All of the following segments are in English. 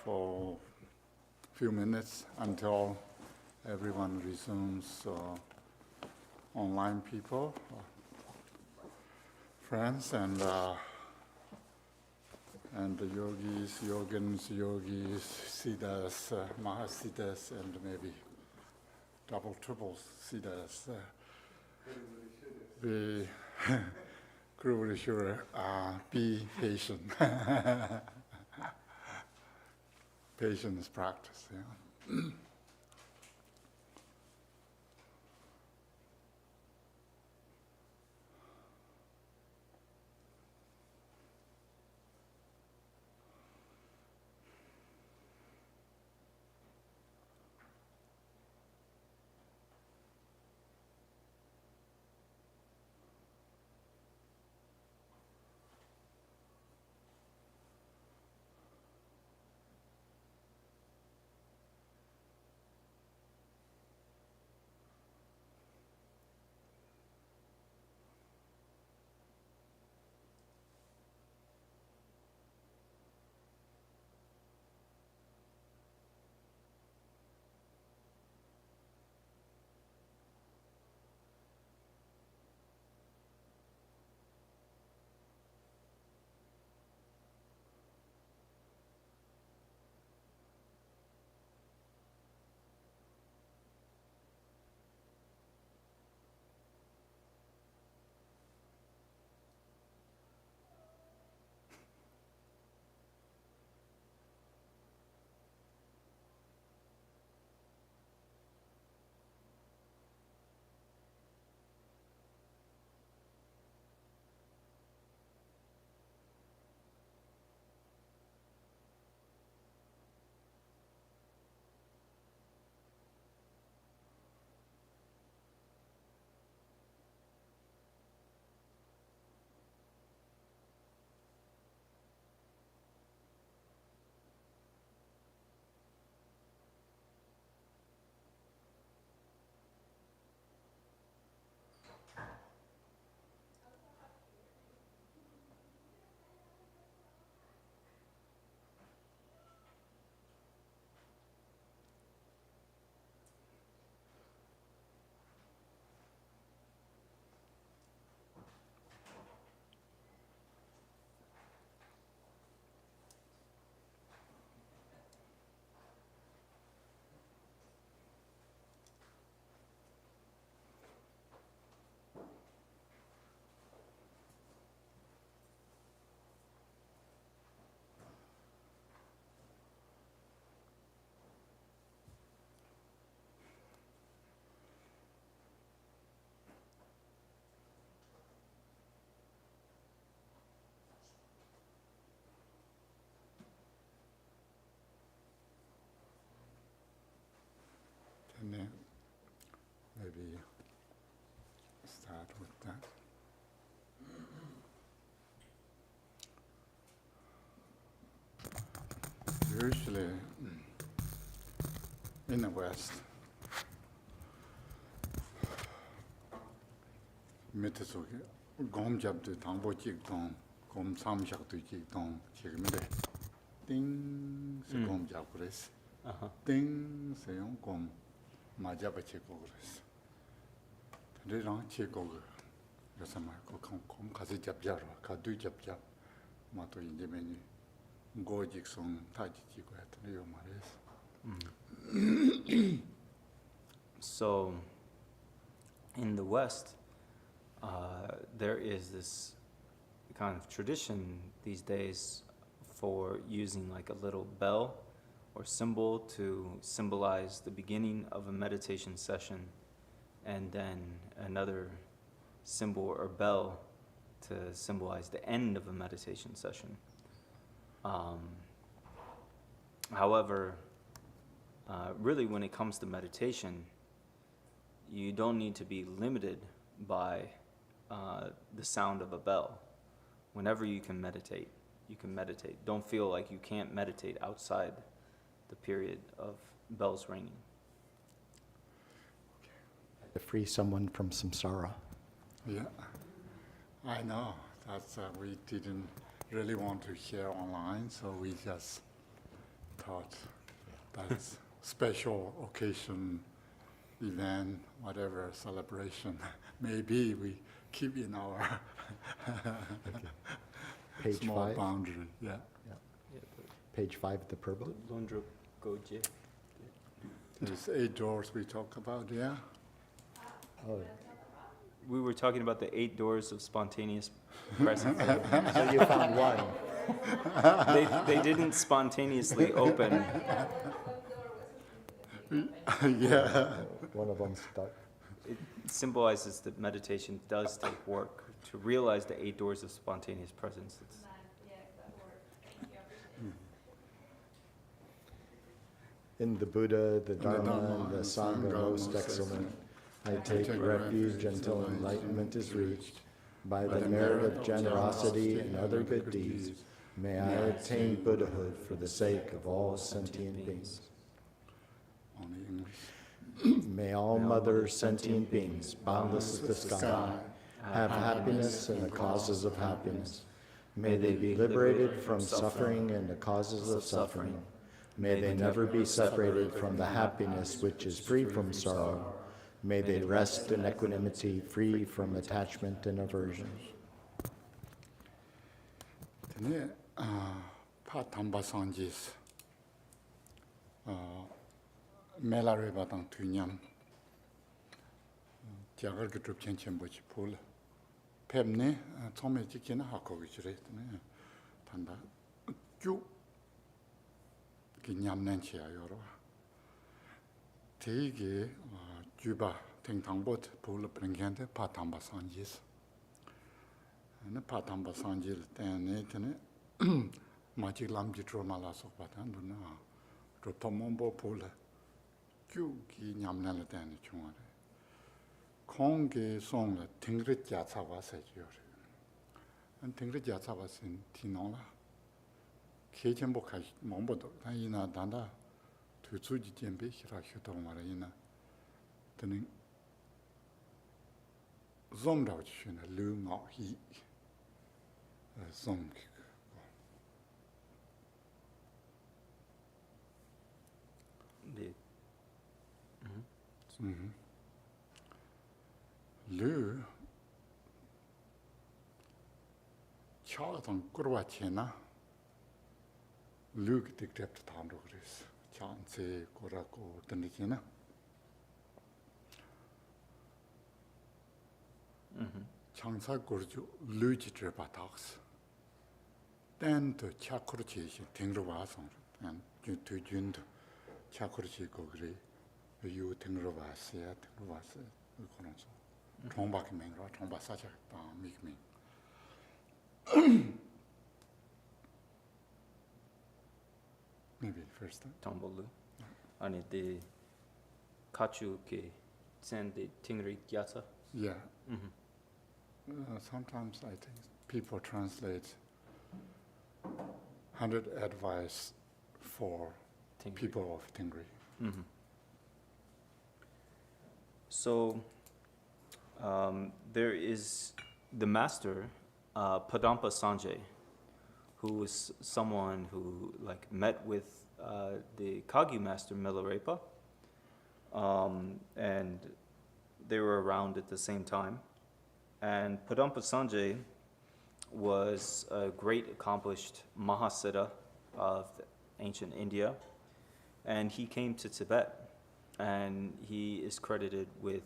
for a few minutes until everyone resumes. Online people, friends, and the yogis, yogins, siddhas, mahasiddhas, and maybe double, triple siddhas. Be be patient. Patience practice. Yeah. And then maybe start with that. Usually, in the West, 밑에 속에 곰 잡도 당보 찍동, 곰 삼작도 찍동, 지금인데 띵, 곰 잡고 그랬어. 띵, 세용 곰 맞아봐 찍고 그랬어. 근데랑 찍고 그래서 말고 곰 가서 잡자로, 가도 잡자. 마또 이제 메뉴 고직성 타지 찍고 했더니 요 말했어. So, in the West, there is this kind of tradition these days for using like a little bell or symbol to symbolize the beginning of a meditation session, and then another symbol or bell to symbolize the end of a meditation session. However, really when it comes to meditation, you don't need to be limited by the sound of a bell. Whenever you can meditate, you can meditate. Don't feel like you can't meditate outside the period of bells ringing. To free someone from samsara. Yeah, I know. That's we didn't really want to share online, so we just thought that's special occasion, event, whatever celebration, maybe we keep in our Page small 5. boundary. Yeah. Page 5 of the prayer book. Londra Goje. There's 8 doors we talk about. Yeah. Oh, We were talking about the 8 doors of spontaneous presence. so you found one. They didn't spontaneously open. Yeah. One of them stuck. It symbolizes that meditation does take work to realize the 8 doors of spontaneous presence. In the Buddha, the Dharma, and the Sangha most excellent, I take refuge until enlightenment is reached. By the merit of generosity and other good deeds, may I attain Buddhahood for the sake of all sentient beings. Only English. May all mother sentient beings, boundless as the sky, have happiness and the causes of happiness. May they be liberated from suffering and the causes of suffering. May they never be separated from the happiness which is free from sorrow. May they rest in equanimity, free from attachment and aversion. Tene pa tamba sanjis melare batang tunyam jagar ke trup chen chen bochi pol pemne thome chikena hakko gichere tene tanda kyu ki nyamnen chia yoro teige juba teng tangbot pol prengente pa tamba sanjis ne pa tamba sanjil tene tene machi lamji tromala sokpatan duna ro tomombo pol kyu ki nyamnen le tene chungare konge song le tingrit ja chawa sa jore an tingrit ja chawa sin tinonla kejenbo ka mombo do ina danda tu tsuji jembe hira hyodo mara ina tene zomdao chuna lu ngao hi zom The lu chaatang kurwa chena lu ki tikrep tamro gres chance korako tani chena changsa gorju lu chi trepa tax then to chakurchi tingro wasong and to jund chakurchi gogri yu tingro wasya tingro wasya konoso chongba ki mengra chongba sacha ta mikmi maybe first time Tombolu. 아니 the kachu ke send the tingri gyatsa. yeah sometimes I think people translate 100 advice for Tingri. people of Tingri. So there is the master, Padampa Sanjay, who was someone who met with the Kagyu master Milarepa, and they were around at the same time. And Padampa Sanjay was a great accomplished Mahasiddha of ancient India, and he came to Tibet, and he is credited with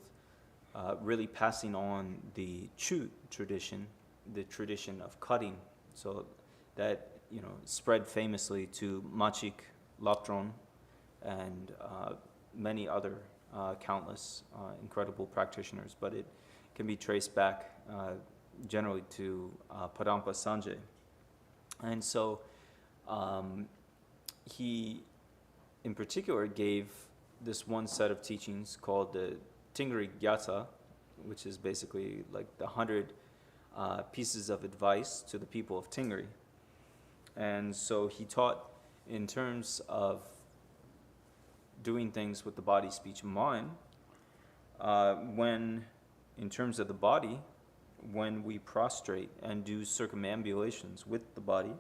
really passing on the Chu tradition, the tradition of cutting, so that spread famously to Machik Lapdron and many other countless incredible practitioners, but it can be traced back generally to Padampa Sanjay. And so he, in particular, gave this one set of teachings called the Tingri Gyatsa, which is basically like the 100 pieces of advice to the people of Tingri. And so he taught in terms of doing things with the body, speech, and mind, in terms of the body, when we prostrate and do circumambulations with the body,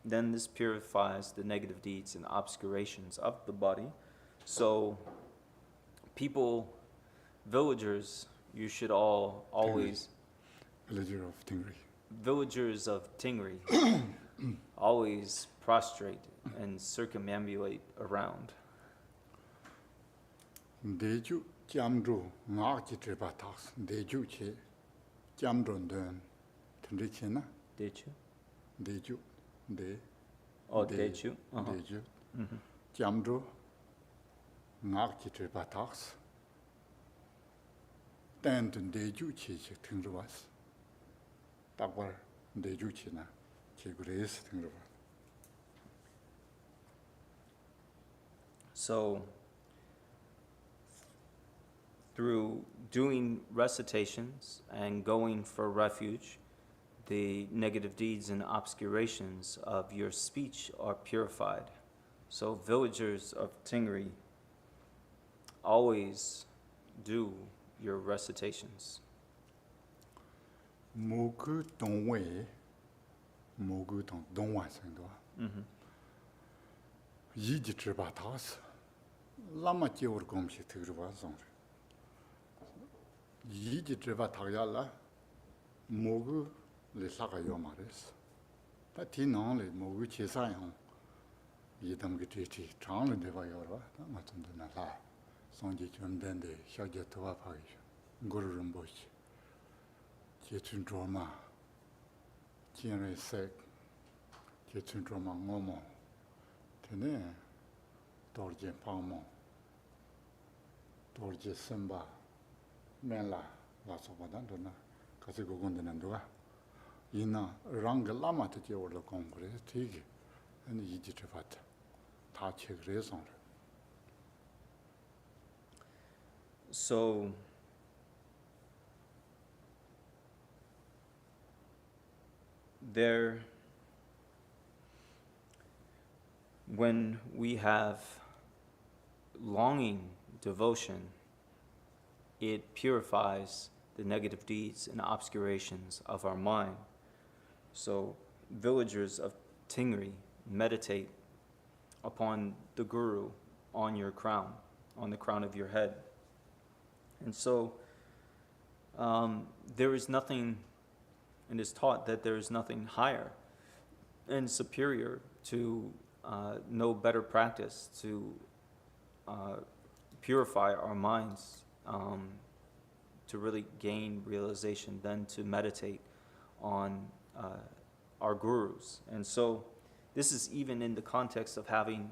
then this purifies the negative deeds and obscurations of the body. So people, villagers, you should always... Villagers of Tingri always prostrate and circumambulate around. Deju jamdru ngaki treba tax deju che jamdru den tendrichena Dechu? deju de Oh, Dechu? deju jamdru ngaki treba tax den deju che che tendruwas takwar deju chena che gures tendruwas. So, through doing recitations and going for refuge, the negative deeds and obscurations of your speech are purified. So villagers of Tingri always do your recitations. Mogu dongwei, mogu dong dongwan sengdwa. Yi ji zhiba tas, lama ji ur gomshi tigriwa zongri. Yi ji zhiba tagya la, mogu li laga yo maris. Ta ti nang li mogu chi sa yang, yi dam ki ti ti chang li dewa yorwa, ta ma tundu na la. Songji chun dende, xia jia tuwa pagi, guru rinpochi. Ji chun zhoma, jin rei sek, ji chun zhoma ngomo. Tene dorje pangmo, dorje semba, menla la soba dan dona, kasi gogonde nandua. Ina ranga lama te je orla kongre tigi, ene yiji chifat, ta chegre songre. So, when we have longing devotion, it purifies the negative deeds and obscurations of our mind. So villagers of Tingri meditate upon the Guru on your crown, on the crown of your head. And so there is nothing, and is taught that there is nothing higher and superior to no better practice to purify our minds, to really gain realization than to meditate on our gurus. And so this is even in the context of having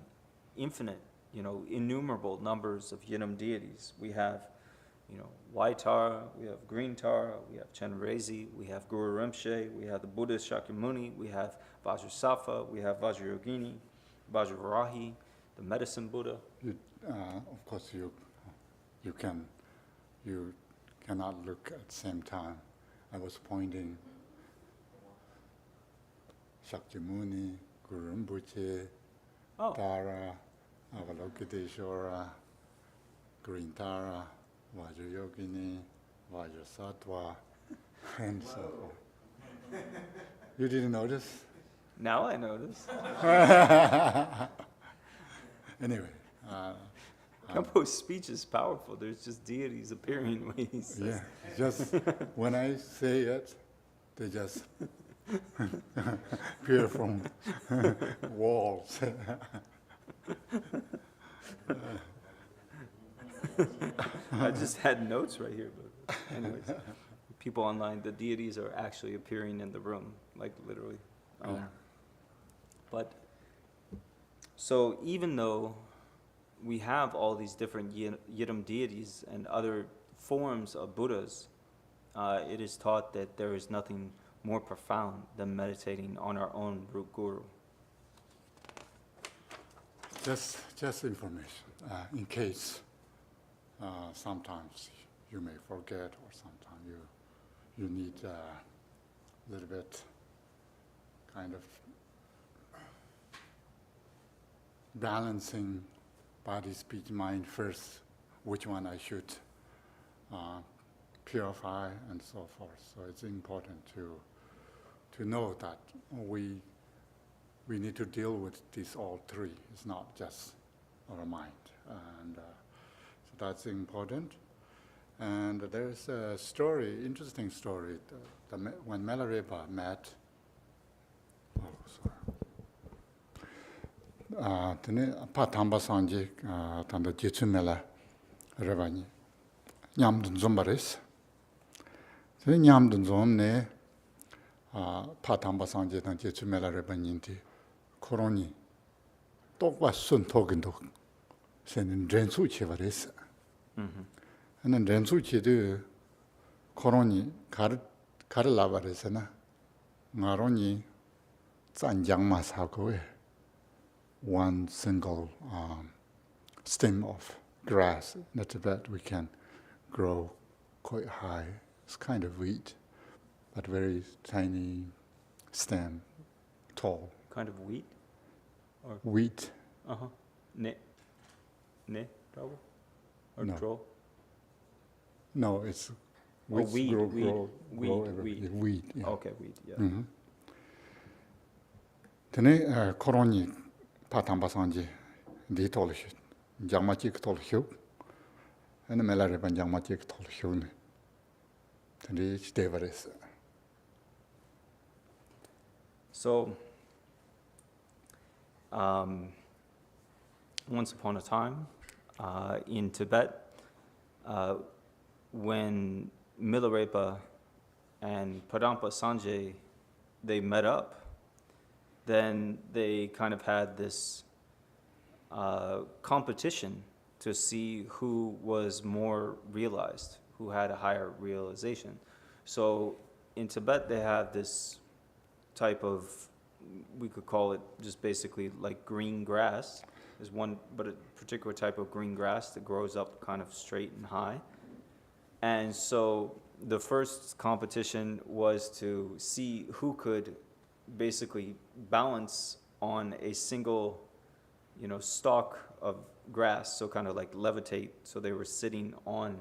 infinite, innumerable numbers of Yidam deities. We have, white Tara, we have green Tara, we have Chenrezi, we have Guru Rinpoche, we have the Buddhist Shakyamuni, we have Vajrasattva, we have Vajrayogini, Vajravarahi, the medicine Buddha. Of course, you cannot look at the same time. I was pointing Shakyamuni, Guru Rinpoche, Tara, Avalokiteshvara, Green Tara, Vajrayogini, Vajrasattva, and so forth. You didn't notice? Now I notice. Anyway. Khenpo's speech is powerful. There's just deities appearing when he says. Yeah, just when I say it, they just appear from walls. I just had notes right here, but anyways, people online, the deities are actually appearing in the room, like literally. But so even though we have all these different Yidam deities and other forms of Buddhas, it is taught that there is nothing more profound than meditating on our own root guru. Just information, in case sometimes you may forget, or sometimes you need a little bit kind of balancing body, speech, mind first, which one I should purify and so forth. So it's important to know that we we need to deal with these all three. It's not just our mind. And so that's important. And there's a story, interesting story. When Milarepa met, Pa Thamba Sanji, Tanda Jitsu Mela Revani, Nyamdun Zombaris. Nyamdun Zomne, Pa Thamba Sanji, Tanda Jitsu Mela Revaninti, Koroni, Tokwa Sun Togindo, Sen Rensu Chivaris. And then Rensu Chidu, Koroni, Karalavarisana, Maroni, Zanjangma Sakoe. One single stem of grass in Tibet we can grow quite high. It's kind of wheat, but very tiny stem, tall. Kind of wheat? Or Wheat. Ne trouble? Or No. troll? No, it's weed, weeds grow weed. everywhere. Wheat. Yeah. Okay, wheat, yeah. Tene koroni patamba sanji di tolshu. Jangmachik tolshu. And the Melariban Jangmachik tolshu. Tene steveris. So, once upon a time, in Tibet, when Milarepa and Padampa Sanjay, they met up, then they kind of had this competition to see who was more realized, who had a higher realization. So in Tibet, they have this type of, we could call it just basically like green grass. There's one, but a particular type of green grass that grows up kind of straight and high. And so the first competition was to see who could basically balance on a single, stalk of grass, so kind of like levitate. So they were sitting on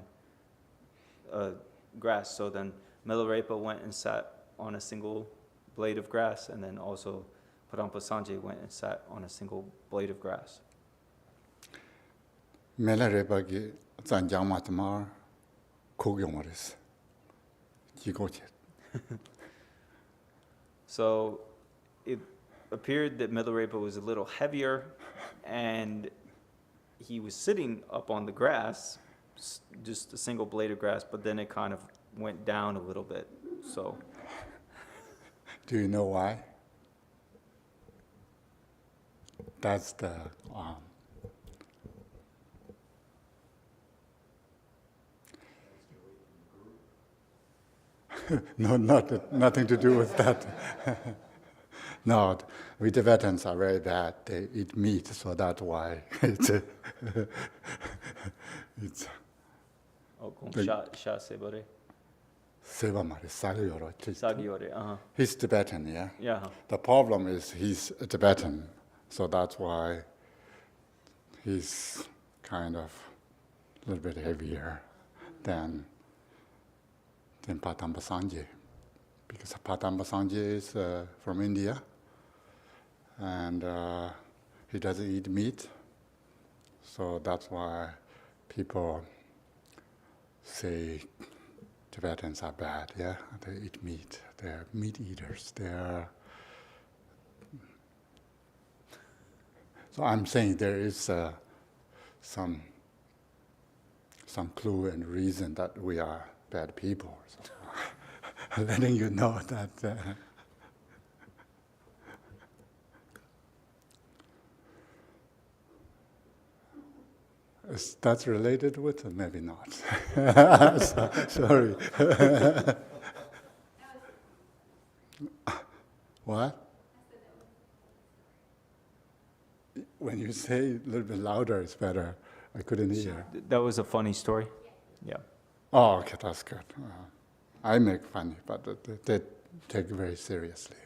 grass. So then Milarepa went and sat on a single blade of grass, and then also Padampa Sanjay went and sat on a single blade of grass. Milarepa gi zanjangmatmar kogyomaris. Jigochet. So it appeared that Milarepa was a little heavier, and he was sitting up on the grass, just a single blade of grass, but then it kind of went down a little bit. So, Do you know why? That's the no, nothing to do with that. No, we Tibetans are very bad. They eat meat, so that's why it's. It's. Sha sebore. Sevamari Sagayoro. Sagiore, He's Tibetan, yeah. Yeah. The problem is he's a Tibetan, so that's why he's kind of a little bit heavier than Padampa Sanjay, because Padampa Sanjay is from India, and he doesn't eat meat, so that's why people say Tibetans are bad, yeah? They eat meat. They're meat eaters. So I'm saying there is some clue and reason that we are bad people. So letting you know that that's related with, or maybe not. Sorry. What? When you say a little bit louder, it's better. I couldn't hear. That was a funny story. Yeah. Oh, okay, that's good. I make funny, but they take it very seriously.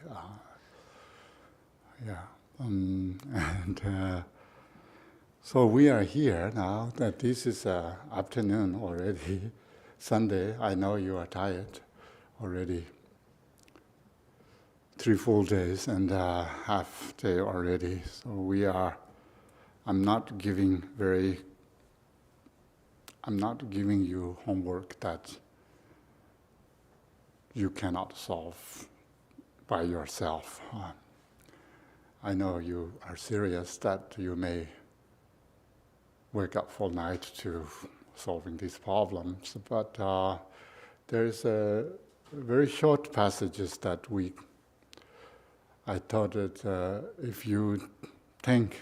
So we are here now. That this is afternoon already, Sunday. I know you are tired already. 3 full days and a half day already. So I'm not giving you homework that you cannot solve by yourself. I know you are serious that you may wake up full night to solving these problems, but there's a very short passages that I thought that if you think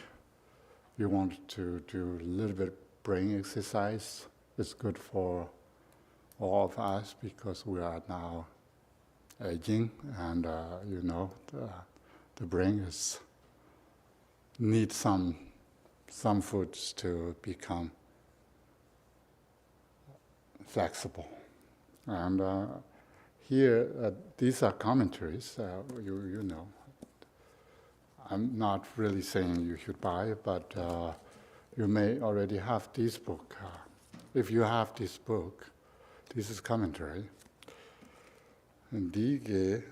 you want to do a little bit brain exercise, it's good for all of us because we are now aging, and the brain needs some foods to become flexible. And here, these are commentaries. You know, I'm not really saying you should buy it, but you may already have this book. If you have this book, this is commentary. And 이게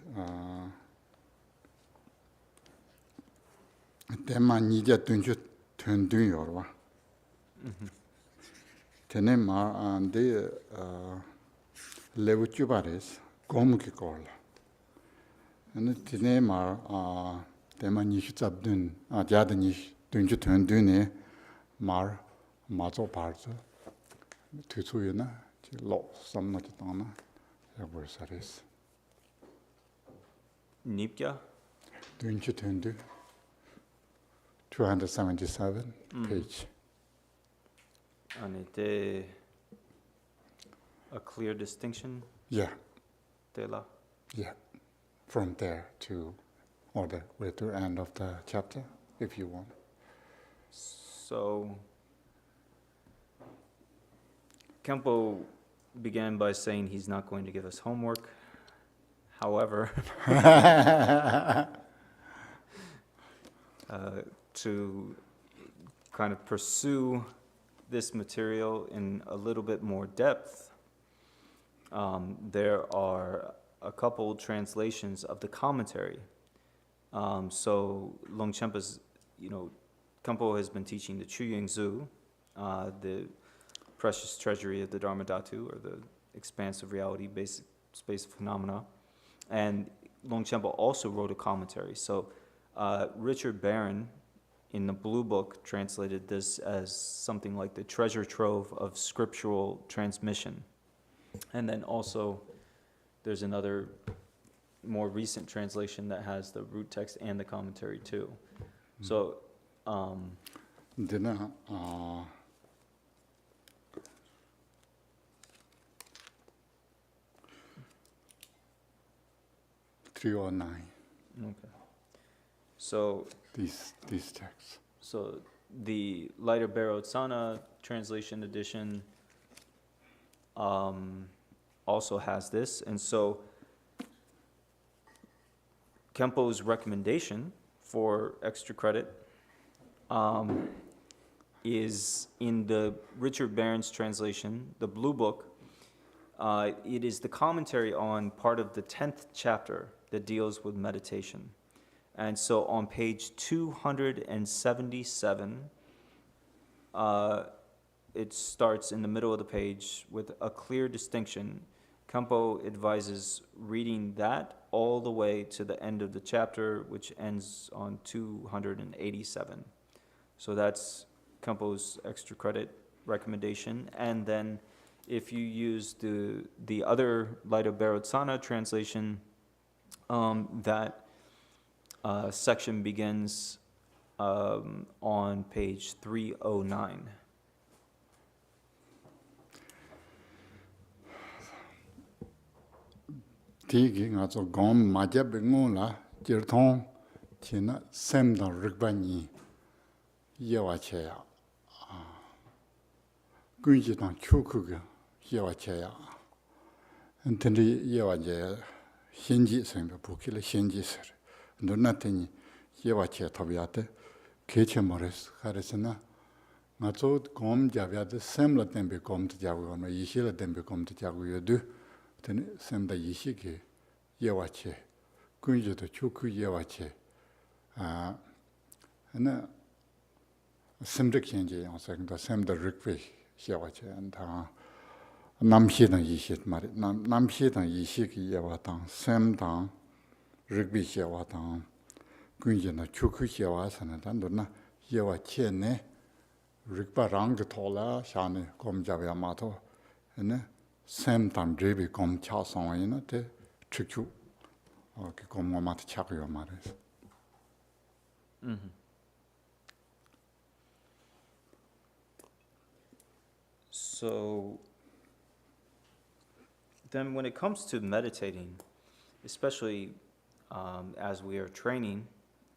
때만 이제 든든요와. 테네 마안데 레우추바레스 고무키콜. 근데 테네 마 때만 이슈잡든 자든이 든든네 말 맞아 봐서 뒤수이나 로 섬나지다나 야버사레스. Nipya? 277 page. And it a clear distinction? Yeah, Tela? yeah. From there to all the way to the end of the chapter, if you want. So, Khenpo began by saying he's not going to give us homework. However, to kind of pursue this material in a little bit more depth, there are a couple translations of the commentary. So Longchenpa's, Khenpo has been teaching the Chuyingzu, the precious treasury of the Dharmadhatu, or the expansive reality, basic space phenomena. And Longchenpa also wrote a commentary. So Richard Barron, in the Blue Book, translated this as something like the treasure trove of scriptural transmission. And then also, there's another more recent translation that has the root text and the commentary too. So, Then 309. okay. So These texts. So the Lighter Barotsana translation edition also has this, and so Khenpo's recommendation for extra credit is in the Richard Barron's translation, the Blue Book. It is the commentary on part of the 10th chapter that deals with meditation. And so on page 277, it starts in the middle of the page with a clear distinction. Khenpo advises reading that all the way to the end of the chapter, which ends on 287. So that's Khenpo's extra credit recommendation. And then if you use the other Lighter Barotsana translation, that section begins on page 309. Tiki nga zo gom majab ngu la jirthong tina semdang rikbani yewa cheya. Gunji tang chukuga yewa cheya. Tindi yewa je hinji semba bukila hinji sir. Nunatini yewa cheya tabiyate keche mores karesina. Nga zo gom jabyate semla tembe gom te jagu goma yishila tembe gom te jagu yodu. Tene semda Yeshi ge yewa che 군주도 축구 예와체 나 심득 현재 영상도 샘더 리퀘 예와체 안다 남시당 이시 말이 남시당 이시기 예와당 샘당 리퀘 예와당 군주나 축구 예와서는 단도나 예와체네 리바랑 토라 샤네 검자베 마토 네 샘당 드비 검차성이나 때 축구 그 검마트 차고요 말해서 So then when it comes to meditating, especially as we are training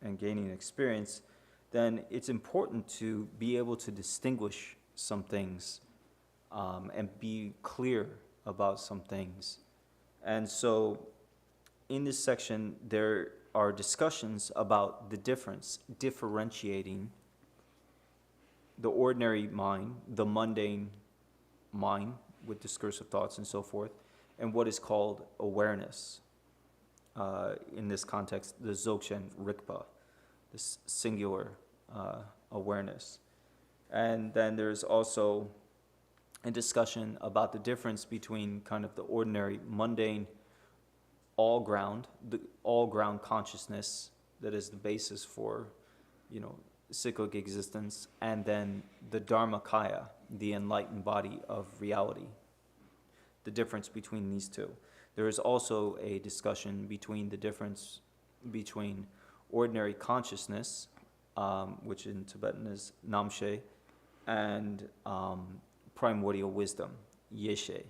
and gaining experience, then it's important to be able to distinguish some things and be clear about some things. And so in this section, there are discussions about the difference, differentiating the ordinary mind, the mundane mind with discursive thoughts and so forth, and what is called awareness. In this context, the Dzogchen Rigpa, this singular awareness. And then there's also a discussion about the difference between kind of the ordinary, mundane, the all-ground consciousness that is the basis for, cyclic existence, and then the Dharmakaya, the enlightened body of reality. The difference between these two. There is also a discussion between the difference between ordinary consciousness, which in Tibetan is Namshe, and primordial wisdom, Yeshi.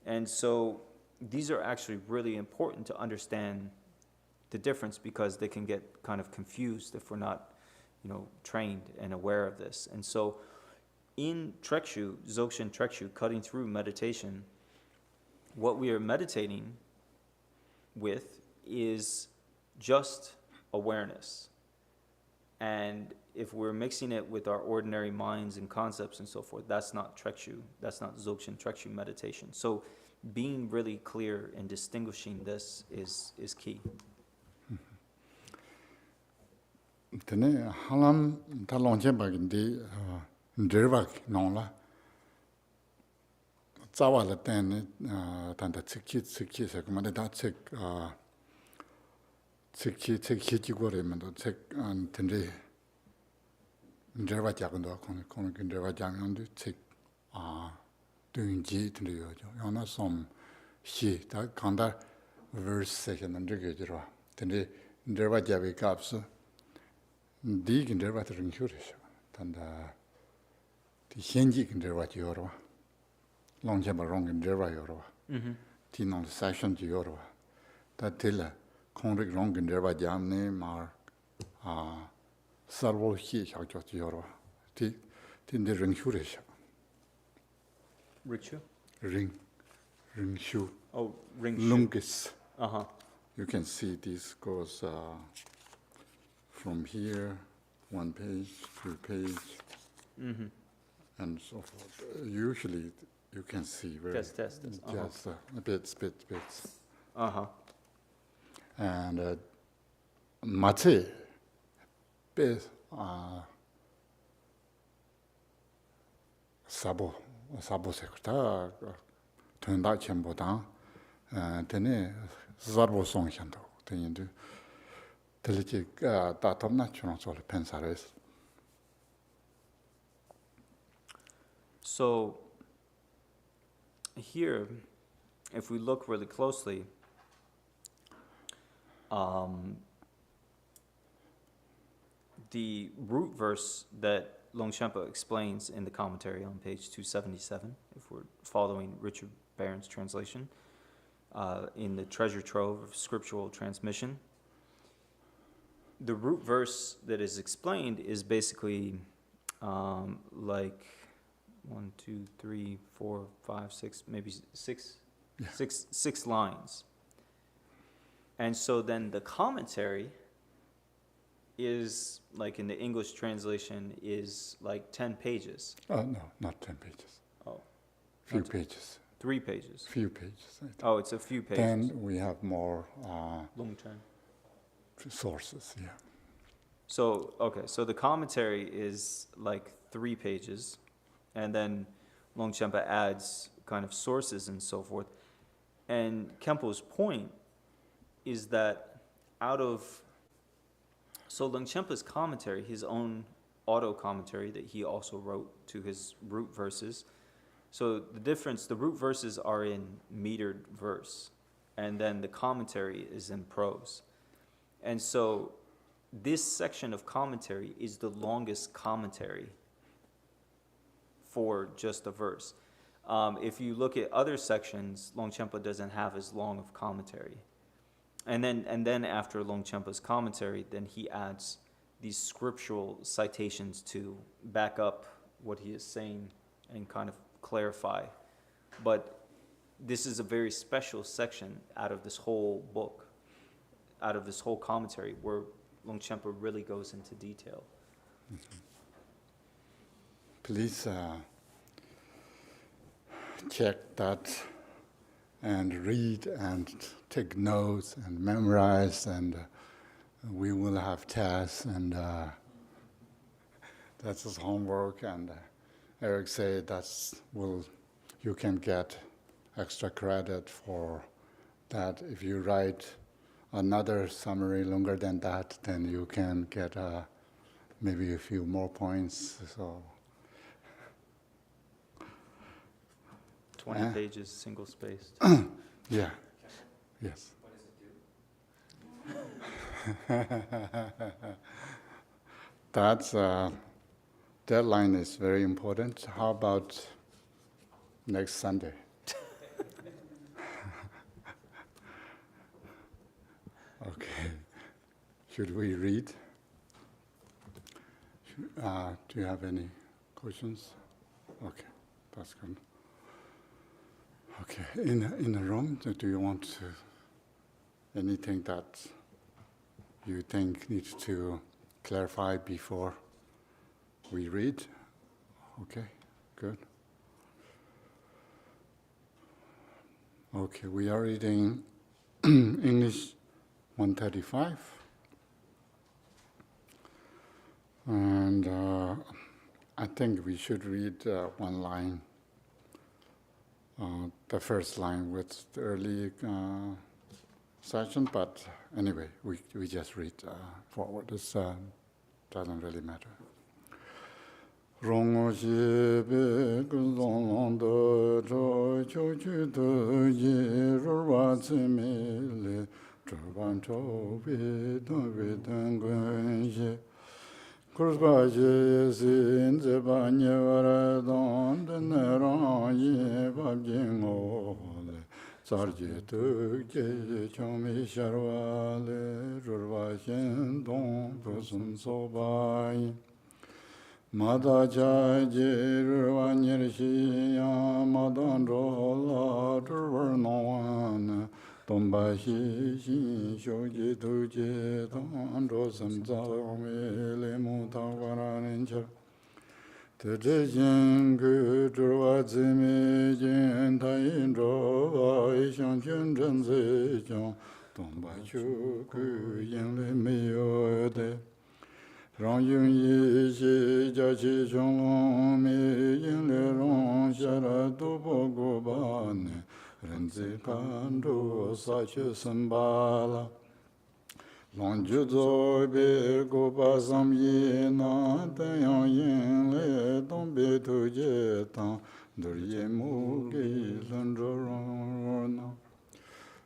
And so these are actually really important to understand the difference, because they can get kind of confused if we're not, trained and aware of this. And so in Trekshu, Dzogchen Trekshu, cutting through meditation, what we are meditating with is just awareness. And if we're mixing it with our ordinary minds and concepts and so forth, that's not Trekshu, that's not Dzogchen Trekshu meditation. So being really clear and distinguishing this is key. tene halam talonche bagindi ndirwak nongla zawala tene tanda tsikki se kuma da tsikki gore mendo tende ndirwa jagndo kon ndirwa jagndo tsik dunji tende yojo yana som shi da kanda verse section ndirge jiro tende ndirwa jabe kapsu 디 근데바트는 휴르셔 단다 디 현지 근데바트 요러 롱제바 롱 근데바 요러 디노 세션 지 요러 다텔라 콘릭 롱 근데바 잠네 마 서버히 샤죠 요러 디 딘데 링 휴르셔 Rikshu? ring shu Oh, ring shu. lungus Uh-huh. you can see this goes from here, 1 page, 2 page, and so forth. Usually, you can see very Test. just bits. Uh-huh. And matse, bit sabo sekta, tunda chenbodan, tene zarbo song shando, tene So here, if we look really closely, the root verse that Longchenpa explains in the commentary on page 277, if we're following Richard Barron's translation, in the Treasure Trove of Scriptural Transmission, the root verse that is explained is basically like 1, 2, 3, 4, 5, 6, maybe six lines. And so then the commentary is, like in the English translation, is like 10 pages. No, not 10 pages. Oh. Few pages. 3 pages. Few pages. I think. Oh, it's a few pages. Then we have more Longchen. sources. Yeah. So, okay, so the commentary is like 3 pages, and then Longchenpa adds kind of sources and so forth. And Khenpo's point is that so Longchenpa's commentary, his own auto commentary that he also wrote to his root verses. So the root verses are in metered verse, and then the commentary is in prose. And so this section of commentary is the longest commentary for just a verse. If you look at other sections, Longchenpa doesn't have as long of commentary. And then after Longchenpa's commentary, then he adds these scriptural citations to back up what he is saying and kind of clarify. But this is a very special section out of this whole book, out of this whole commentary, where Longchenpa really goes into detail. Please check that and read and take notes and memorize, and we will have tests, and that's his homework. And Eric said you can get extra credit for that. If you write another summary longer than that, then you can get maybe a few more points. So 20 pages, single-spaced. yeah, yes. What does it do? That's deadline is very important. How about next Sunday? Okay. Should we read? Do you have any questions? Okay, that's good. Okay, in the room, do you want to anything that you think needs to clarify before we read? Okay, good. Okay, we are reading English 135. And I think we should read one line, the first line with the early section, but anyway, we just read forward. This doesn't really matter. Rongo shebe guzong do jo cho chu do ye ro tsime le ban cho be dan gwen ye kursba je sin ze ba nye wara don de ne ran ye ba jing o le zar je tu je chong me sharwa le rwa shen dong bu sun so ba yi Mada cha je rwa nyer shi ya madan ro la zhur no wan Domba shi shi shou ji tu je tang zho sam za me le mu ta wara nen cha Te zhe yin gu zhurwa zi me jin ta yin zho wa yi xiang chen zhen zi jiang Domba chu gu yin le me yo de Rang yun yi xi jia qi xiong long me yin le rong xia ra du bo gu ba ne Ren zi kan zhu sa qi sen ba la Long ju zo be gu ba sam yi na ten yang yin le dong be tu jie tang Dur yi mu ge len zhu rong na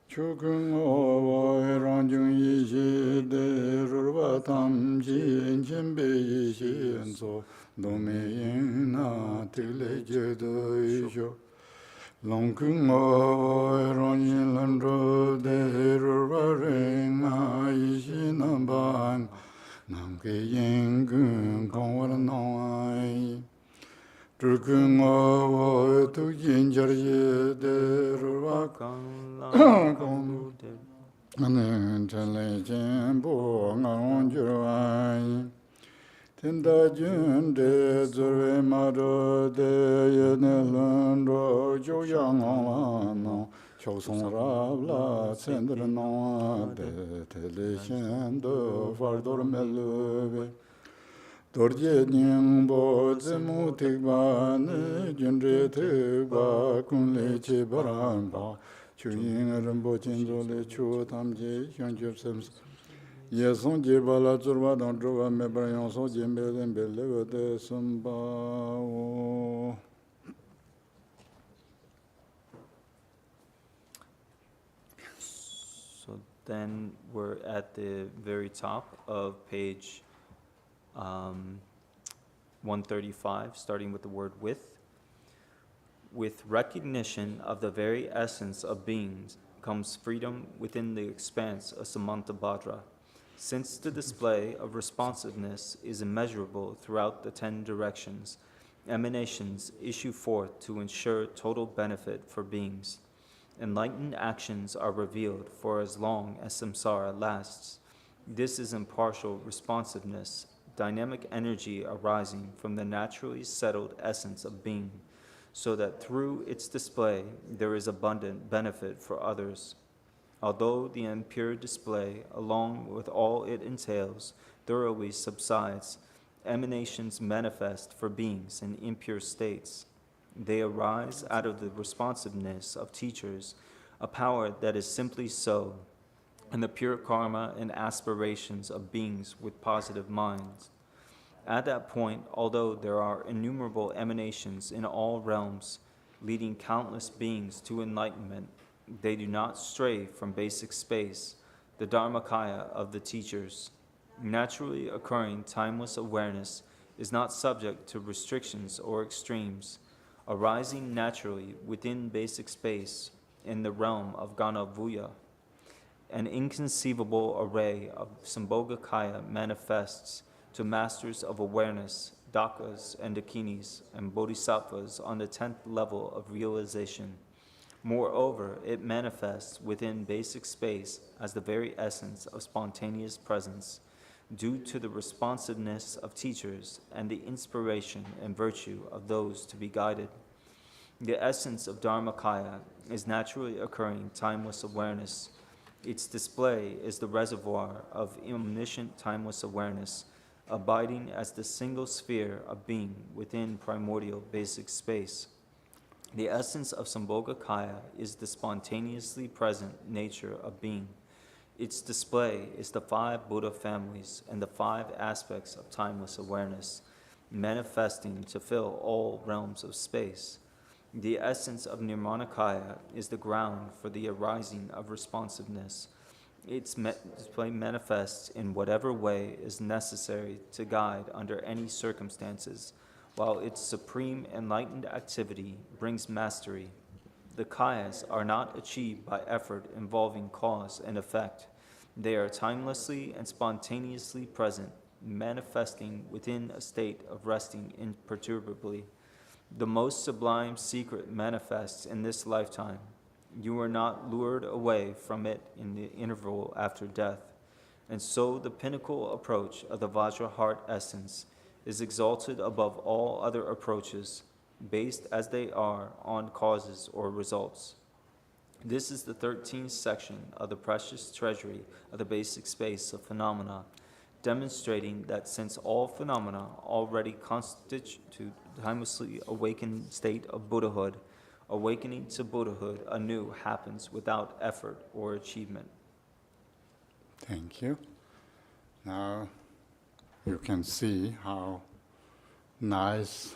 Chu kung o wai rang jung yi xi de rwa tam jin chen be yi xin so do me yin na tik le je do yi xo Long kung o wai rang yin lan zhu de rwa ren na yi xi nan ban nam ke yin kung kong war na yi Zhu kung o wai tu yin jar yi de rwa Kong Nen chen le chen po nga rong ju wai Tinda jun de zurwe maro de yene lundro jo yang no chok song rab la sendra no de tele shen do fardor melube dorje nying bo zemu tikba ne jun re tikba kun le che baran ba chu yin ren bo chen zo le chu tam je hyang jeb sem Yeson jebala zurwa dang zurwa mebar yonson jembe lembe lewe de sumba o. So then we're at the very top of page 135, starting with the word with. With recognition of the very essence of beings comes freedom within the expanse of Samantabhadra. Since the display of responsiveness is immeasurable throughout the 10 directions, emanations issue forth to ensure total benefit for beings. Enlightened actions are revealed for as long as samsara lasts. This is impartial responsiveness, dynamic energy arising from the naturally settled essence of being, so that through its display there is abundant benefit for others. Although the impure display, along with all it entails, thoroughly subsides, emanations manifest for beings in impure states. They arise out of the responsiveness of teachers, a power that is simply so, and the pure karma and aspirations of beings with positive minds. At that point, although there are innumerable emanations in all realms, leading countless beings to enlightenment, they do not stray from basic space, the Dharmakaya of the teachers. Naturally occurring timeless awareness is not subject to restrictions or extremes, arising naturally within basic space in the realm of Ganavuya. An inconceivable array of Sambhogakaya manifests to masters of awareness, dakas and dakinis, and bodhisattvas on the 10th level of realization. Moreover, it manifests within basic space as the very essence of spontaneous presence, due to the responsiveness of teachers and the inspiration and virtue of those to be guided. The essence of Dharmakaya is naturally occurring timeless awareness. Its display is the reservoir of omniscient timeless awareness, abiding as the single sphere of being within primordial basic space. The essence of Sambhogakaya is the spontaneously present nature of being. Its display is the 5 Buddha families and the 5 aspects of timeless awareness, manifesting to fill all realms of space. The essence of Nirmanakaya is the ground for the arising of responsiveness. Its display manifests in whatever way is necessary to guide under any circumstances, while its supreme enlightened activity brings mastery. The kayas are not achieved by effort involving cause and effect. They are timelessly and spontaneously present, manifesting within a state of resting imperturbably. The most sublime secret manifests in this lifetime. You are not lured away from it in the interval after death. And so the pinnacle approach of the Vajra heart essence is exalted above all other approaches, based as they are on causes or results. This is the 13th section of the precious treasury of the basic space of phenomena, demonstrating that since all phenomena already constitute the timelessly awakened state of Buddhahood, awakening to Buddhahood anew happens without effort or achievement. Thank you. Now you can see how nice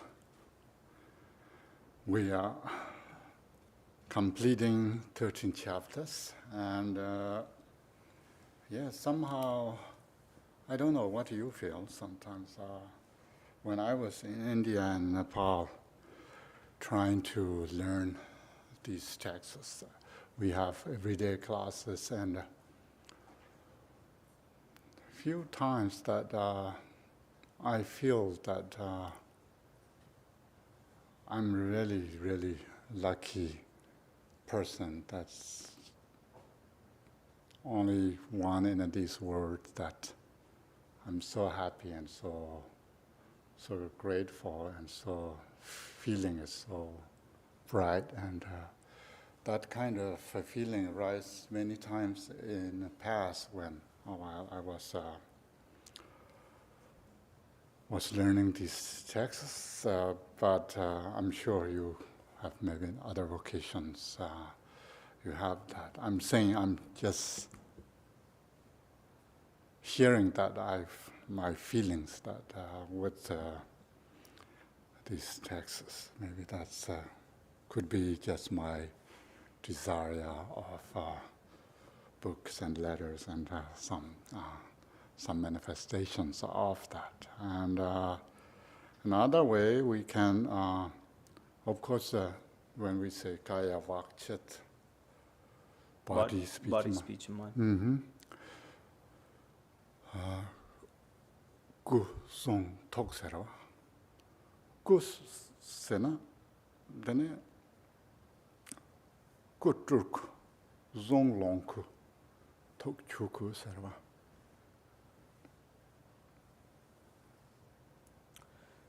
we are completing 13 chapters. And somehow, I don't know what you feel sometimes. When I was in India and Nepal, trying to learn these texts, we have everyday classes, and a few times that I feel that I'm really, really lucky person. That's only one in this world that I'm so happy and so so grateful and so feeling is so bright, and that kind of feeling arises many times in the past when I was learning these texts, but I'm sure you have maybe in other vocations you have that. I'm saying I'm just sharing that my feelings that with these texts. Maybe that's could be just my desire of books and letters and some manifestations of that. And another way we can, of course, when we say kaya vak chit, body, speech, and mind. Gu song tok sero. Gu sena, then gu turk, zong long ku, tok chuku sero.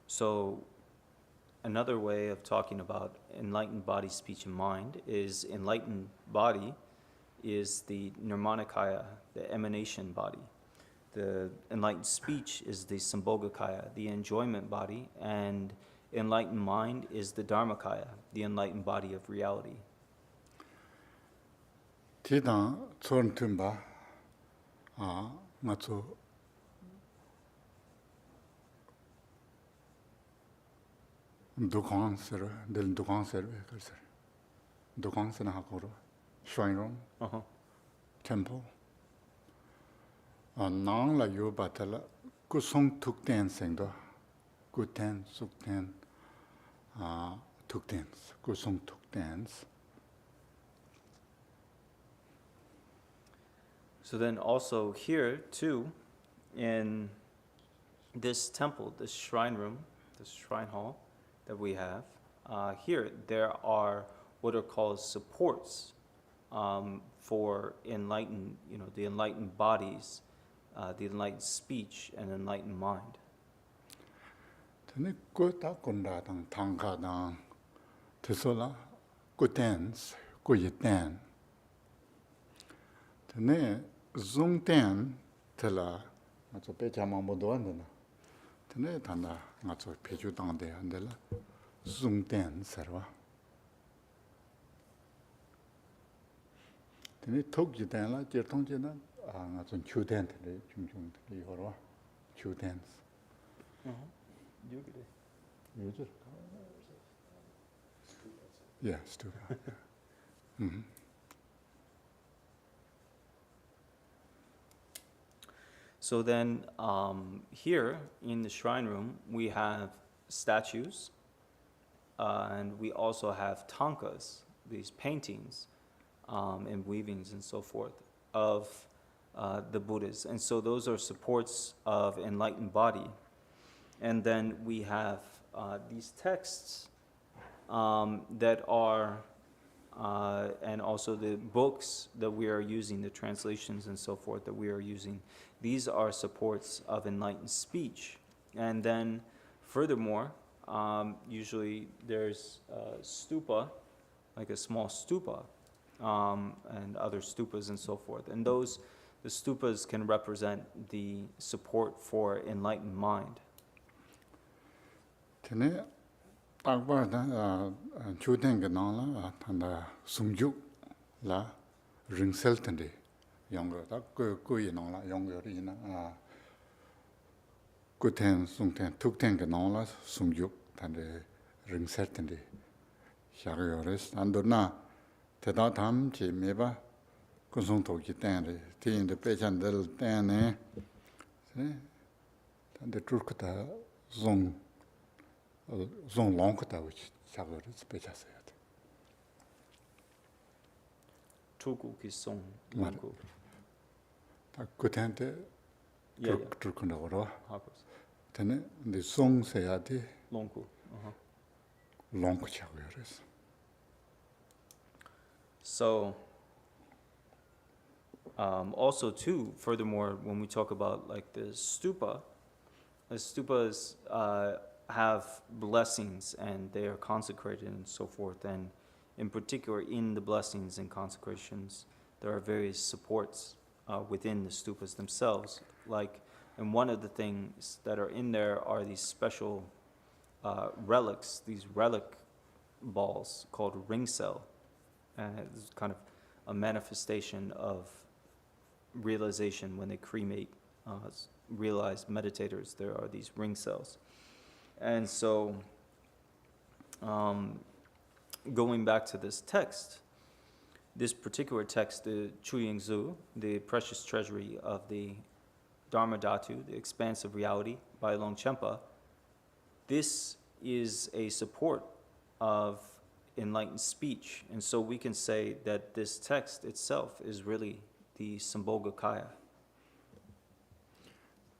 So another way of talking about enlightened body, speech, and mind is enlightened body is the Nirmanakaya, the emanation body. The enlightened speech is the Sambhogakaya, the enjoyment body, and enlightened mind is the Dharmakaya, the enlightened body of reality. Tidang tsorn tumba, matsu dukang sero, del dukang sero, dukang sena hakoro, shrine room, temple. Nang la yu batala, ku song tuk ten sengdo, ku ten, suk ten, tuk tens, ku song tuk tens. So then also here too, in this temple, this shrine room, this shrine hall that we have, here there are what are called supports for enlightened, the enlightened bodies, the enlightened speech and enlightened mind. Tene ku ta kunda dang tangka dang tesola ku tens, ku yi ten. Tene zung ten tela nga tso pecha mambo doan dana. Tene tanda nga tso pechu dang de andela zung ten serwa. Tene tok ji ten la jir tong ji na nga tso chu ten tele chung chung tele yorwa. Chu tens. Yujir. Yeah, stupa. Mm-hmm. So then here in the shrine room, we have statues, and we also have tankas, these paintings and weavings and so forth of the Buddhas. And so those are supports of enlightened body. And then we have these texts that are, and also the books that we are using, the translations and so forth that we are using. These are supports of enlightened speech. And then furthermore, usually there's stupa, like a small stupa, and other stupas and so forth. And the stupas can represent the support for enlightened mind. Tene takbar da chuten ge nang la tanda sungju la ringsel tende yongro da ko yi nang la yongro ri na ku ten sung ten tuk ten ge nang la sungju tande ringsel tende shag yores ando na te da tham chi me ba ku sung to ki ten re tin de pe chan del ten ne tande turk ta zong zong long ka which chagor is pechas yat. Tuku ki song longku. Ta kutente Yeah. turkunda oro. Hakos. Tene the song sayati Longku. long chagor is. So also too, furthermore, when we talk about like the stupa, The stupas have blessings and they are consecrated and so forth. And in particular, in the blessings and consecrations, there are various supports within the stupas themselves. And one of the things that are in there are these special relics, these relic balls called ring cell. And it's kind of a manifestation of realization when they cremate realized meditators. There are these ring cells. And so, going back to this text, this particular text, the Chuyingzu, the precious treasury of the Dharmadhatu, the expansive reality by Longchenpa, this is a support of enlightened speech. And so we can say that this text itself is really the Sambhogakaya.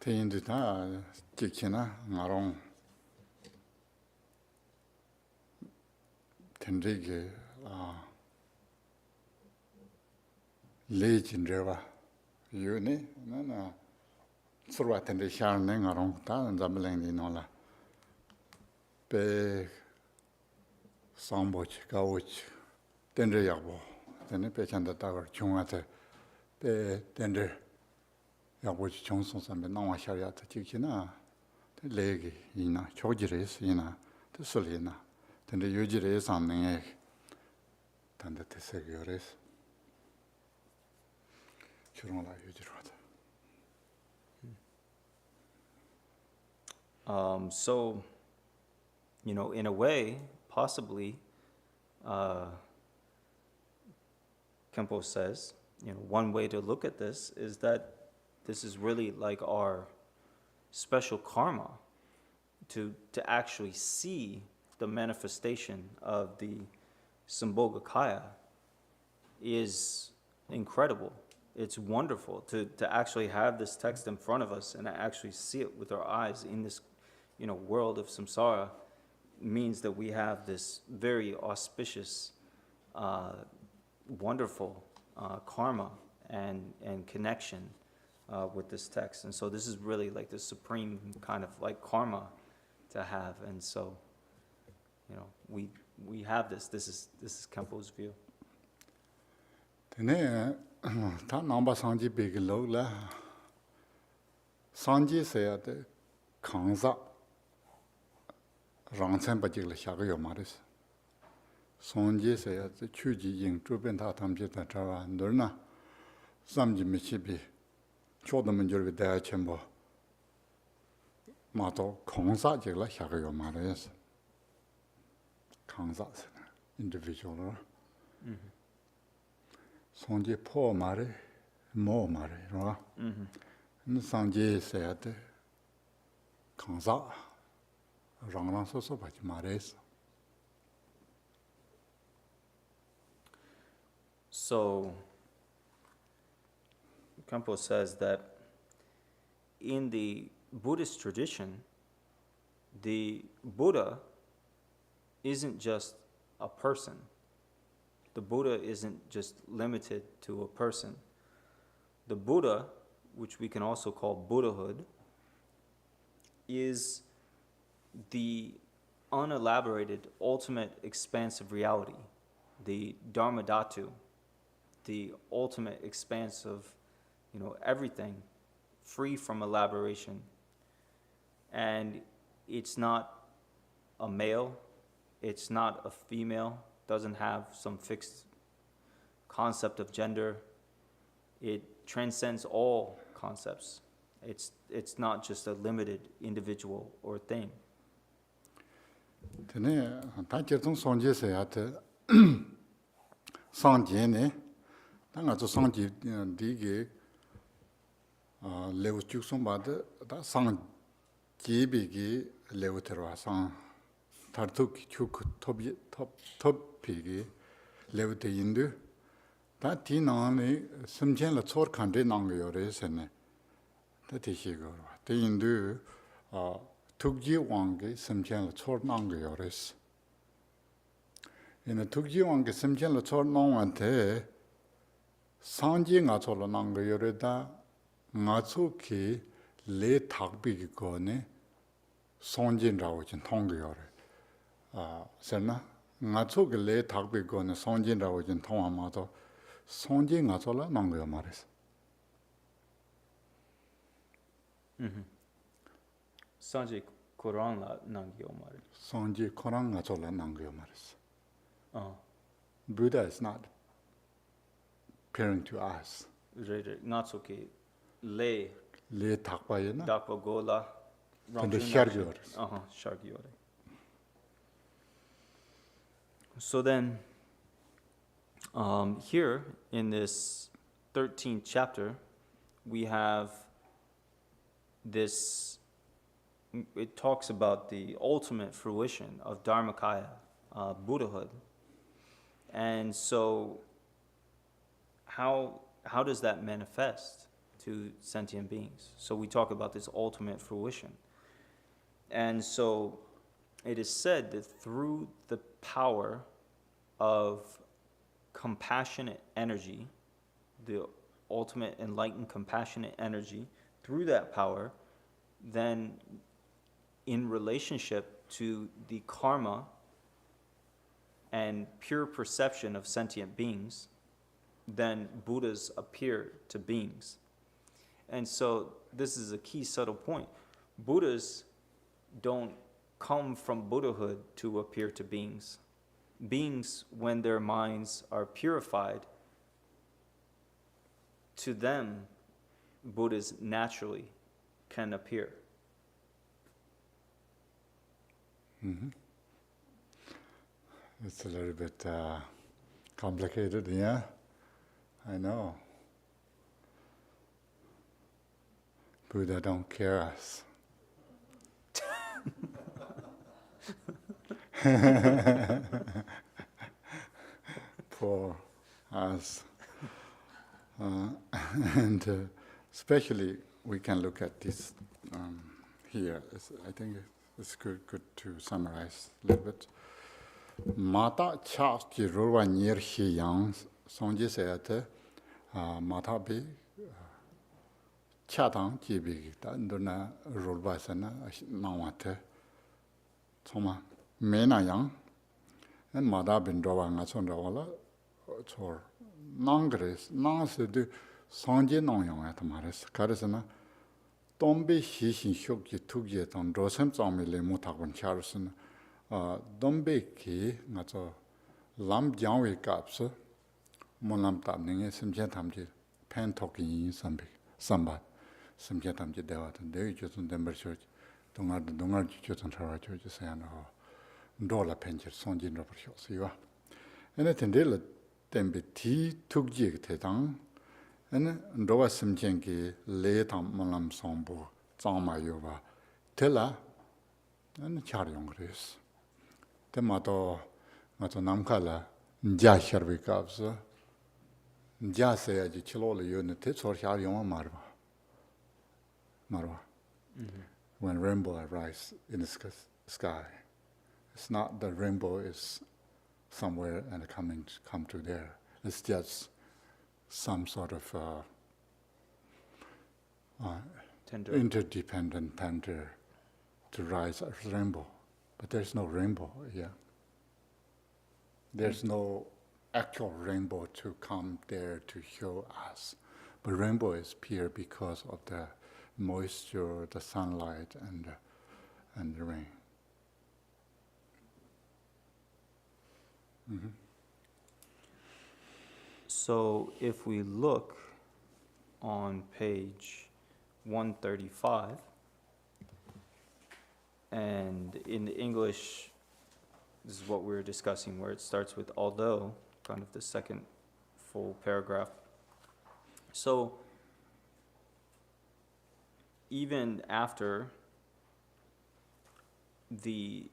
Teyindita jikchina ngarong tenrige lejinrewa yune nana surwa tenri sharne ngarong ta zamleng nola pe samboch gauch tenre yabo tene pe chanda tagar chungate pe tenre yabo chungson sambe nawa sharia ta jikchina legi ina chojires ina te solina tenre yujire samne tanda te segures churongla yujirwata. So, in a way, possibly, Khenpo says, one way to look at this is that this is really like our special karma to actually see the manifestation of the Sambhogakaya is incredible. It's wonderful to actually have this text in front of us and actually see it with our eyes in this world of samsara. Means that we have this very auspicious, wonderful karma and connection with this text. And so this is really like the supreme kind of like karma to have. And so, we have this. This is Khenpo's view. Tene ta namba sanji big lo la sanji se de kangsa rangchen ba jig la sha ge yo ma res sanji se ya de chu ji ying zhu ben ta tam ji ta cha wa ndur na sam ji mi chi bi cho de men jur ge da chen bo ma to kangsa jig la sha ge yo ma res kangsa individual sonje po mare mo mare right sonje said kanza rang so so ba mare. So Khenpo says that in the Buddhist tradition, the Buddha isn't just a person. The Buddha isn't just limited to a person. The Buddha, which we can also call Buddhahood, is the unelaborated, ultimate expansive reality, the Dharmadhatu, the ultimate expanse of, everything, free from elaboration. And it's not a male, it's not a female, doesn't have some fixed concept of gender. It transcends all concepts. It's not just a limited individual or thing. Tene ta jertung sonje se ya te sangje ne ta nga zo sangje di ge lew chuk song ba de ta sang ji bi ge lew terwa sang tar tu chuk top pi ge lew de indu ta ti na ne simchen la chor kan de nang yo re se ne ta ti shi go de indu tukji wangge simchen la chor nang yo re se ina tukji wangge simchen la chor nang wan te 상지 nga cholo nang yo re da nga chu ki le thak bi gi ko ne 송진라고 진 통거요. 설나 나초게 레 탁비고는 송진라고 진 통하마도 송진 가서라 난거요 말했어. Sanjay Kurang la nangi omar. 송지 코랑 가서라 난거요 말했어. Oh. Buddha is not appearing to us. Not so okay. Le 레 탁바에나 dakwa gola. 근데 샤르기요. Shargiore. So then, here in this 13th chapter, we have this, it talks about the ultimate fruition of Dharmakaya, Buddhahood. And so, how does that manifest to sentient beings? So we talk about this ultimate fruition. And so it is said that through the power of compassionate energy, the ultimate enlightened compassionate energy, through that power, then in relationship to the karma and pure perception of sentient beings, then Buddhas appear to beings. And so this is a key subtle point. Buddhas don't come from Buddhahood to appear to beings. Beings, when their minds are purified, to them, Buddhas naturally can appear. It's a little bit complicated, yeah? I know. Buddha don't care us. For us. And especially we can look at this here. I think it's good to summarize a little bit. Mata cha ji ruwa nyer hi yang songji sayate mata bi cha tang ji bi ta ndona ruwa sana nawate tsoma mena yang and mata bin ruwa nga son ruwa chor nangres nangse de songji nong yang at mares karesana tombe hi shin shok ji tuk ji tang rosem tsami le mu tak ban charusna dombe ki ngazo lam jangwe kapso molam tabninge simchen tamji pen toki sambat simchen tamji dewa tan dewi jutun dember choj dongar jutun tharwa choj sayana ndola pencher sonjin robar shos iwa ene tendela tembe ti tukji te tang ene ndowa simchen ki le tam molam sombo zangma yoba tela ene char yong res Temato namkala nja sharbi kapsa nja seya ji chilo le yone te chor shar yoma marwa when rainbow arrives in the sky it's not the rainbow is somewhere and come to there it's just some sort of interdependent tender to rise as rainbow. But there's no rainbow, yeah. There's no actual rainbow to come there to show us. But rainbow is pure because of the moisture, the sunlight, and the rain. Mm-hmm. So if we look on page 135, and in the English, this is what we were discussing, where it starts with although, kind of the second full paragraph. So even after the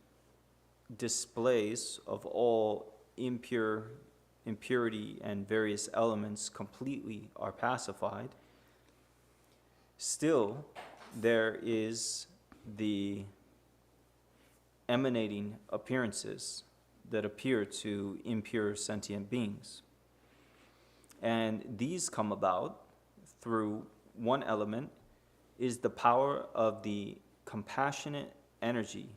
displays of all impurity and various elements completely are pacified, still there is the emanating appearances that appear to impure sentient beings. And these come about through one element is the power of the compassionate energy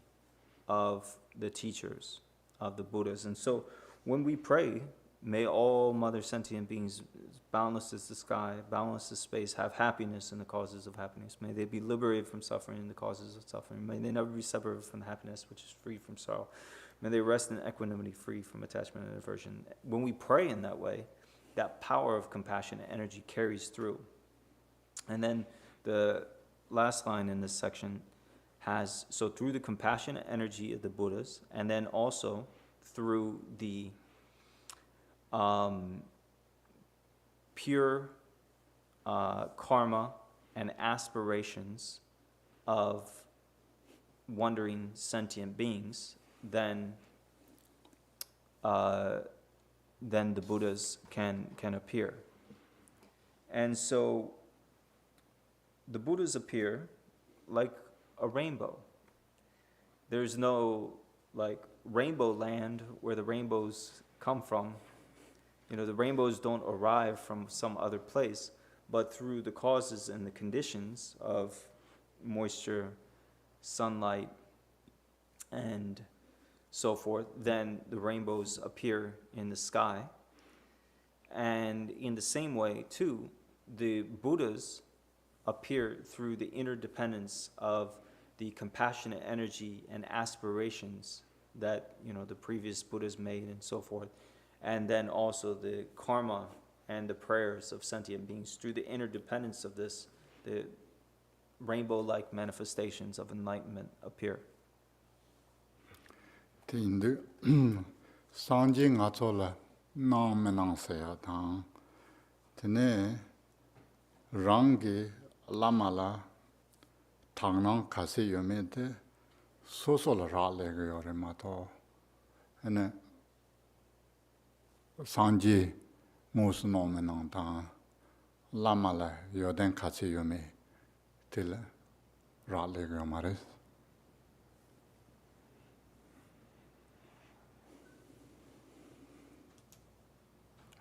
of the teachers, of the Buddhas. And so when we pray, may all mother sentient beings, boundless as the sky, boundless as space, have happiness in the causes of happiness. May they be liberated from suffering in the causes of suffering. May they never be separated from happiness, which is free from sorrow. May they rest in equanimity, free from attachment and aversion. When we pray in that way, that power of compassion and energy carries through. And then the last line in this section has, so through the compassion and energy of the Buddhas, and then also through the pure karma and aspirations of wandering sentient beings, then the Buddhas can appear. And so the Buddhas appear like a rainbow. There's no like rainbow land where the rainbows come from. You know, the rainbows don't arrive from some other place, but through the causes and the conditions of moisture, sunlight, and so forth, then the rainbows appear in the sky. And in the same way, too, the Buddhas appear through the interdependence of the compassionate energy and aspirations that, you know, the previous Buddhas made and so forth. And then also the karma and the prayers of sentient beings. Through the interdependence of this, the rainbow-like manifestations of enlightenment appear. Tindu sanji ngachola nang menang seya tang tene rangi lamala tangnang kasi yome de sosola ra lege yore mato ene sanji mus no menang tang lamala yoden kasi yome til ra lege yomares.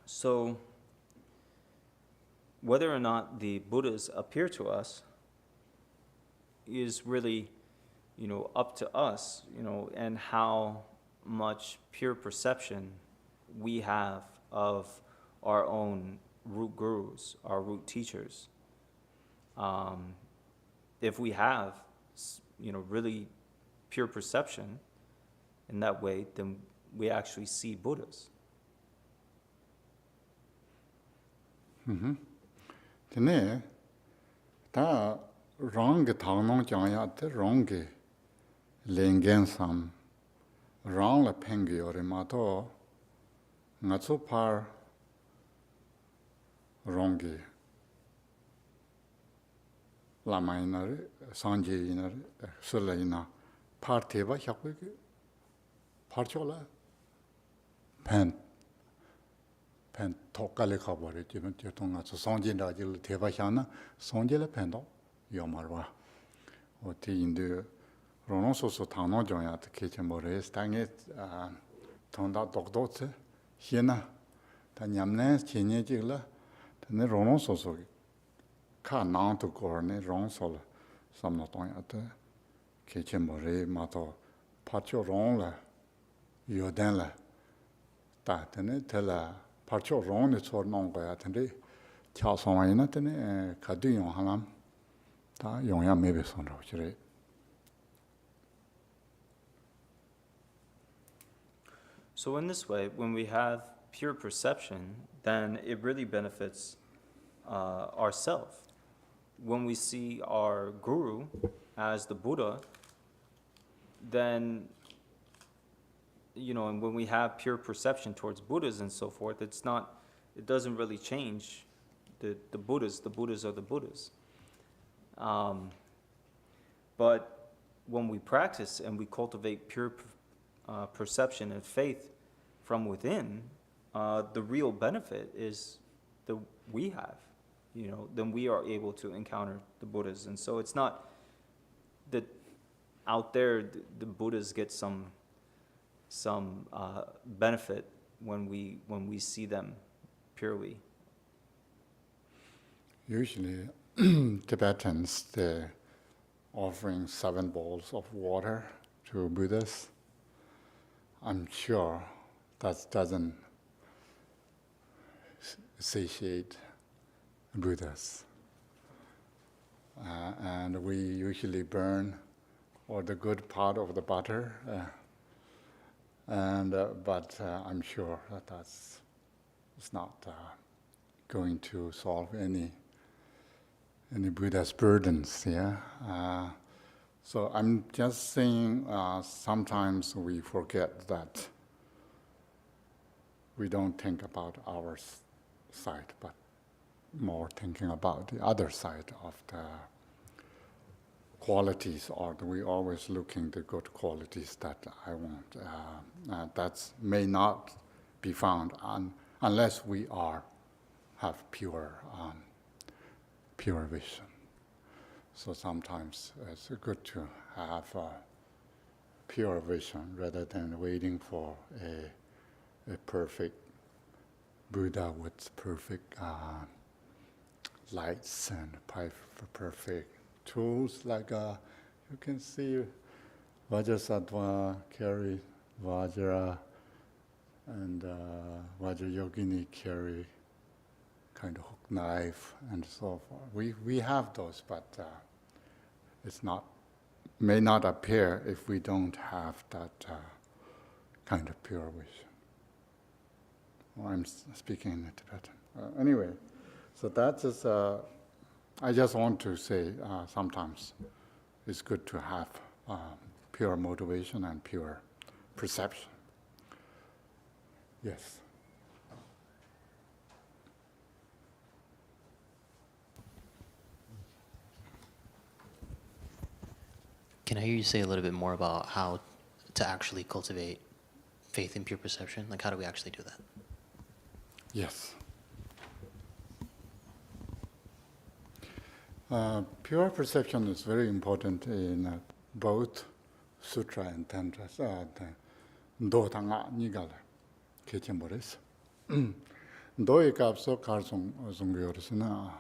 So, whether or not the Buddhas appear to us is really, you know, up to us, you know, and how much pure perception we have of our own root gurus, our root teachers. If we have, you know, really pure perception in that way, then we actually see Buddhas. Tene ta rong ge tang jang te rong ge lengen sam rong la peng ge yore ma to nga chu par rong ge la mai na re san je ina re so la ina par te ba hyak ge par cho la pen 톡갈래 가버려 지금 대통령서 성진다질 대바샤나 성질의 팬도 요말와 어디 인도 로노소소 당노정야 어떻게 좀 모르겠어 당에 통다 독도체 희나 다 냠네 진예질라 근데 로노소소 카나도 거네 롱솔 삼노동야데 개체모레 마도 파초롱라 요단라 다테네 텔라 parcho rong chor nong go ya tende cha song wa ina tene ka du yong halam ta yong ya me be son ro chire. So in this way, when we have pure perception, then it really benefits ourself. When we see our guru as the Buddha, then, you know, and when we have pure perception towards Buddhas and so forth, it doesn't really change the Buddhas. The Buddhas are the Buddhas. But when we practice and we cultivate pure perception and faith from within, the real benefit is that we have, you know, then we are able to encounter the Buddhas. And so it's not that out there the Buddhas get some benefit when we see them purely. Usually Tibetans, offering 7 bowls of water to Buddhas. I'm sure that doesn't satiate Buddhas. And we usually burn all the good part of the butter, but I'm sure that it's not going to solve any Buddha's burdens. Yeah. So I'm just saying sometimes we forget that we don't think about our side, but more thinking about the other side of the qualities, or we always looking the good qualities that I want. That may not be found unless we have pure vision. So sometimes it's good to have pure vision rather than waiting for a perfect Buddha with perfect lights and perfect tools, like you can see Vajrasattva carry Vajra, and Vajrayogini carry kind of hook knife and so forth. We have those, but may not appear if we don't have that kind of pure vision. Well, I'm speaking in Tibetan. Anyway, so that is. I just want to say sometimes it's good to have pure motivation and pure perception. Yes. Can I hear you say a little bit more about how to actually cultivate faith in pure perception? Like, how do we actually do that? Yes. Pure perception is very important in both sutra and tantra. Do tanga nigala kechemboris. Do ikapso karsong zongyorisna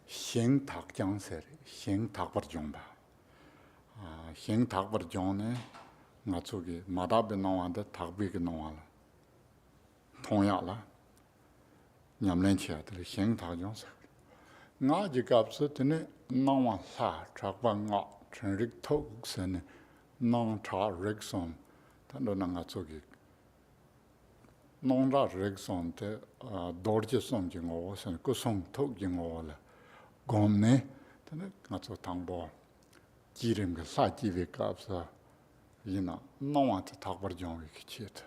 xing tak jang seri, xing tak bar jongba. Xing tak bar jongne ngatsugi madabe nawanda takbi ge nawala. Tongya la nyamlen chia de xing tak jong seri. Nga jikapso tene nawa sa chakwa nga chenrik tok sene nang cha rikson tando na ngatsugi nong ra rikson te dorje son jingo sene kusong tok jingo la gomne tene ngatsu tangbo jirim ke sa jive kapsa yina nawa te takbar jongwe ki chit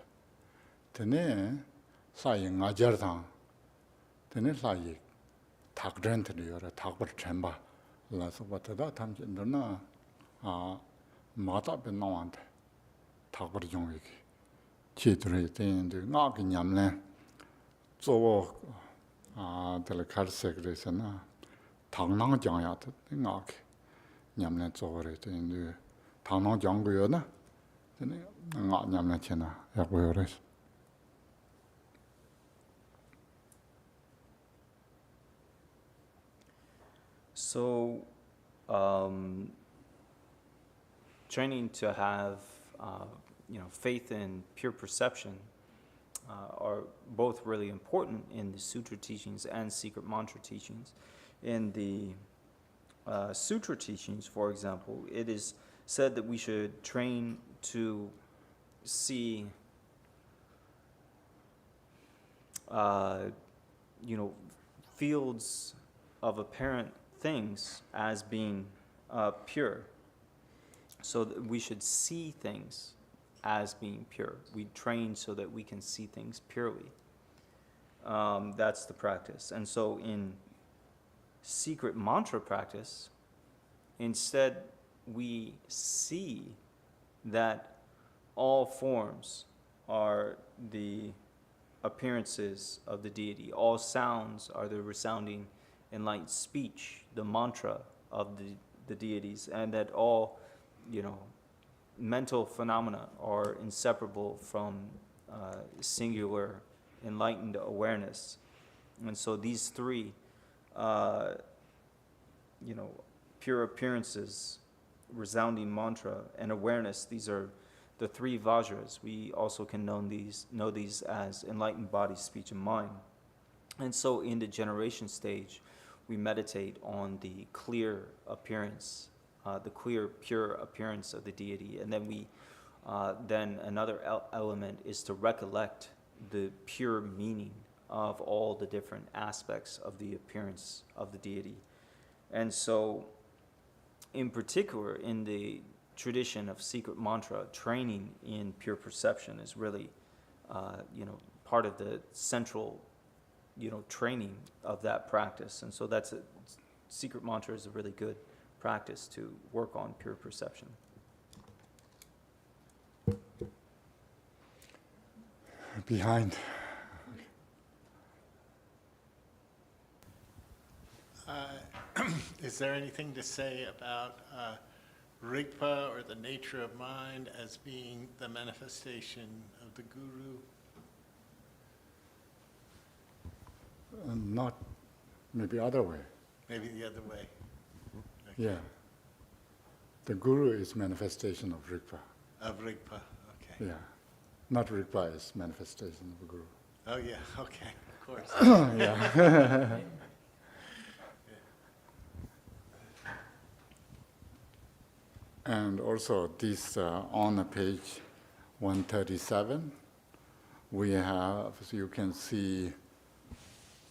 tene sa yi nga jar tang tene sa yi takdrentri yore takbar chenpa la soba tada tamchindana mata pe nawante takbar jongwe ki chitri tende nga ki nyamlen zowo tala karsekri sana tangnang jangyat nga ki nyamlen zowo re tende tangnang jangyo na tene nga nyamlen chena yakbo yore. So, training to have, faith in pure perception are both really important in the sutra teachings and secret mantra teachings. In the sutra teachings, for example, it is said that we should train to see, fields of apparent things as being pure. So that we should see things as being pure. We train so that we can see things purely. That's the practice. And so in secret mantra practice, instead we see that all forms are the appearances of the deity. All sounds are the resounding enlightened speech, the mantra of the deities, and that all, mental phenomena are inseparable from singular enlightened awareness. And so these three, pure appearances resounding mantra, and awareness. These are the three vajras. We also can know these as enlightened body, speech, and mind. And so in the generation stage, we meditate on the clear appearance, the clear, pure appearance of the deity. And then then another element is to recollect the pure meaning of all the different aspects of the appearance of the deity. And so, in particular, in the tradition of secret mantra, training in pure perception is really, part of the central, training of that practice. And so secret mantra is a really good practice to work on pure perception. Behind. Is there anything to say about Rigpa, or the nature of mind, as being the manifestation of the Guru? Not maybe other way. Maybe the other way. Okay. Yeah. The Guru is manifestation of Rigpa. Of Rigpa, okay. Yeah. Not Rigpa is manifestation of the Guru. Oh, yeah, okay, of course. Yeah. And also this on the page 137, we have, so you can see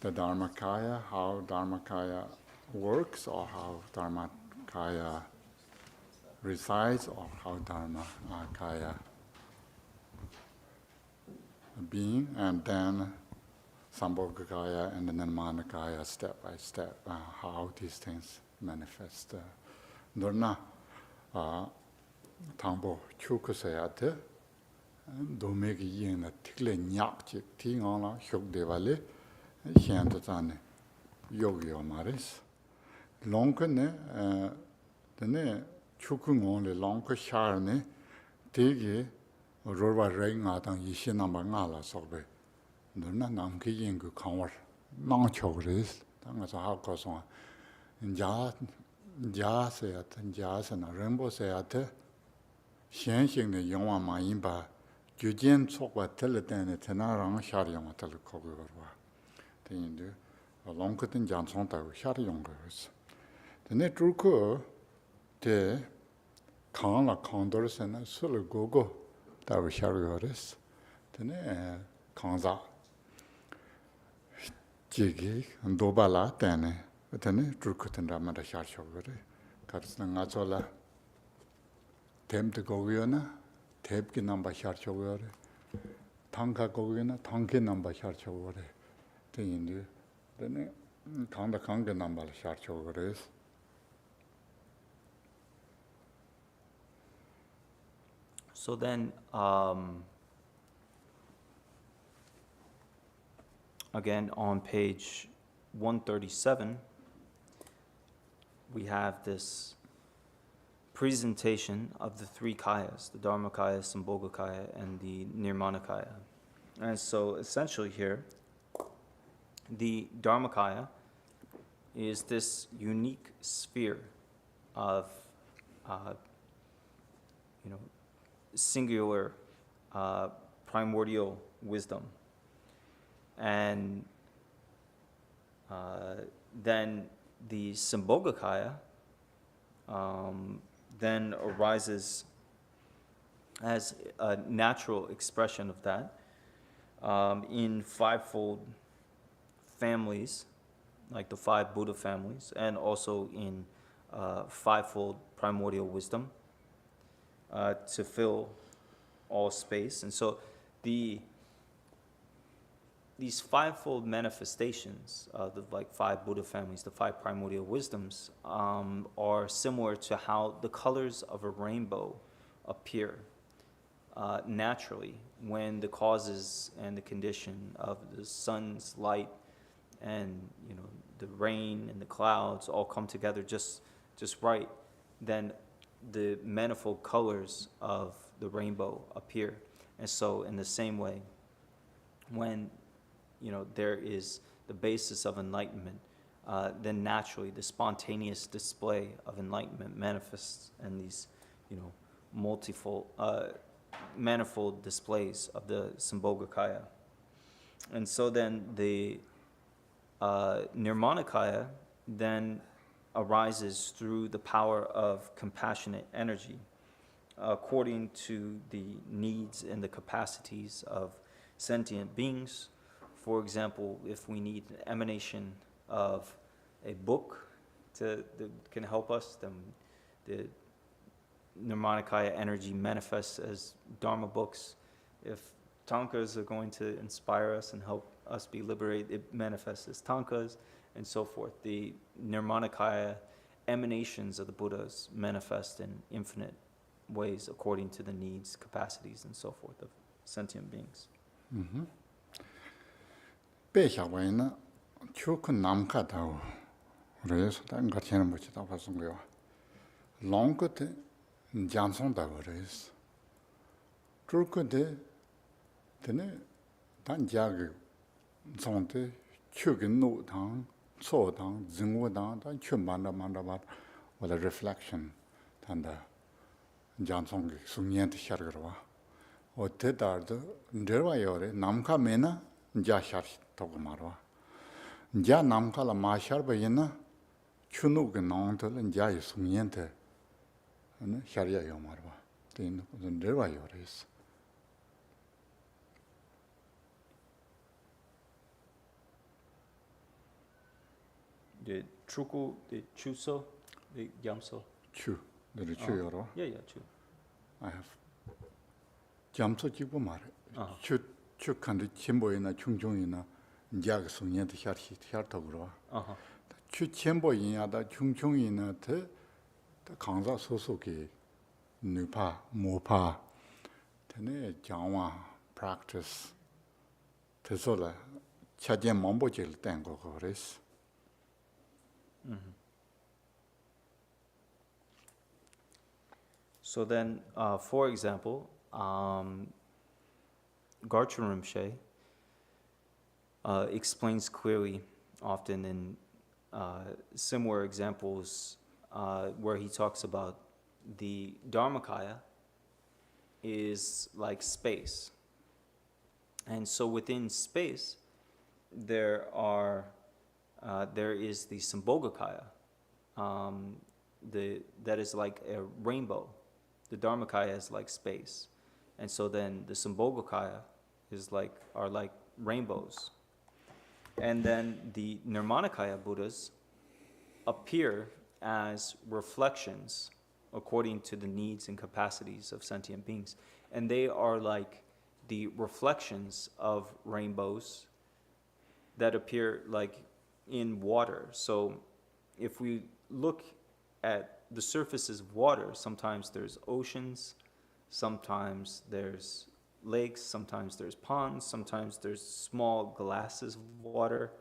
the Dharmakaya, how Dharmakaya works, or how Dharmakaya resides, or how Dharmakaya being, and then Sambhogakaya and then Manakaya step by step, how these things manifest. Dorna Tangbo Chukusayate, Domegi Yin, Tikle Nyapchik, Tingala, Shuk Devale, Shantatane, Yogi Omaris. Lonkane, the Chukung only Lonka Sharne, Tigi, Rova Ringatan, Yishinamangala Sobe. Dorna Namki Yingu Conver, Nongchogris, Tangas Hakoswan, and Jasayat and Jas and Rainbow Sayate, Shanshing the Yoma Maimba, Jujian Sokwa Teletan, Tenarang Shariong Telekogurwa. The Indu, a Lonkatin Jansonta, Shariongers. The Netruko, the Kala Condors and Sulagogo, that was Shariores, the Kanza. Jigi and Dobala, then, but then Drukutan Ramada Shashogre, Karsnangazola, Tem to Gogiona, Tepki number Shashogre, Tanka Gogiona, Tanki number Shashogre, the Indu, then Kanda Kanga number Shashogres. So then, again, on page 137, we have this presentation of the three kayas, the Dharmakaya, Sambhogakaya, and the Nirmanakaya. And so essentially here, the Dharmakaya is this unique sphere of, singular primordial wisdom. And then the Sambhogakaya then arises as a natural expression of that in fivefold families, like the five Buddha families, and also in fivefold primordial wisdom to fill all space. And so these fivefold manifestations of the five Buddha families, the five primordial wisdoms, are similar to how the colors of a rainbow appear naturally when the causes and the condition of the sun's light and the rain and the clouds all come together just right. Then the manifold colors of the rainbow appear. And so in the same way, when there is the basis of enlightenment, then naturally the spontaneous display of enlightenment manifests in these, manifold displays of the Sambhogakaya. And so then the Nirmanakaya then arises through the power of compassionate energy, according to the needs and the capacities of sentient beings. For example, if we need an emanation of a book that can help us, then the Nirmanakaya energy manifests as Dharma books. If tankas are going to inspire us and help us be liberated, it manifests as tankas, and so forth. The Nirmanakaya emanations of the Buddhas manifest in infinite ways according to the needs, capacities, and so forth of sentient beings. 배샤와이나 추크 남카다오 그래서 단 같이는 못 치다 봤은 거요. 롱끝에 장송다 그래서 그렇게 되네 단자게 zonte 추긴 노당 소당 증오당 단 추만다만다바 wala reflection 단다 장송게 숙련한테 샤르거와 어때다도 내려와요래 남카메나 자샤 togo marwa. Ja namkala masharba yena chunu ge nangtol ja yusungyente ne sharia yo marwa. Tin derwa yo res. The truku, the chuso, the yamso. Chu, the chu yoro. Yeah, chu. I have jamso jibu mare. Uh-huh. Chu kandi chimboyina chungchungina ja sungnyente shar togro. Uh-huh. Chu chimboyina da chungchungina te 강사 소속이 누파 모파 되네 장와 practice 돼서라 차제 몸보질 땡고 그랬어. So then, for example, Garchen Rinpoche explains clearly, often in similar examples, where he talks about the Dharmakaya is like space. And so within space, there is the Sambhogakaya, that is like a rainbow. The Dharmakaya is like space. And so then the Sambhogakaya are like rainbows. And then the Nirmanakaya Buddhas appear as reflections according to the needs and capacities of sentient beings. And they are like the reflections of rainbows that appear like in water. So if we look at the surfaces of water, sometimes there's oceans, sometimes there's lakes, sometimes there's ponds, sometimes there's small glasses of water.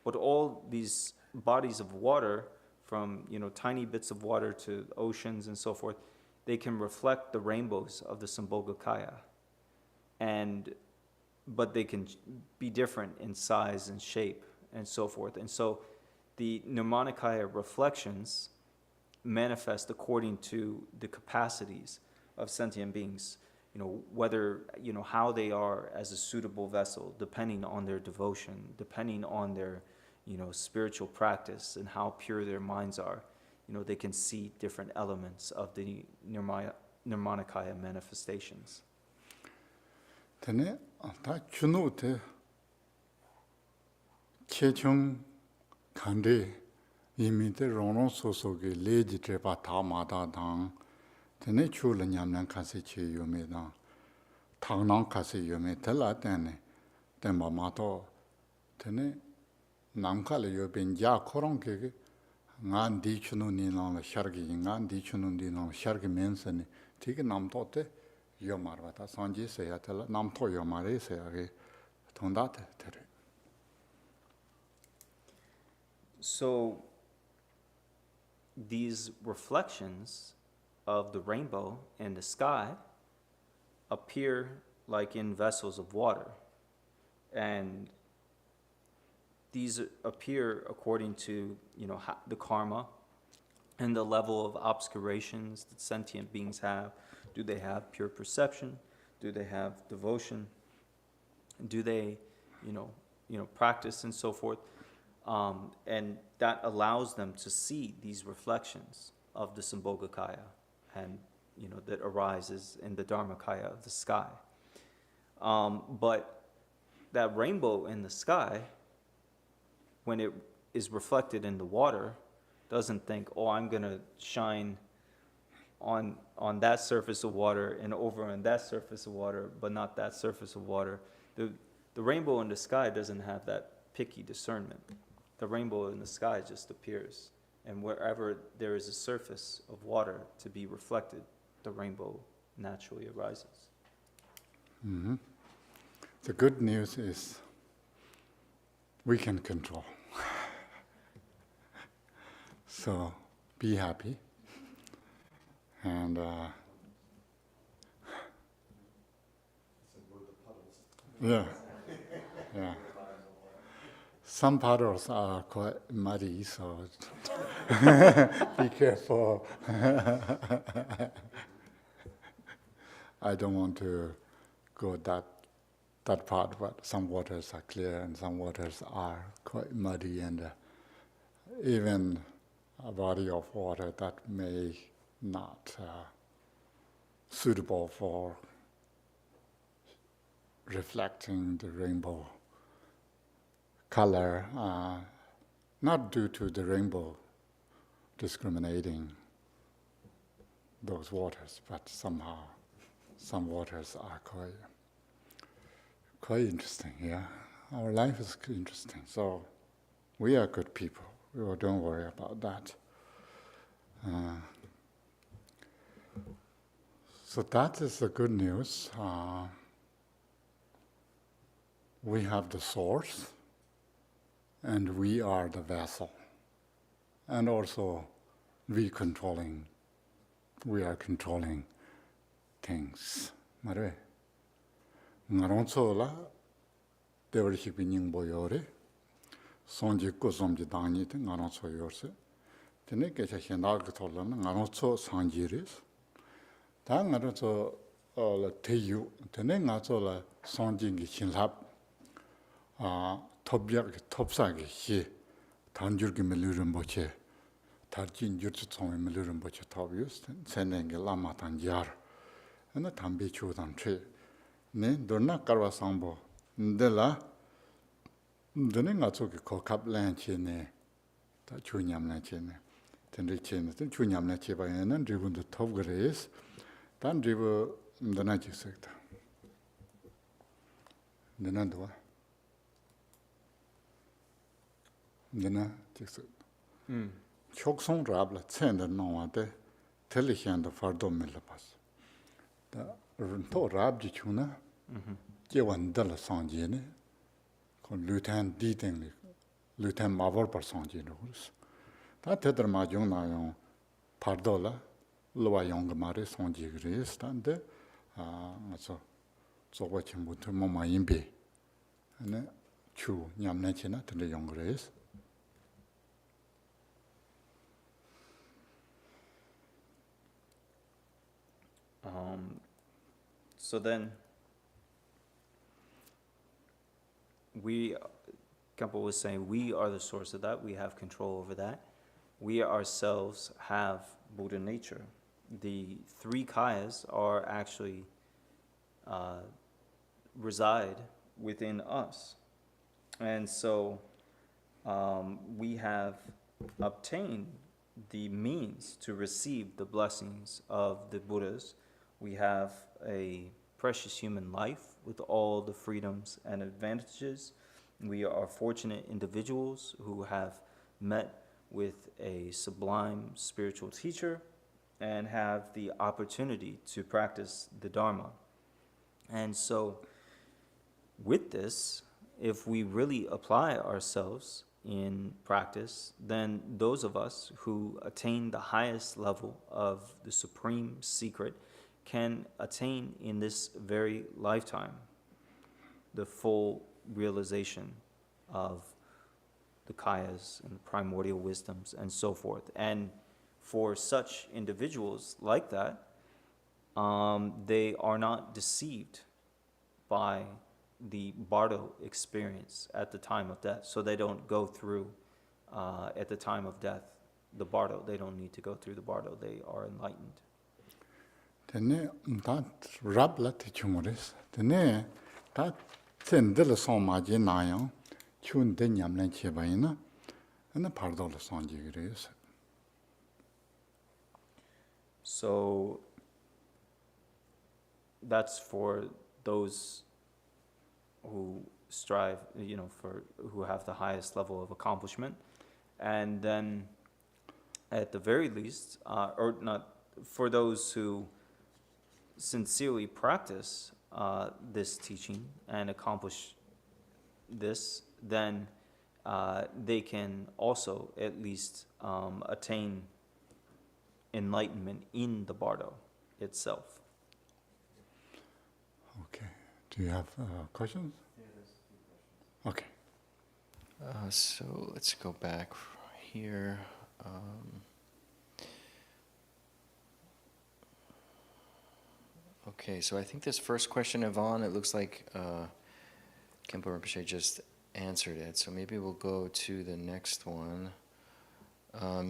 But all these bodies of water, from tiny bits of water to oceans and so forth, they can reflect the rainbows of the Sambhogakaya. But they can be different in size and shape and so forth. And so the Nirmanakaya reflections manifest according to the capacities of sentient beings, whether, how they are as a suitable vessel, depending on their devotion, depending on their, spiritual practice and how pure their minds are. They can see different elements of the Nirmanakaya manifestations. 되네 다 주노테 최종 간데 이미데 로노 소속의 레지트바 다마다당 되네 출냐면 가세 체요메다 당난 가세 요메 달라테네 템마마토 되네 남칼에 요벤자 코롱케게 ngan di chunu ni nang shargi ngan di chunu ni nang shargi mensani tiki namtote yo marwa ta sanji se ya tela namto yo mare se ya ge tondate tere. So these reflections of the rainbow in the sky appear like in vessels of water, and these appear according to, the karma and the level of obscurations that sentient beings have. Do they have pure perception? Do they have devotion? Do they, practice and so forth? And that allows them to see these reflections of the Sambhogakaya and, that arises in the Dharmakaya of the sky. But that rainbow in the sky, when it is reflected in the water, doesn't think, oh, I'm going to shine on that surface of water and over on that surface of water, but not that surface of water. The rainbow in the sky doesn't have that picky discernment. The rainbow in the sky just appears. And wherever there is a surface of water to be reflected, the rainbow naturally arises. Mm-hmm. The good news is we can control. So be happy. And yeah. Some puddles are quite muddy, so be careful. I don't want to go that part, but some waters are clear and some waters are quite muddy, and even a body of water that may not suitable for reflecting the rainbow color, not due to the rainbow discriminating those waters, but somehow some waters are quite interesting. Yeah, our life is interesting, so we are good people. Don't worry about that. So that is the good news. We have the source, and we are the vessel. And also, we are controlling things. 말해. ngaronso devar hikbining boyore. sonji ko somji dani te ngaronso yorse. Tene kecha hendag tholan ngaronso sanjiris. Ta ngaronso la teyu tene ngaso la sonji gi chinlap topyak topsagi hi tanjurgi melurum boche tarjin jurchu tsome melurum boche tobius senenge lama tanjar ana tambe chudan tre ne dorna karwa sambo ndela ndene ngaso ki kokap lan chene ta chunyam lan chene tenri chene ten chunyam lan cheba yana dribun de topgres tan dribu ndana chisekta ndana doa ndana chisekta chokson rabla tsender nawade telihanda fardo melapas da runto rabji chuna jewandala sanjene kon lutan ditengli lutan mavor par sanjene hurus ta tedar majong na yon fardola lowa yong mare sanji gres tande so zoba chimbu tu mama imbe ane chu nyamne chena tende yong gres. So then, Khenpo was saying, we are the source of that. We have control over that. We ourselves have Buddha nature. The three kayas are actually reside within us. And so we have obtained the means to receive the blessings of the Buddhas. We have a precious human life with all the freedoms and advantages. We are fortunate individuals who have met with a sublime spiritual teacher and have the opportunity to practice the Dharma. And so with this, if we really apply ourselves in practice, then those of us who attain the highest level of the supreme secret can attain in this very lifetime the full realization of the kayas and the primordial wisdoms and so forth. And for such individuals like that, they are not deceived by the bardo experience at the time of death. So they don't go through, at the time of death, the bardo. They don't need to go through the bardo. They are enlightened. Tene that rabla te chumores. Tene that tendel son maji nayang chun de nyamlen chebaina and the pardo le son jigres. So that's for those who strive, who have the highest level of accomplishment. And then at the very least, or not, for those who sincerely practice this teaching and accomplish this, then they can also at least attain enlightenment in the bardo itself. Okay. Do you have questions? Okay. So let's go back here. Okay, so I think this first question, Yvonne, it looks like Khenpo Rinpoche just answered it. So maybe we'll go to the next one.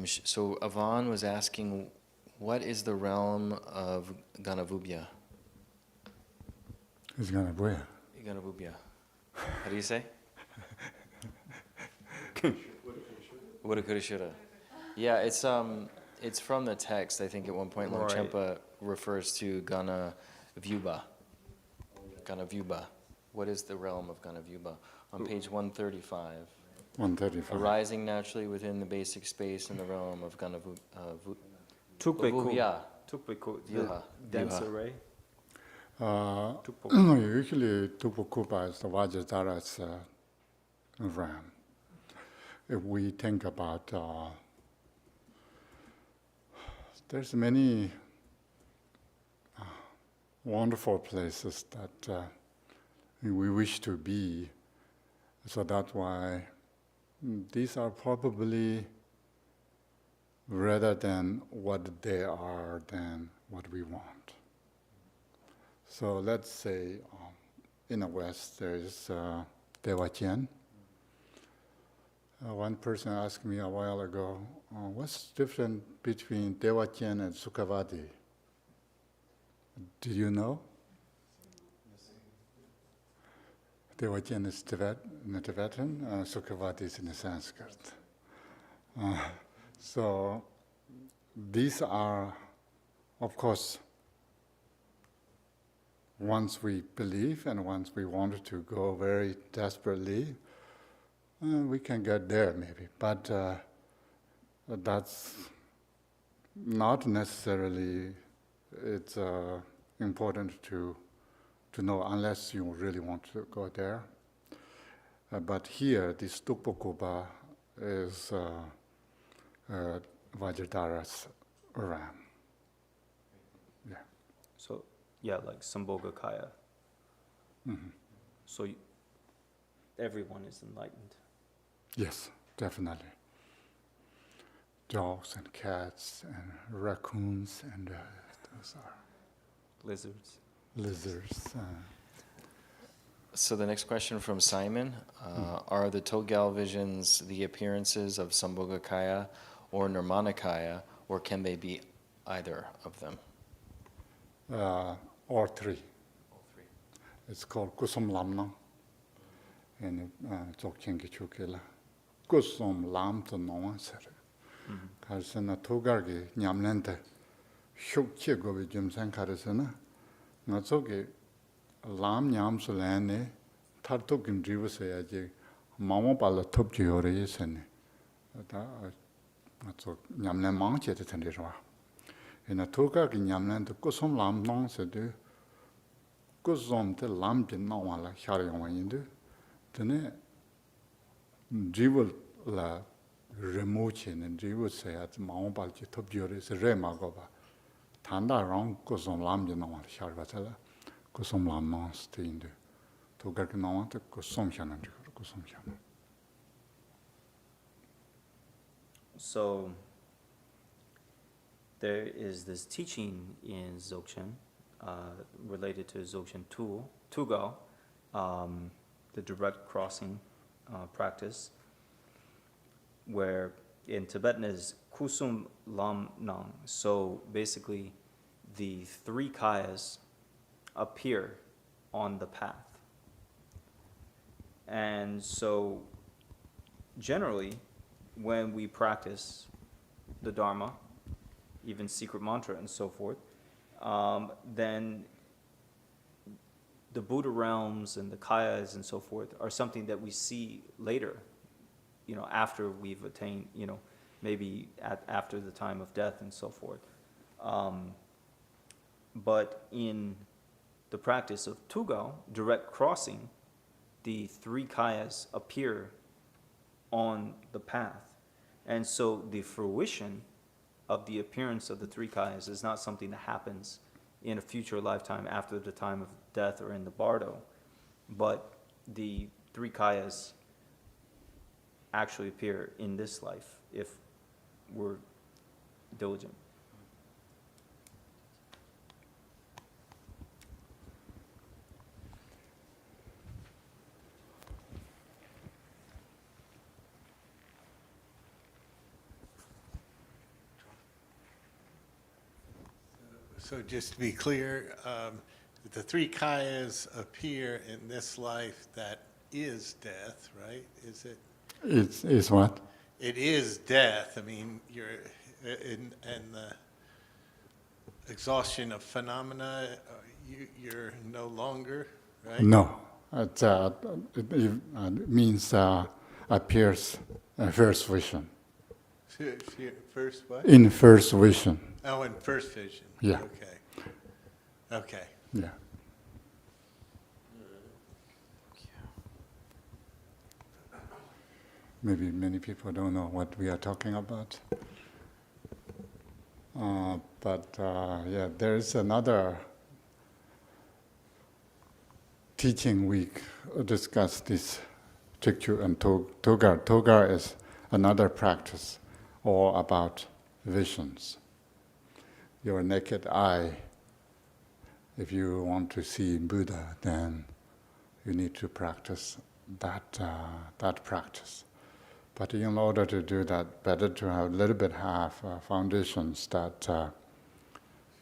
So Yvonne was asking, what is the realm of Ganavubhya? It's gonna where? Ganavubhya. How do you say? Woulda, coulda, shoulda. Yeah, it's from the text. I think at one point Longchenpa refers to Ganavubhya. Ganavubhya. What is the realm of Ganavubhya? On page 135. 135. Arising naturally within the basic space in the realm of Ganavubhya. Tukpeku, Vyuha. dense array. Usually Tupukupa is the Vajradhara's ram. If we think about, there's many wonderful places that we wish to be, so that's why these are probably rather than what they are than what we want. So let's say in the West there is Devachan. One person asked me a while ago, what's different between Devachan and Sukhavati? Do you know? Devachan is in the Tibetan, Sukhavati is in the Sanskrit. So these are, of course, once we believe and once we wanted to go very desperately, we can get there maybe. But that's not necessarily it's important to know unless you really want to go there. But here, this Tukpokupa is Vajradhara's ram. Yeah. So, yeah, like Sambhogakaya. Mm-hmm. So everyone is enlightened. Yes, definitely. Dogs and cats and raccoons and those are Lizards. lizards. So the next question from Simon, are the Togal visions the appearances of Sambhogakaya or Nirmanakaya, or can they be either of them? Or three. All three. It's called Kusum Lamna. And Dzogchen Chukela. Kusum Lam to no answer. Karsana Togargi, Nyamlente, Shukchi Gobi Jimsan Karsana, Natsoki, Lam Nyam Solane, Tartukin Drivasayaji, Mama Pala Tupji or Yesene. That's Nyamlen Manche to Tendira. In a Togargi Nyamlente, Kusum Lam non se do, Kusum te Lam Jin no one like Sharion Indu. Then Drivel la remotion and Drivel say at Mount Balchi top juries Remagova. Tanda wrong Kusum Lam Jin no one Sharvatella, Kusum Lam non staying to Garkinawan to Kusum Shannon, Kusum Shannon. So there is this teaching in Dzogchen related to Dzogchen Tugo, the direct crossing practice, where in Tibetan is Kusum Lam Nang. So basically, the three kayas appear on the path. And so generally, when we practice the Dharma, even secret mantra and so forth, then the Buddha realms and the kayas and so forth are something that we see later, after we've attained, maybe after the time of death and so forth. But in the practice of Tugo, direct crossing, the three kayas appear on the path. And so the fruition of the appearance of the three kayas is not something that happens in a future lifetime after the time of death or in the bardo, but the three kayas actually appear in this life if we're diligent. So just to be clear, the three kayas appear in this life that is death, right? Is it? It's what? It is death. I mean, you're in the exhaustion of phenomena, you're no longer, right? No. It means appears first vision. First what? In first vision. Oh, in first vision. Yeah. Okay. Yeah. Maybe many people don't know what we are talking about. Yeah, there's another teaching week discuss this Chikchu and Togar. Togar is another practice all about visions. Your naked eye, if you want to see Buddha, then you need to practice that practice. But in order to do that, better to have a little bit foundations that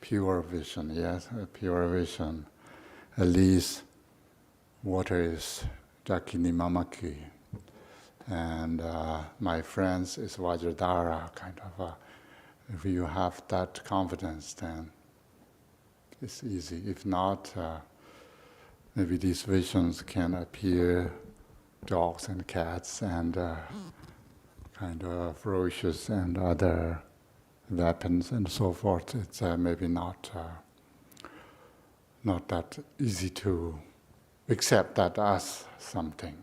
pure vision, yes, pure vision. At least water is Jakini Mamaki, and my friends is Vajradhara, kind of. If you have that confidence, then it's easy. If not, maybe these visions can appear, dogs and cats and kind of ferocious and other weapons and so forth. It's maybe not that easy to accept that as something.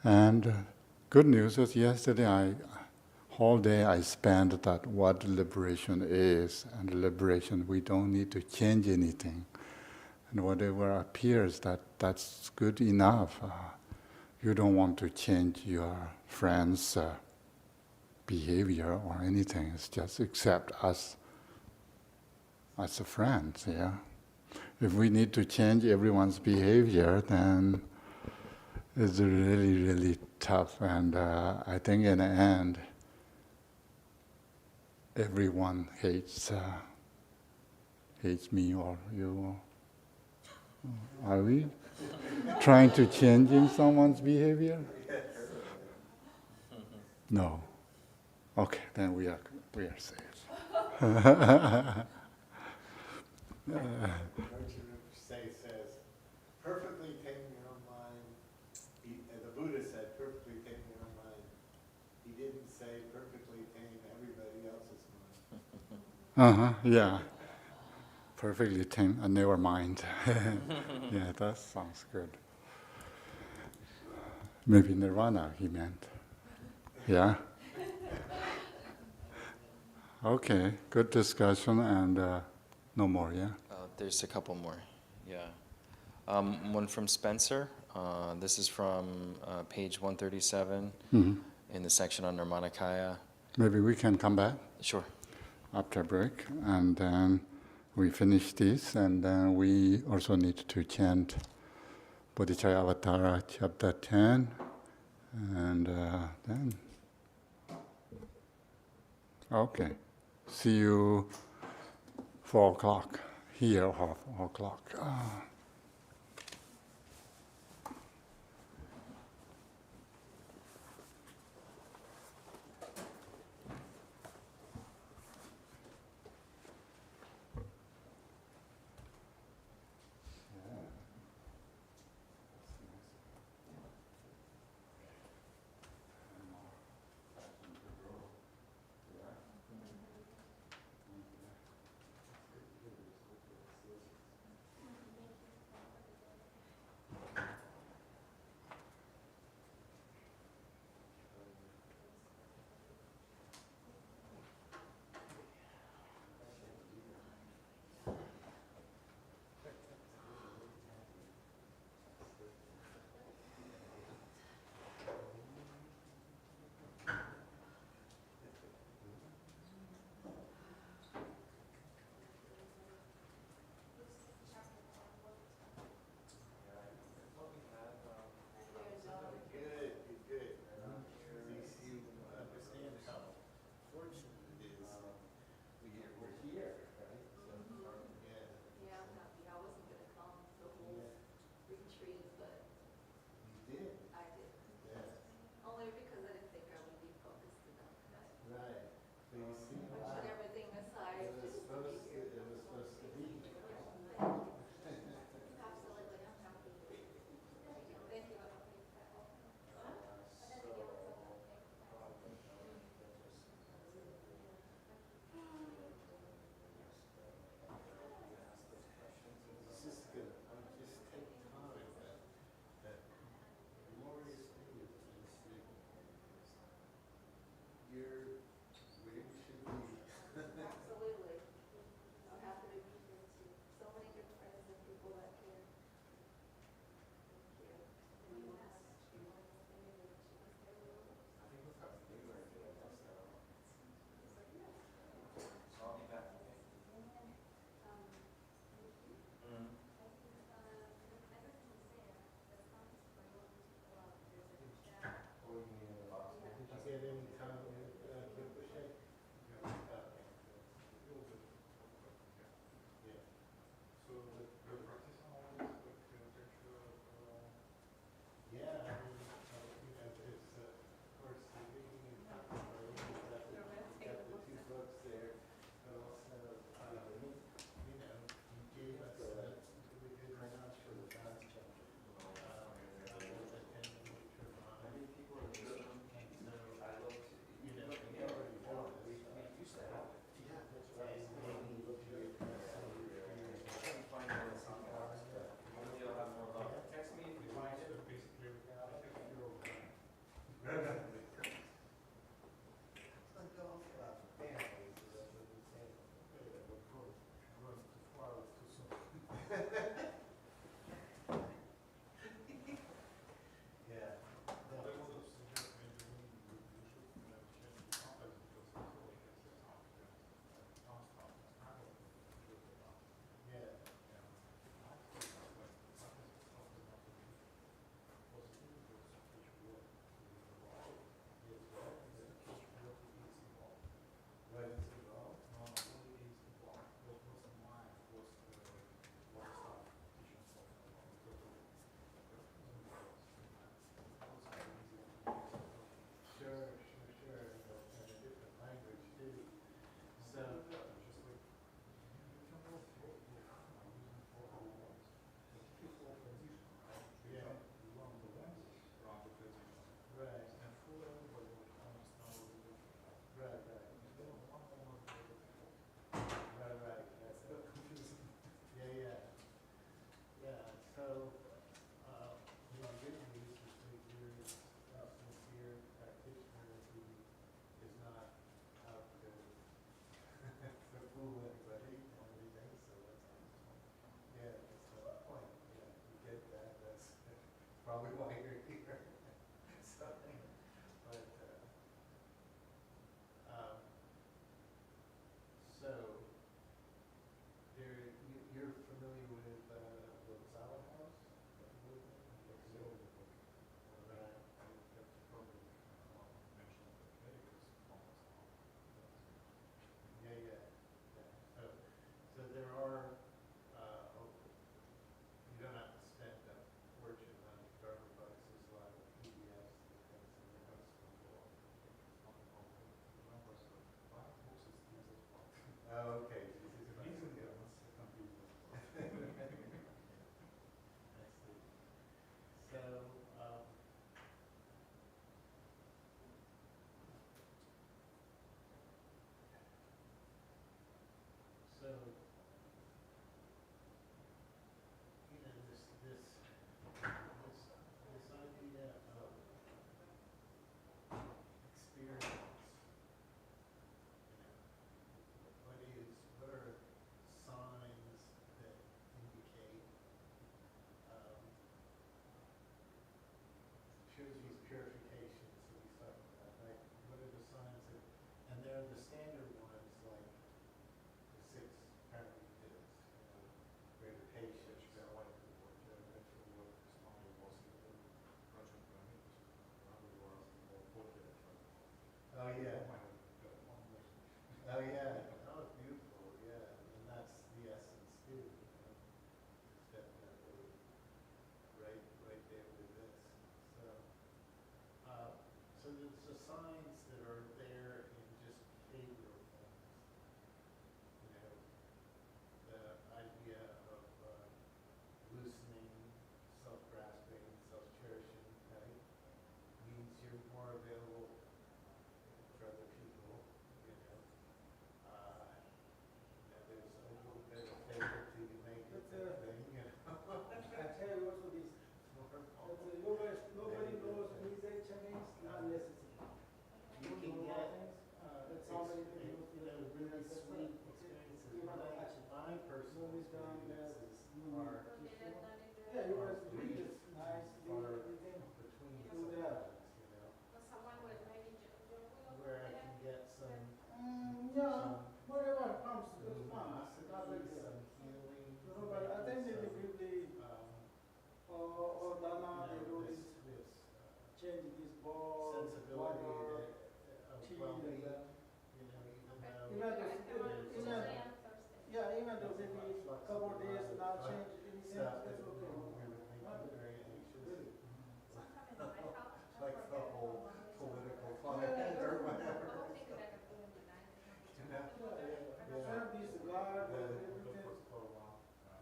And good news is yesterday whole day I spent that what liberation is, and liberation we don't need to change anything, and whatever appears that's good enough. You don't want to change your friends' behavior or anything. It's just accept us as a friend. Yeah. If we need to change everyone's behavior, then it's really, really tough. And I think in the end, everyone hates me or you. Are we trying to change someone's behavior? No. Okay, then we are safe. Says, perfectly tame your own mind. The Buddha said, perfectly tame your own mind. He didn't say perfectly tame everybody else's mind. Yeah. Perfectly tame, never mind. Yeah, that sounds good. Maybe nirvana, he meant. Yeah? Okay, good discussion, and no more, yeah? There's a couple more, yeah. One from Spencer. This is from page 137. Mm-hmm. in the section on Nirmanakaya. Maybe we can come back Sure. after break, and then we finish this, and then we also need to chant Bodhicharyavatara chapter 10, and then, okay, see you 4 o'clock, here or 4 o'clock. signs that are there in just behavioral things. You know, the idea of loosening, self-grasping, self-cherishing, right, means you're more available for other people, you know. There's a little bit of favor till you make it thing, you know. I tell you also this, nobody knows music Chinese, not necessary. You can get really sweet experiences. My personal experiences are Yeah, you was read it nice, far you can between do that. sometimes, you know, where I can get some Yeah, whatever comes, it's fine, not luminosity, like that. some healing. You know, but I think maybe really, or Dana, they do this, change this ball, sensibility water, of tea, well-being, like that. you know, even though. Even though maybe a couple of days not change anything, Stuff that's that okay. would make me very anxious. Like the whole political climate or whatever. You know? Same this guard, The- everything,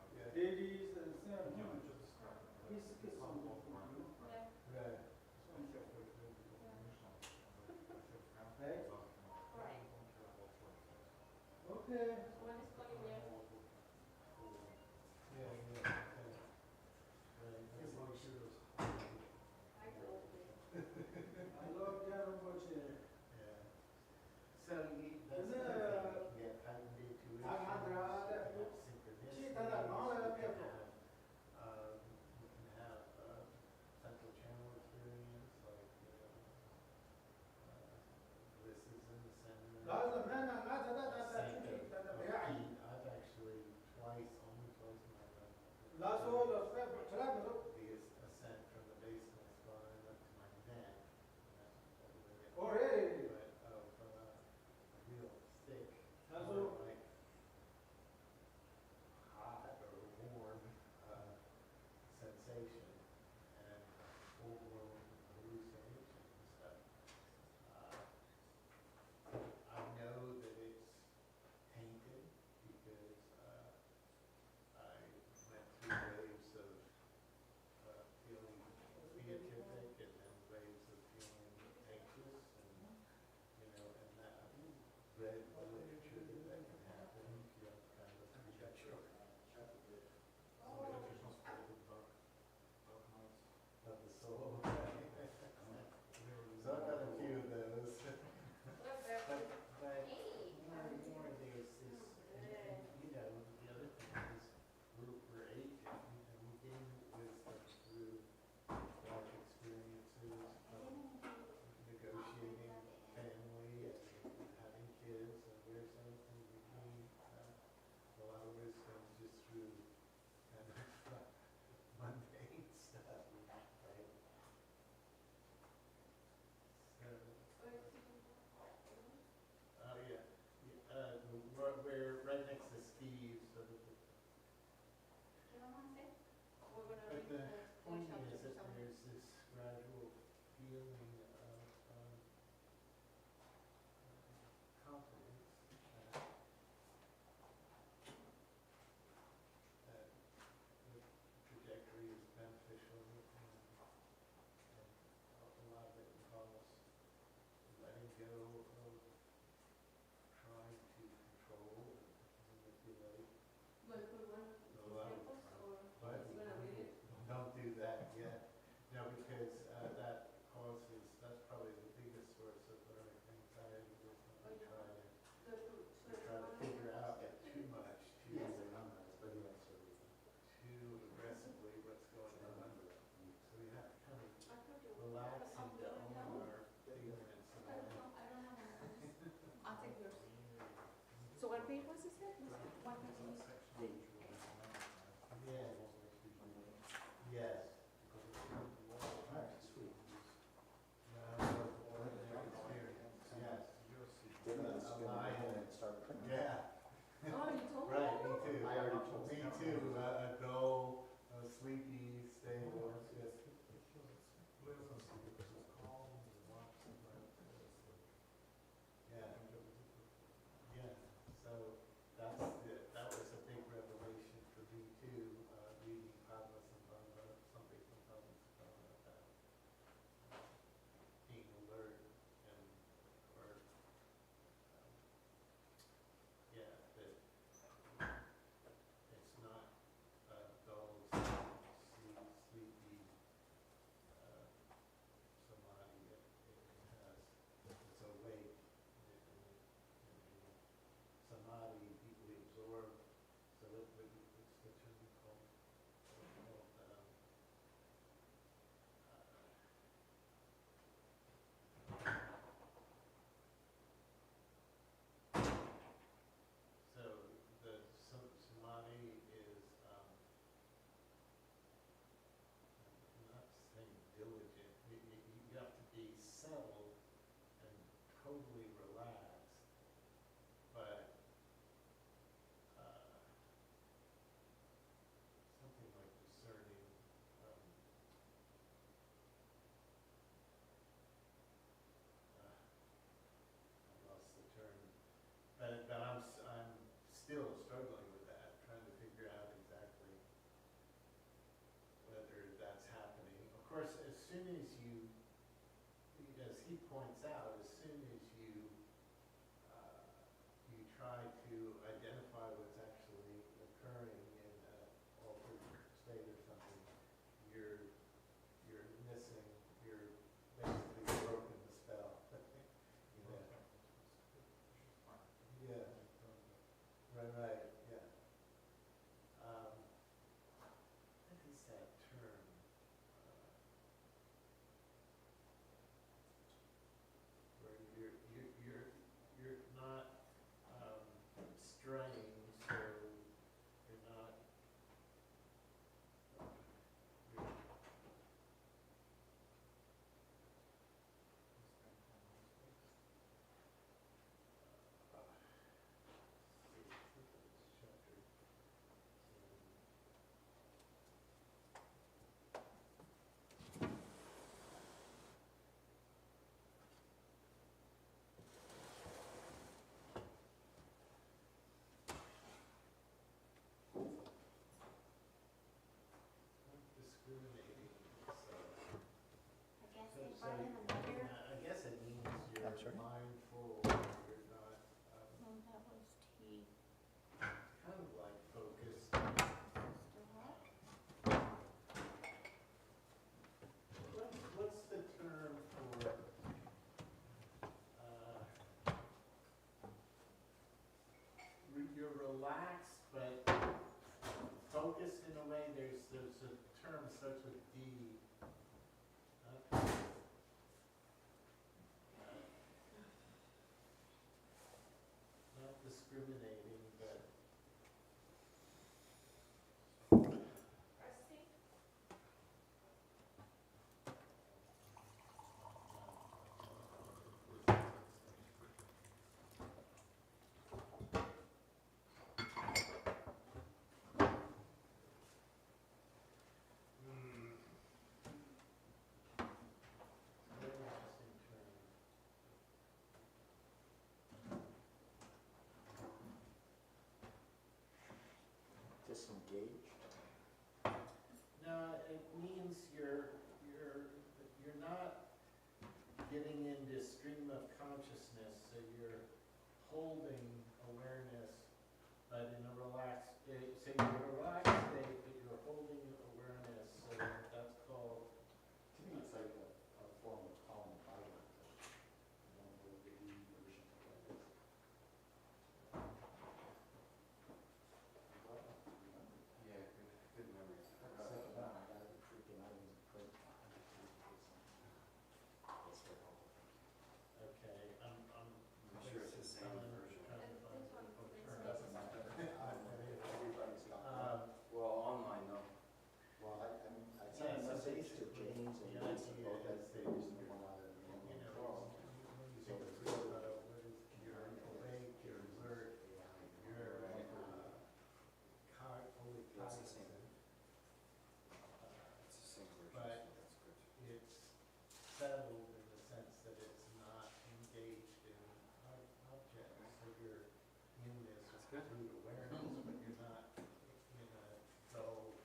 Yeah. ladies and same, it's some. Right. Right? Okay. Yeah, yeah. Right. I love Dharmadhatu much. Yeah. So that's Is it, another thing, you can get heightened intuition, you can have synchronicities, you can have central channel experience, like, this is in the center. That's the man, that's Ascent the of behind. heat. I've actually only twice in my life. That's all the step, The ascent from the base of my spine up to my neck. Oh, really? But of real thick, That's more all. like hot or warm sensation and full-blown hallucination and stuff. I know that it's tainted because I went through waves of feeling beatific and then waves of feeling anxious and, you know, and that I've read the literature that can happen, you know, kind of projection. Of the soul. So I've got a few of those. But more there's this, you know, the other thing is we're aging and we gain wisdom through life experiences of negotiating family and having kids, and there's something we gain a lot of wisdom just through kind of mundane stuff, right? So, oh yeah, we're right next to Steve, so that but the point is that there's this gradual feeling of confidence that the trajectory is beneficial, and a lot of it involves letting go of trying to control and manipulate. Don't do that yet. No, because that's probably the biggest source of learning anxiety, is when we try to figure out too much, too aggressively what's going on. So we have to kind of relax into own our ignorance and all. I'll take yours. So what page was this at? What page? Yeah. Yes. Alright, sweet. Yes. Given us, go ahead and start printing. Yeah. Oh, you told me? Right, me too. I already told Me you. too, a dull, sleepy, stable, just. as you, as he points out, as soon as you, you try to identify what's actually occurring in an altered state or something, you're missing, you're basically broken the spell. You know? Yeah. Right, yeah. What is that term? Where you're not straying, so you're not. You're, discriminating. I guess So, they so brought in another, I guess it means you're I'm sorry? mindful, you're not, no, that was T. kind of like focused. Still what? What's the term for, you're relaxed, but focused in a way, there's a term starts with D. Not discriminating, but very interesting term. Disengaged? No, it means you're not getting into stream of consciousness, so you're holding awareness, but in a relaxed state. So you're in a relaxed state, but you're holding awareness, so that's called. To me, it's like a form of calm environment. The E version of it. Yeah, good memory. Second one, I got it freaking out in print. That's very helpful. Okay, I'm sure it's the same version. trying to find the term. Doesn't matter. Everybody's got one. Well, online, no. Well, I mean, I Yeah, sent a so message to basically, James and the Lisa idea both is that that they used the one out of the when you control. think about what is, you're awake, you're alert, you're fully That's the same. cognizant. It's the same version, But so that's good. it's settled in the sense that it's not engaged in objects. So you're in this good. root awareness, but you're not in a dull,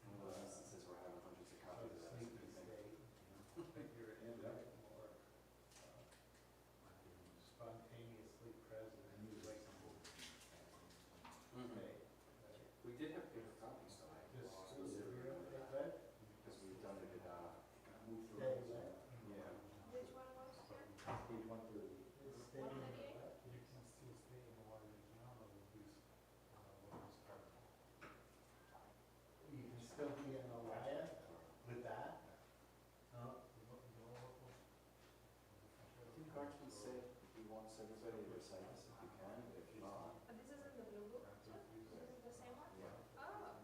One of those instances where I have hundreds of copies of that. sleepy state. But you're in a more spontaneously present and wakeful state. We did have paper copies though. Just, you're okay, right? Because we've done it at, Stay awake. yeah. Which one was that? Page 130. It's staying in 138? what? You can still stay in the water jhana with this, what is called. You can still be in Alaya with that? No? Didn't Garton say he wants everybody to recite this if you can, but if not, This is in the blue book too? This is the same one? yeah. Oh,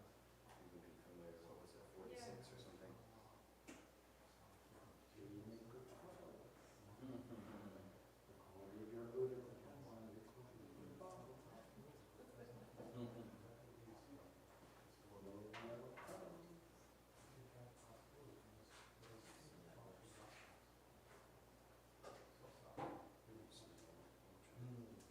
You would be familiar, what was it, 46 or something? Mm.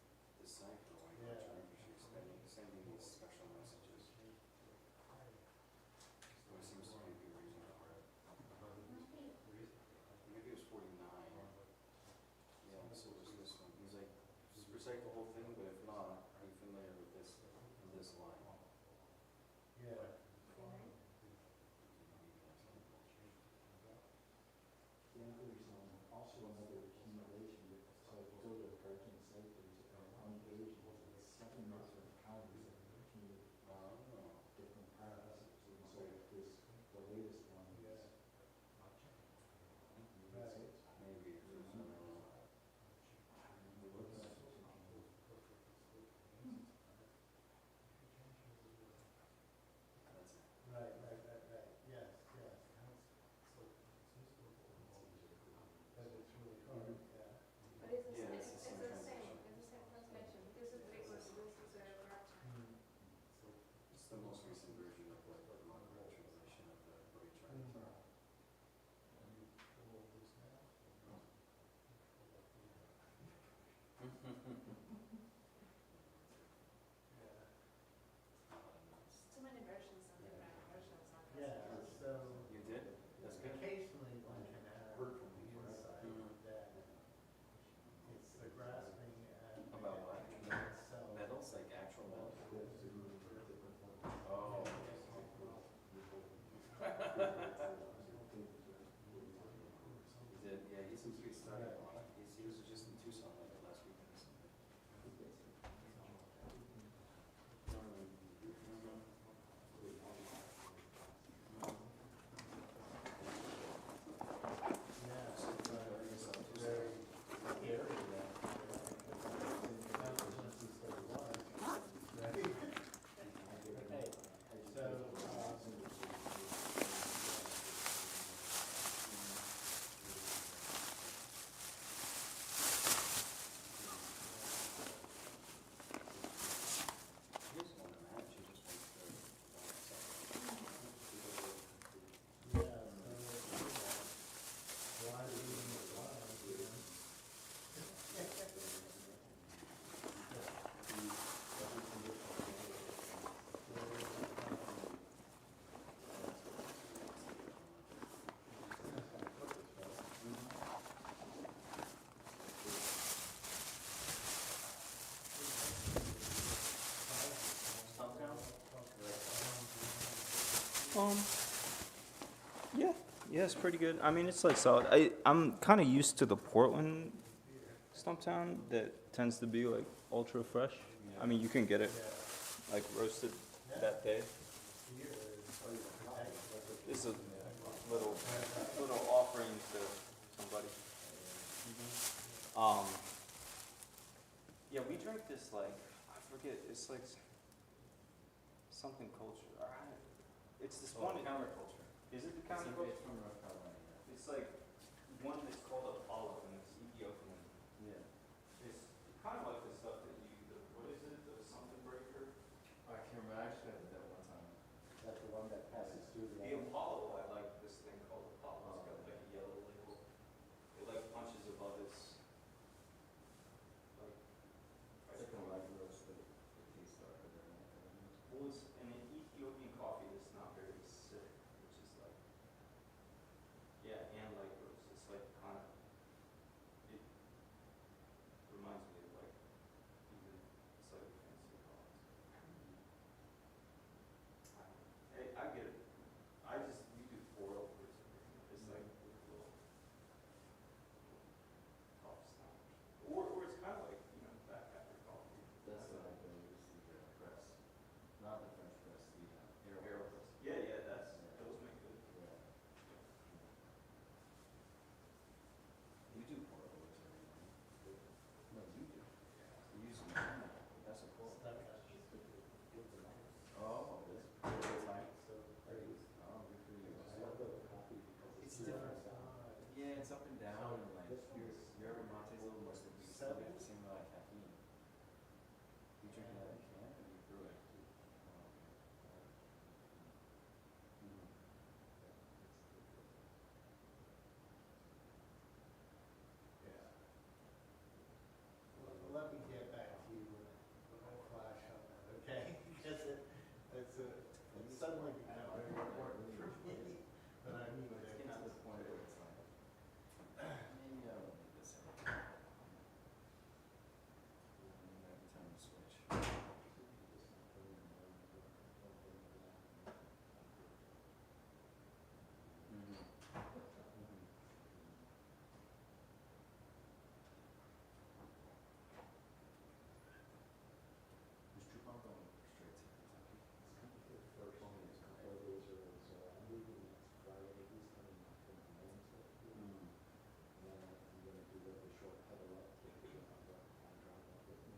Yeah, yeah, it's pretty good. I mean, it's like solid. I'm kind of used to the Portland Stumptown that tends to be like ultra fresh. I mean, you can get it like roasted that day. It's a little offering to somebody. Yeah, we drink this like, I forget, it's like something culture. It's this one. Counterculture. Is it the counterculture? It's from North Carolina, yeah. It's like one that's called Apollo and it's Ethiopian. Yeah. It's kind of like the stuff that what is it, the something breaker? I can't remember, I just had that one time. Is that the one that passes through the? The Apollo, I like this thing called Apollo. It's got like a yellow label. It like punches above its, like, It's like a light roast, but it tastes darker than that. well, it's an Ethiopian coffee that's not very acidic, which is like, yeah, and light roast. It's like kind of, it reminds me of like even slightly fancier coffees. I get it. We do 4 overs. It's like a little coffee sandwich. Or it's kind of like, back after coffee. That's what I believe is the press, not the French press, the air Air press. Yeah, those make good. Yeah. You do pour overs every morning. No, you do. You use them. That's a pour. Oh, this, it's like, oh, good for you. It's different. Yeah, it's up and down, and like, your matte's a little more sweet, but you still get the same amount of caffeine. You drink it out of a can, or you brew it? Yeah. Well, let me get back to you when I flash on that, okay? Because it's suddenly become very important for me, but I mean, But it's getting to the point where it's like, maybe I don't need this anymore. Maybe every time you switch. Is Trupon going straight to Kentucky? first couple of days or so, I'm leaving next Friday, he's coming up from Wednesday. And then I'm gonna do like a short huddle up, take the drive up with me.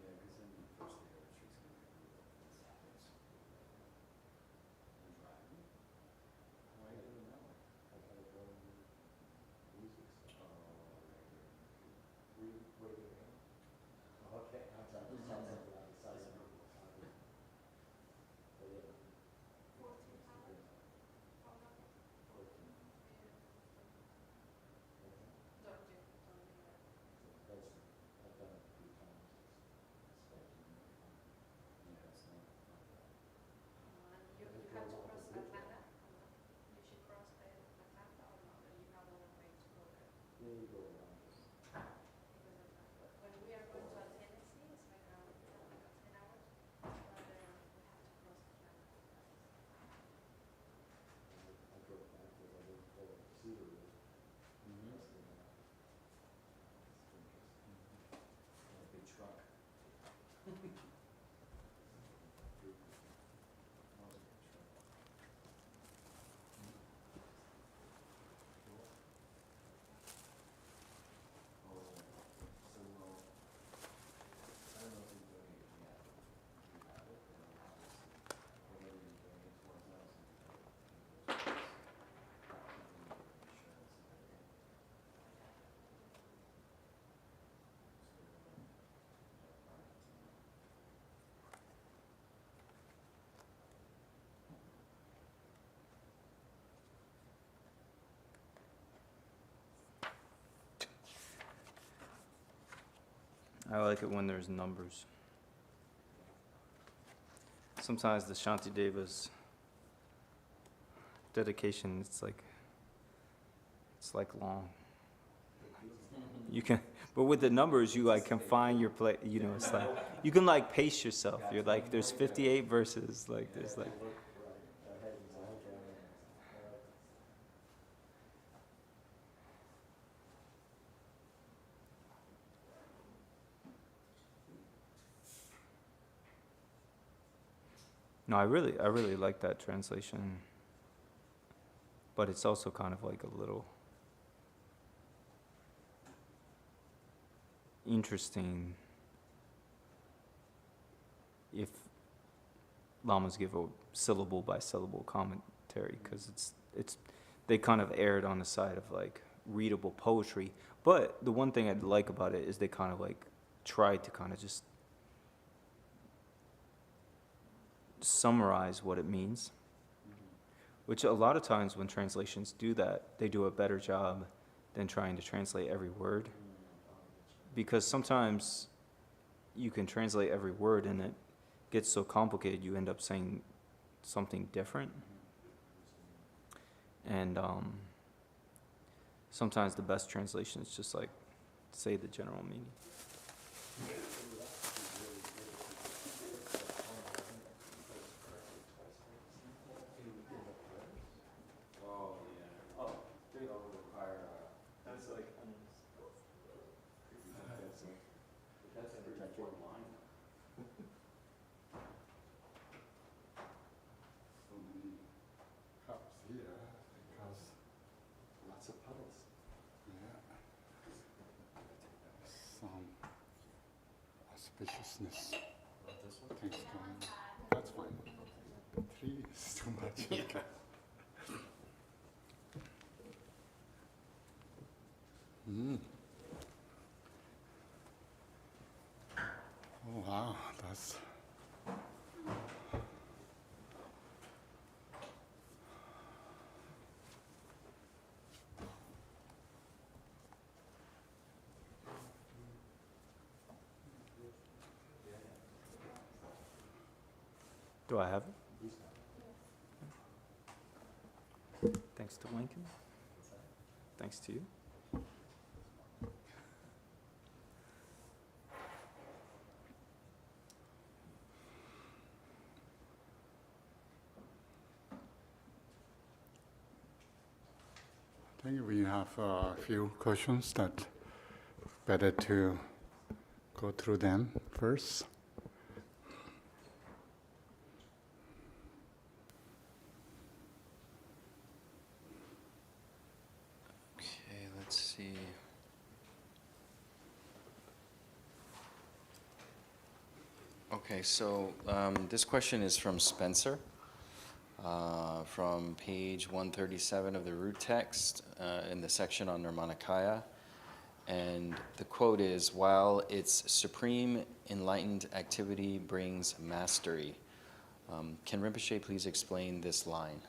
Yeah, because then the first day of the retreat's gonna be real. It's you're driving? Why are you doing that way? I gotta go and do music stuff. Oh, right. Wait a minute. Okay, I'm sorry, it sounds like we're outside of it. But yeah. 14 hours. Oh, no. 14. Don't do that. That's, I've done it a few times. It's spiky. Yeah, it's not that. You have to cross Atlanta. You should cross Atlanta or not, or you have other way to go there. Yeah, you go around this. Because when we are going to Tennessee, it's like 10 hours, but we have to cross Atlanta. I drove back because I didn't pull up Cedar Ridge. Mm-hmm. That's the, it's interesting. A big truck. That was a big truck. Cool. Oh, so well, I don't know if you donate yet. If you have it, then obviously, whatever you donate towards us, and you know, insurance and everything. I like it when there's numbers. Sometimes the Shantideva's dedication, it's like It's like long. You can, but with the numbers, you like can find your play. You know, it's like you can like pace yourself. You're like, there's 58 verses. Like there's like. No, I really like that translation. But it's also kind of like a little interesting if lamas give a syllable by syllable commentary, because it's they kind of erred on the side of like readable poetry. But the one thing I like about it is they kind of like tried to kind of just summarize what it means, which a lot of times when translations do that, they do a better job than trying to translate every word. Because sometimes you can translate every word and it gets so complicated you end up saying something different. And sometimes the best translation is just like say the general meaning. So many cups here because lots of puddles. Yeah. Some auspiciousness. Thanks, Tom. That's fine. 3 is too much. Okay. Oh wow, that's. Do I have it? Thanks to Lincoln. Thanks to you. I think we have a few questions that better to go through them first. Okay, let's see. Okay, so this question is from Spencer, from page 137 of the root text in the section on Nirmanakaya. And the quote is, while its supreme enlightened activity brings mastery. Can Rinpoche please explain this line?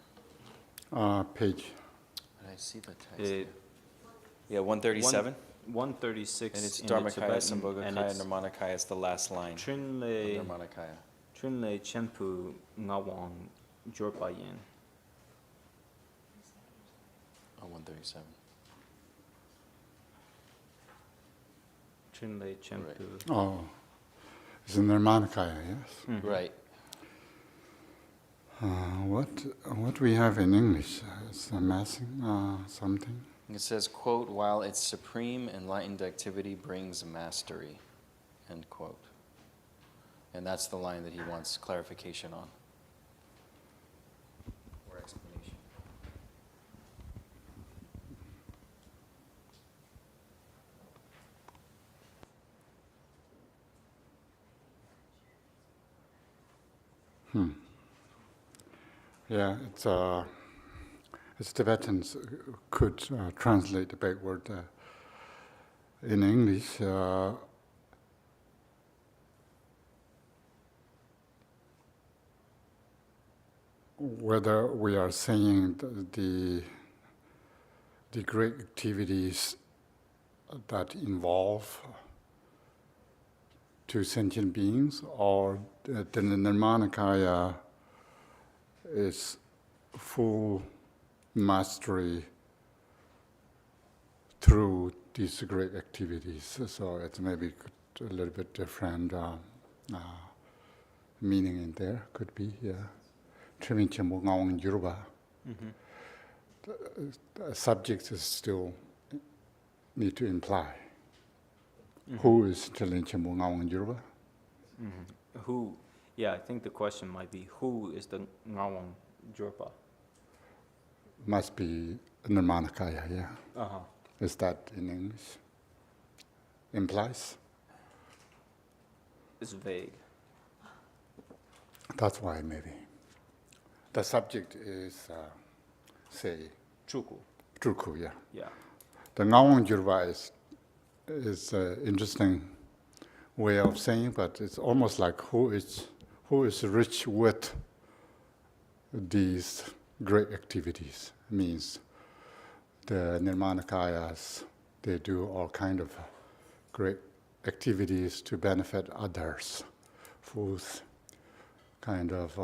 Page. Did I see the text? It, 137? 136 And it's in the Dharmakaya, Tibetan, and Sambhogakaya, it's Nirmanakaya is the last line of Trinle Nirmanakaya. Trinle Chenpu Ngawang Jorpayen. 137. Trinle Chenpu. Oh, it's in Nirmanakaya, yes. Mhm. Right. What we have in English? It's amassing something. It says, quote, while its supreme enlightened activity brings mastery, end quote. And that's the line that he wants clarification on. Or explanation. Yeah, it's Tibetans could translate the backward in English. Whether we are saying the great activities that involve two sentient beings, or the Nirmanakaya is full mastery through these great activities. So it's maybe a little bit different meaning in there, could be, yeah. The subject is still need to imply. Who is Yoruba? Who, yeah, I think the question might be, who is the Ngawang Jurpa? Must be Nirmanakaya, yeah. Uh-huh. Is that in English? Implies? It's vague. That's why maybe. The subject is, say, Chuku. Truku, yeah. Yeah. The Ngawang Jurba is an interesting way of saying, but it's almost like who is rich with these great activities. Means the Nirmanakayas, they do all kind of great activities to benefit others, who's kind of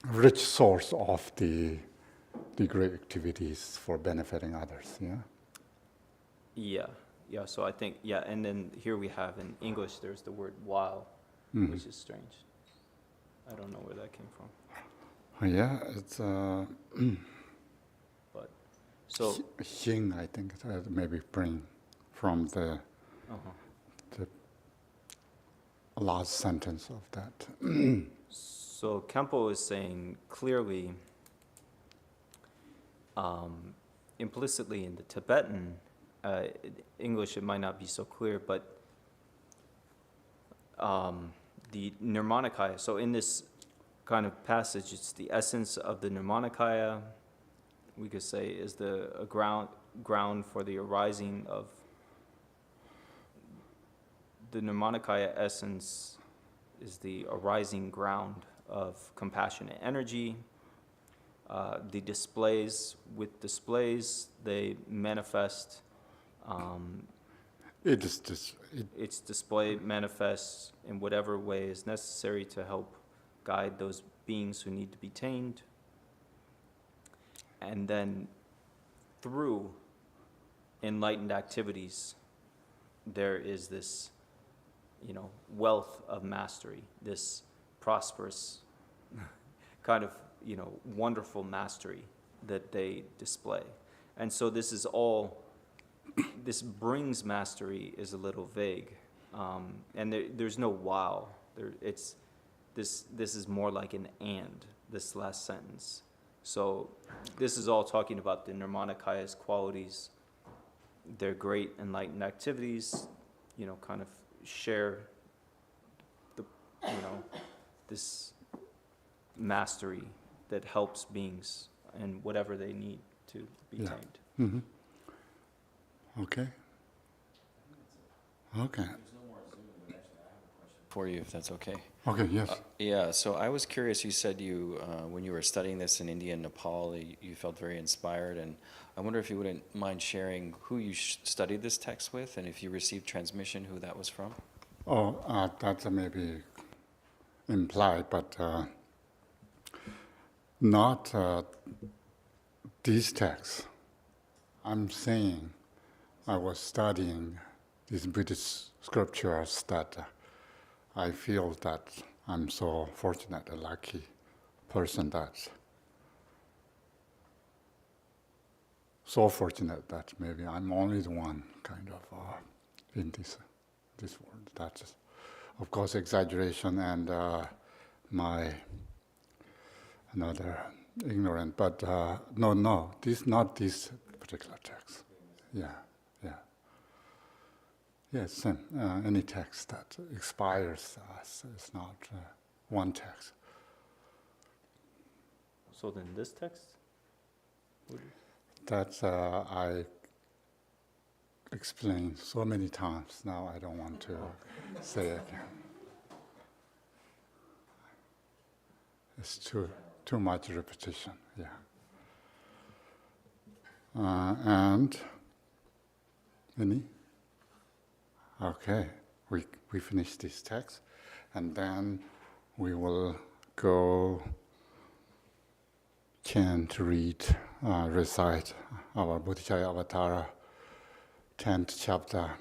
rich source of the great activities for benefiting others, yeah? Yeah, so I think, yeah, and then here we have in English, there's the word while, which is strange. I don't know where that came from. Yeah, it's But, so, Xing, I think, maybe bring from the last sentence of that. so Khenpo is saying clearly, implicitly in the Tibetan, English it might not be so clear, but the Nirmanakaya, so in this kind of passage, it's the essence of the Nirmanakaya, we could say, is a ground for the arising of the Nirmanakaya essence is the arising ground of compassionate energy. The displays, they manifest. Its display manifests in whatever way is necessary to help guide those beings who need to be tamed. And then through enlightened activities, there is this, wealth of mastery, this prosperous kind of, wonderful mastery that they display. And so this this brings mastery is a little vague. And there's no wow. This is more like an and, this last sentence. So this is all talking about the Nirmanakaya's qualities, their great enlightened activities, kind of share this mastery that helps beings and whatever they need to be tamed. Mm-hmm. Okay. Okay. For you, if that's okay. Okay, yes. Yeah, so I was curious, you said when you were studying this in India and Nepal, you felt very inspired, and I wonder if you wouldn't mind sharing who you studied this text with, and if you received transmission, who that was from? That's maybe implied, but not these texts. I'm saying I was studying these Buddhist scriptures that I feel that I'm so fortunate, a lucky person that's so fortunate that maybe I'm only the one kind of in this world. That's, of course, exaggeration and my another ignorant, but no, not this particular text. Yeah. Yes, same. Any text that inspires us is not one text. So then this text? That's I explained so many times. Now I don't want to say it again. It's too much repetition. Yeah. And any? Okay, we finish this text, and then we will go chant, read recite our Bodhicharya Avatara 10th chapter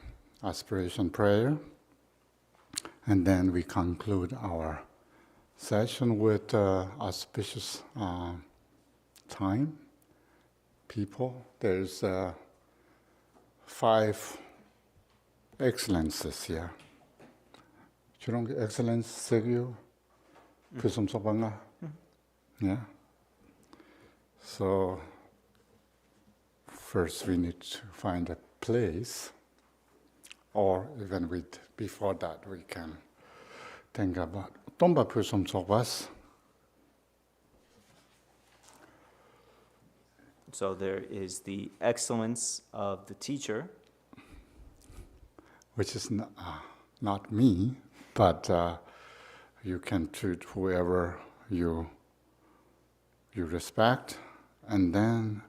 aspiration prayer. And then we conclude our session with auspicious time. People, there's 5 excellences here. Churong excellence segyu pusum sobanga. Yeah. So first we need to find a place, or even before that we can think about tomba pusum sobas. So there is the excellence of the teacher, Which is not me, but you can treat whoever you respect, and then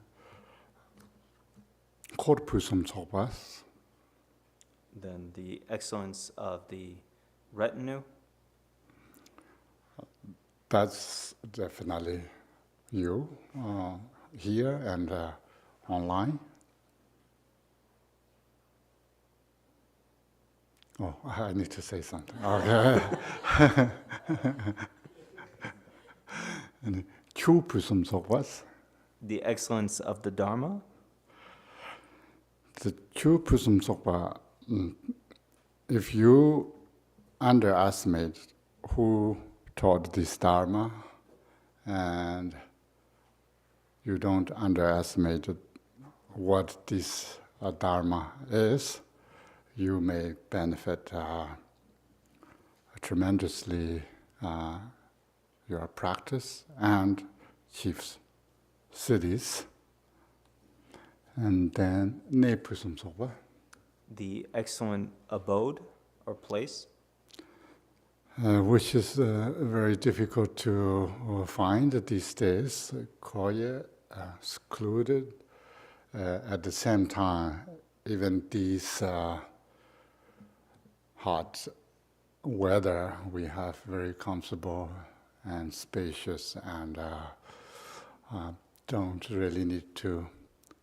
korpusum sobas. then the excellence of the retinue, That's definitely you here and online. Oh, I need to say something. Okay. And chupusum sobas. the excellence of the Dharma, The chupusum sopa. If you underestimate who taught this Dharma, and you don't underestimate what this Dharma is, you may benefit tremendously your practice and chiefs cities. And then nepusum sopa. the excellent abode or place, Which is very difficult to find these days. Quiet, secluded. At the same time, even these hot weather, we have very comfortable and spacious, and don't really need to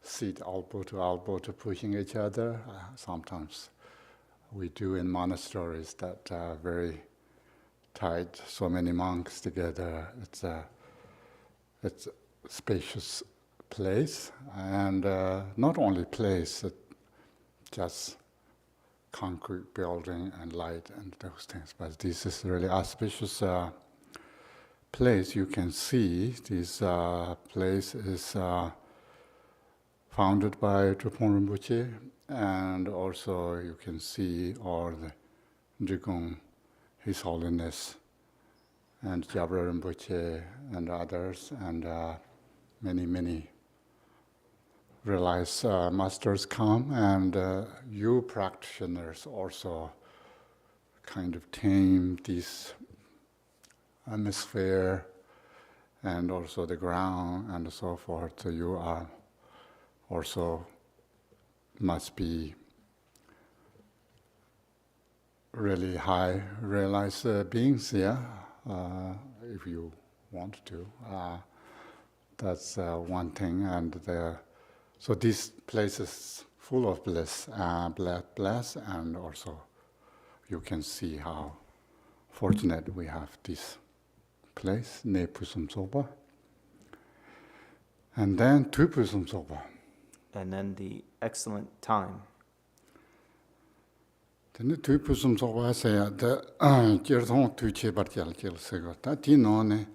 sit elbow to pushing each other. Sometimes we do in monasteries that are very tight, so many monks together. It's a spacious place, and not only place, just concrete building and light and those things. But this is really auspicious place. You can see this place is founded by Tripon Rinpoche, and also you can see all the Drikung, His Holiness, and Jabra Rinpoche, and others, and many realized masters come, and you practitioners also kind of tame this atmosphere and also the ground and so forth. So you are also must be really high realized beings, yeah, if you want to. That's one thing, and so this place is full of bliss, bless, and also you can see how fortunate we have this place, Ne Pusum Sopa, and then Tu Pusum Sopa. and then the excellent time. Then Tu Pusum Sopa say the Jirthon Tu Chebarjal Jil Sego, that Tinone,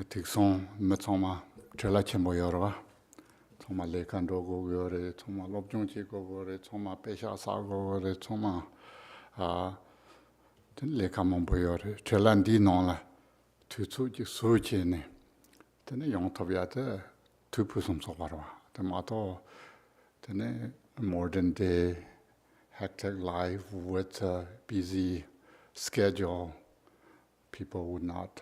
Tixon, Metoma, Trela Chemboyorva, Toma Lekandogo Gore, Toma Lobjunchi Gore, Toma Pesha Sago Gore, Toma Lekamomboyore, Trelandi Nola, Tutu Suchine, then a young Tobiata, Tu Pusum Soparva, the motto, then a modern day hectic life with a busy schedule, people would not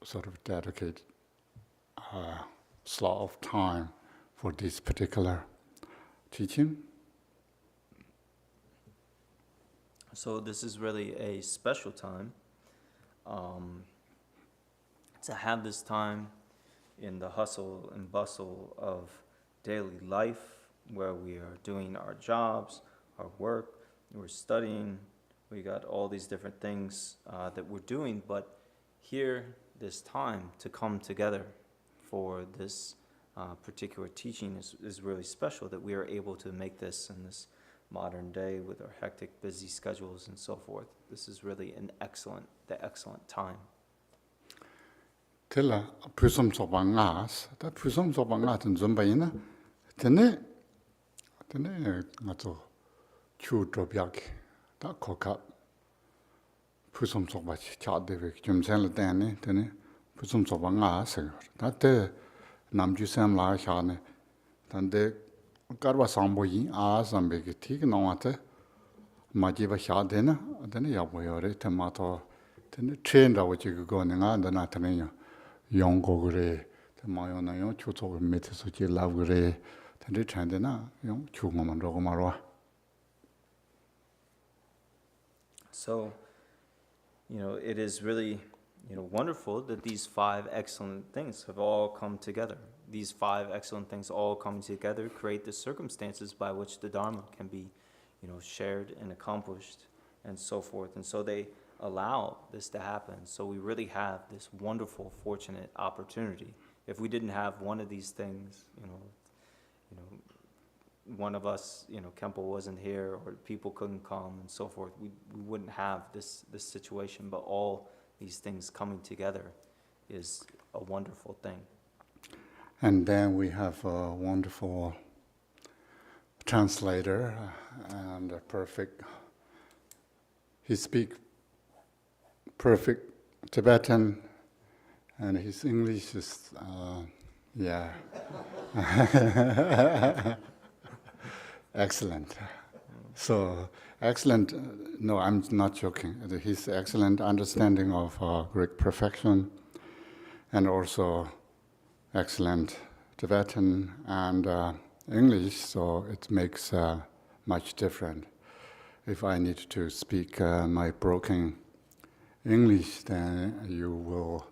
sort of dedicate a slot of time for this particular teaching. So this is really a special time. to have this time in the hustle and bustle of daily life, where we are doing our jobs, our work, we're studying, we got all these different things that we're doing, but here, this time to come together for this particular teaching is really special, that we are able to make this in this modern day with our hectic, busy schedules and so forth. This is really the excellent time. Tela pusum soba ngas, ta pusum soba ngas tin zumba ina, tene ngato chu drobyak, ta kokap pusum soba cha dewe jumsen le tene, tene pusum soba ngas, ta te namju sam la shane, tande karwa sambo yin a sambe ki tik nawate, majiba sha dena, tene yabo yore, temato, tene train ra wachi go nga, dana tene yo. 영고 그래 대마요나 요 추토 밑에서 지라고 그래 근데 찬데나 요 추고만 로고 말와. So, it is really, wonderful that these 5 excellent things have all come together. These 5 excellent things all coming together create the circumstances by which the Dharma can be, shared and accomplished and so forth. And so they allow this to happen. So we really have this wonderful, fortunate opportunity. If we didn't have one of these things, one of us, Khenpo wasn't here, or people couldn't come and so forth, we wouldn't have this situation. But all these things coming together is a wonderful thing. And then we have a wonderful translator and a perfect. He speaks perfect Tibetan, and his English is, excellent. So, excellent, no, I'm not joking. His excellent understanding of Greek perfection, and also excellent Tibetan and English, so it makes much difference. If I need to speak my broken English, then you will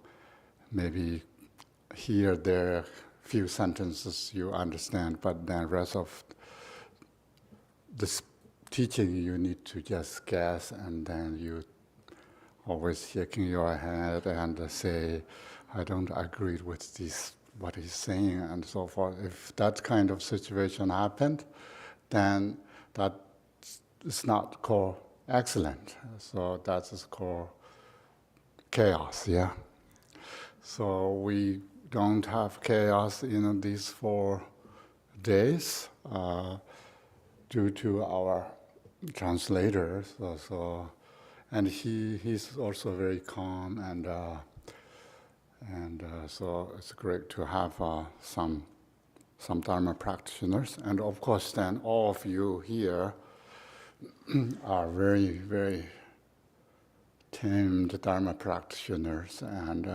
maybe hear there few sentences you understand, but then rest of this teaching you need to just guess, and then you always shaking your head and say, I don't agree with this, what he's saying, and so forth. If that kind of situation happened, then that is not called excellent. So that is called chaos, yeah. So we don't have chaos in these 4 days due to our translator. And he's also very calm, and so it's great to have some Dharma practitioners. And of course, then all of you here are very, very tamed Dharma practitioners, and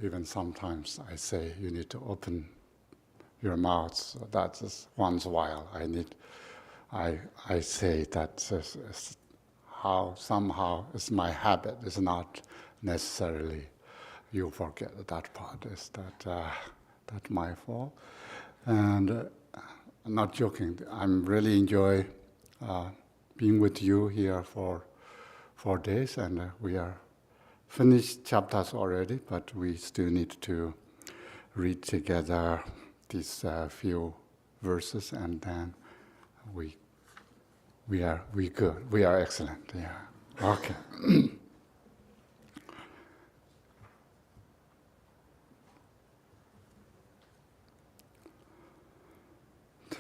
even sometimes I say you need to open your mouth. So that is once in a while I say that is how somehow it's my habit. It's not necessarily you forget that part. Is that my fault? And I'm not joking. I'm really enjoy being with you here for 4 days, and we are finished chapters already, but we still need to read together these few verses, and then we are good. We are excellent. Yeah. Okay.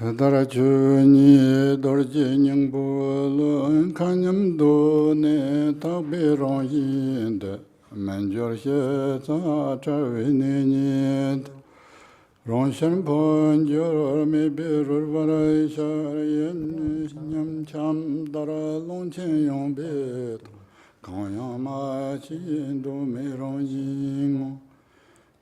Tadarajuni dorji nyingbolo kanyamdo ne tabiro yinde manjor she za tawini nid ronshan ponjor me birur varai sharayen nyam cham dara longchen yong bet kanyama chindo me ronjingo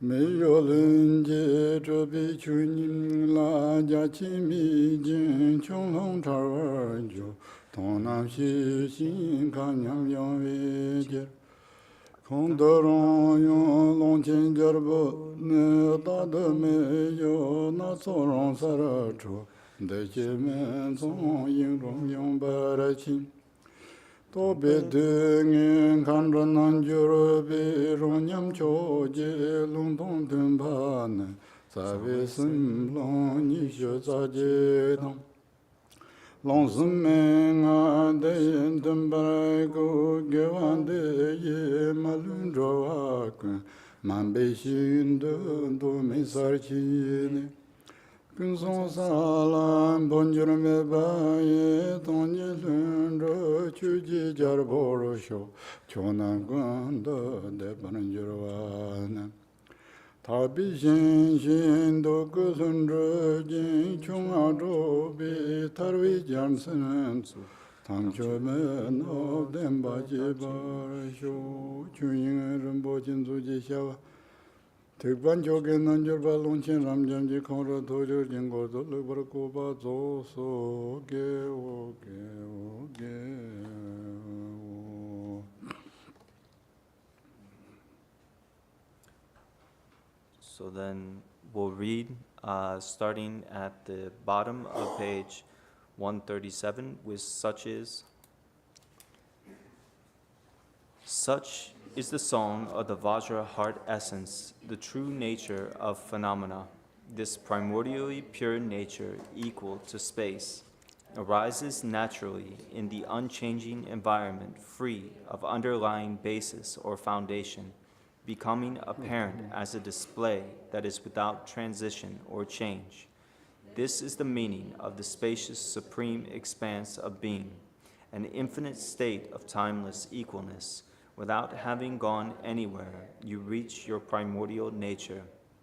Meyolunje trobi chunim la jachimi jin chonglong tarwarjo tonam shi shin kanyam yong vejer Kondoron yon longchen jarbo ne tadame yo na soron saracho deche men son yin rom yon barachin tobe dengen kanran nanjuro be ronyam choje lungtong tenpan sabe sim long nisho saje dong Long Sumeng de yen go gewan de ye malun joak man be shin do me sarchi kun son salam bonjur me ba ye ton ye lun ro chu ji jar boro sho chona gon do de bonjur wa Tabi shin shin do kusun ro jin chung a ro bi tarvi jam san tam cho me no den ba ji ba sho chu yin ren bo jin zu ji xia wa tek ban jo ge nan jo ba long chen ram jam ji kong ro do jo jin go do le bar ko ba zo so ge o ge o ge o So then we'll read starting at the bottom of page 137 with such is the song of the Vajra heart essence, the true nature of phenomena. This primordially pure nature equal to space arises naturally in the unchanging environment free of underlying basis or foundation, becoming apparent as a display that is without transition or change. This is the meaning of the spacious supreme expanse of being, an infinite state of timeless equalness. Without having gone anywhere, you reach your primordial nature.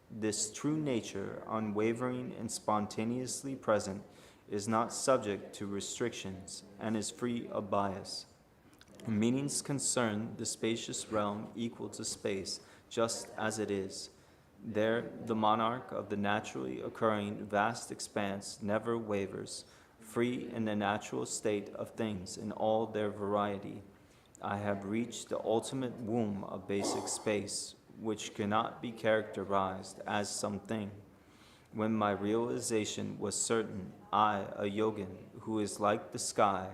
This true nature, unwavering and spontaneously present, is not subject to restrictions and is free of bias. Meanings concern the spacious realm equal to space, just as it is. There, the monarch of the naturally occurring vast expanse never wavers, free in the natural state of things in all their variety. I have reached the ultimate womb of basic space, which cannot be characterized as something. When my realization was certain, I, a yogin who is like the sky,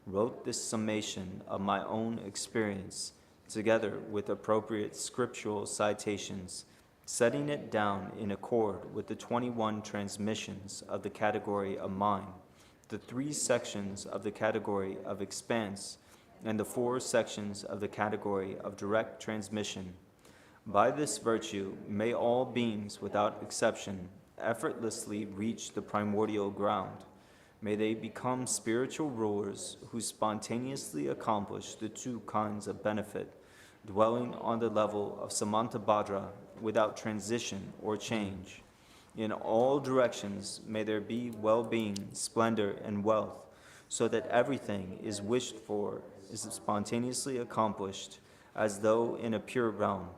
wrote this summation of my own experience, together with appropriate scriptural citations, setting it down in accord with the 21 transmissions of the category of mind, the 3 sections of the category of expanse, and the 4 sections of the category of direct transmission. By this virtue, may all beings, without exception, effortlessly reach the primordial ground. May they become spiritual rulers who spontaneously accomplish the 2 kinds of benefit, dwelling on the level of Samantabhadra without transition or change. In all directions may there be well-being, splendor, and wealth, so that everything is wished for is spontaneously accomplished, as though in a pure realm.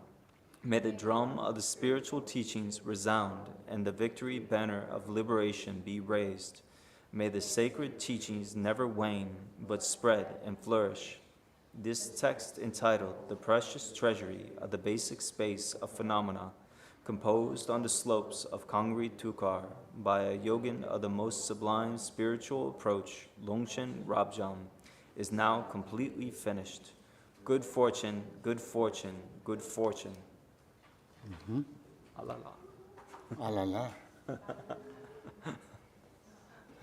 May the drum of the spiritual teachings resound, and the victory banner of liberation be raised. May the sacred teachings never wane, but spread and flourish. This text entitled The Precious Treasury of the Basic Space of Phenomena, composed on the slopes of Kangri Tukar by a yogin of the most sublime spiritual approach, Longchen Rabjam, is now completely finished. Good fortune, good fortune, good fortune. Alala. Alala.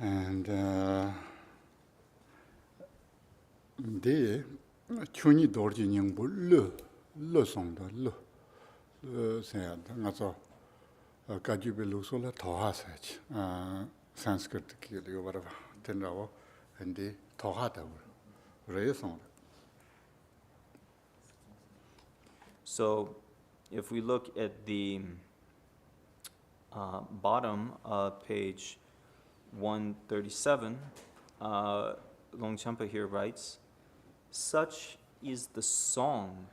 And de chuni dorji nyingbu le song da le se nga so ka ju be lu so la tho sa chi sanskrit ki le wa ba ten ra wo and de tho da re song. So if we look at the bottom of page 137, Longchenpa here writes, such is the song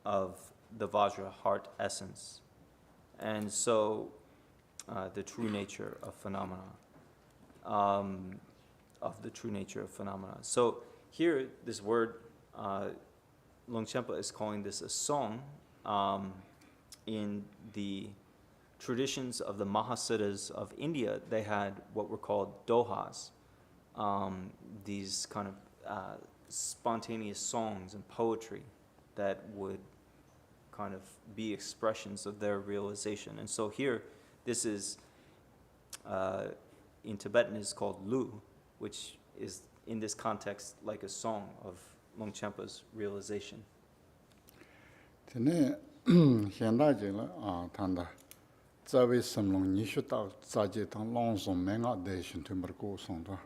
of the Vajra heart essence, and so the true nature of phenomena, So here, this word Longchenpa is calling this a song. In the traditions of the Mahasiddhas of India, they had what were called dohas, these kind of spontaneous songs and poetry that would kind of be expressions of their realization. And so here, this is, in Tibetan, is called lu, which is in this context like a song of Longchenpa's realization. Tene hianda je la tanda zawe samlong nishu ta zaje tang long song menga de shin tumber ko song da.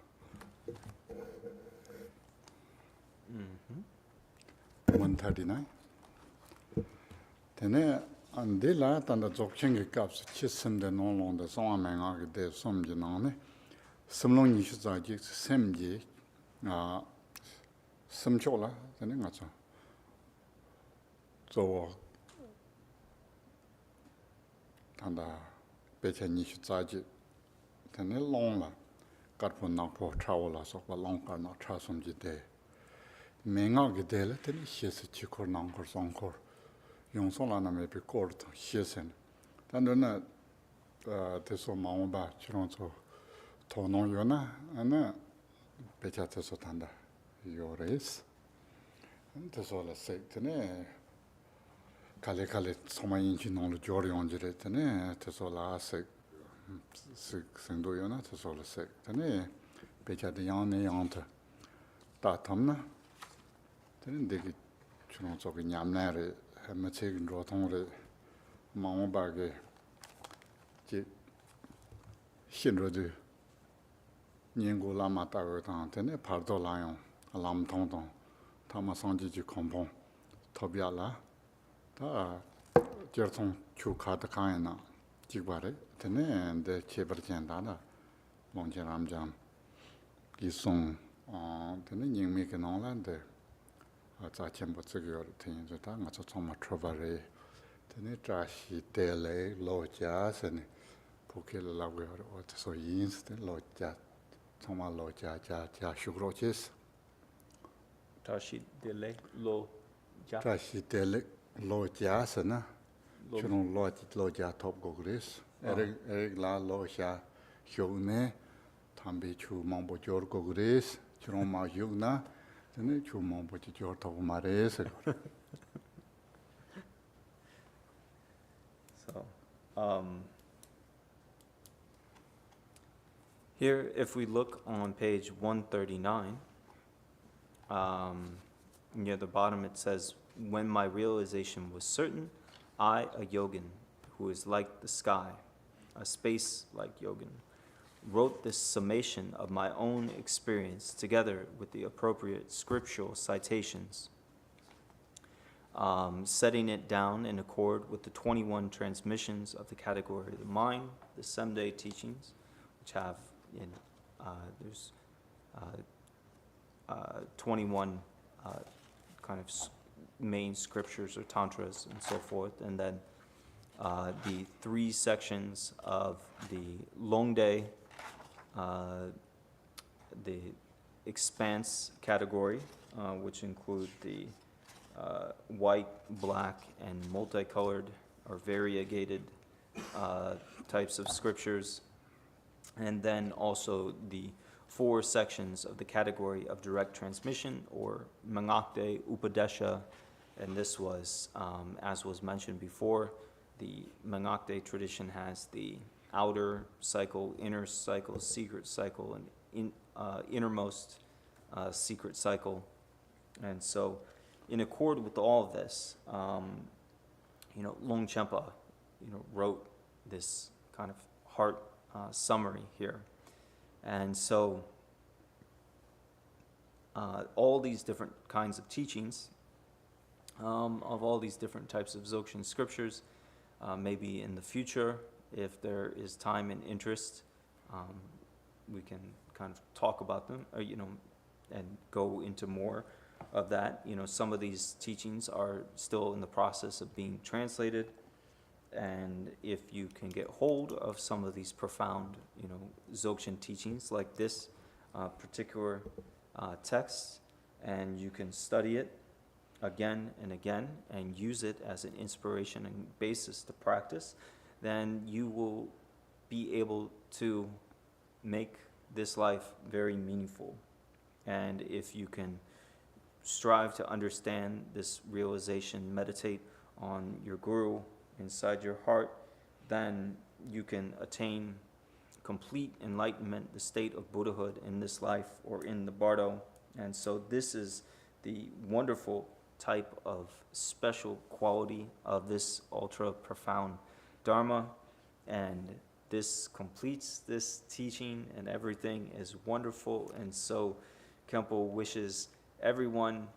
Mm-hmm. 139. Tene ande la tanda dzogchen ge kaps chisem de non long de song menga ge de som je na ne samlong nishu zaje sem je sem cho la tene nga cha zo tanda becha nishu zaje tene long la karpo na po chawo la so ba long kar na cha som je de menga ge de la tene hese chi kor nang kor song kor yong so la na me pe kor to hesen tanda na te so ma ba chiron so to no yo na ana becha te so tanda yo res te so la se tene kale soma inchi non lo jori onjire tene te so la se sendo yo na te so la se tene becha de yang ne yang ta tam na tene de ki chuno so ki nyam na re ma che gi ro tong re ma mo ba ge ji xin ro de nian gu la ma ta ge tang tene par do la yong lam tong tong ta ma sang ji kong pong to bia la 다 저통 주카드 가이나 지바레 테네데 제버젠다나 몽제람잠 기송 테네 닝미케 나란데 자쳔버 저기요 테인저다 가서 정말 트러버레 테네 자시 텔레 로자스네 포켈라고요 어서 인스테 로자 정말 로자자 슈그로치스 Tashi dele lo ja. 자시 텔레 로자스나 주로 로자 톱 고그레스 에릭 라 로샤 효네 담비 주 몽보 조르 고그레스 주로 마 효나 저네 주 몽보 조르 톱 마레스 So, here, if we look on page 139, near the bottom it says, when my realization was certain, I, a yogin, who is like the sky, a space-like yogin, wrote this summation of my own experience together with the appropriate scriptural citations, setting it down in accord with the 21 transmissions of the category of the mind, the Semde teachings, which have, there's 21 kind of main scriptures or tantras and so forth, and then the 3 sections of the Longde, the expanse category, which include the white, black, and multicolored or variegated types of scriptures, and then also the 4 sections of the category of direct transmission or Mangakde Upadesha, and this was, as was mentioned before, the Mangakde tradition has the outer cycle, inner cycle, secret cycle, and innermost secret cycle. And so, in accord with all of this, Longchenpa, wrote this kind of heart summary here. And so, all these different kinds of teachings, of all these different types of Dzogchen scriptures, maybe in the future, if there is time and interest, we can kind of talk about them, or, and go into more of that. Some of these teachings are still in the process of being translated, and if you can get hold of some of these profound, Dzogchen teachings like this particular text, and you can study it, again and again and use it as an inspiration and basis to practice, then you will be able to make this life very meaningful. And if you can strive to understand this realization, meditate on your guru inside your heart, then you can attain complete enlightenment, the state of Buddhahood in this life or in the bardo. And so this is the wonderful type of special quality of this ultra profound Dharma, and this completes this teaching, and everything is wonderful. And so Khenpo wishes everyone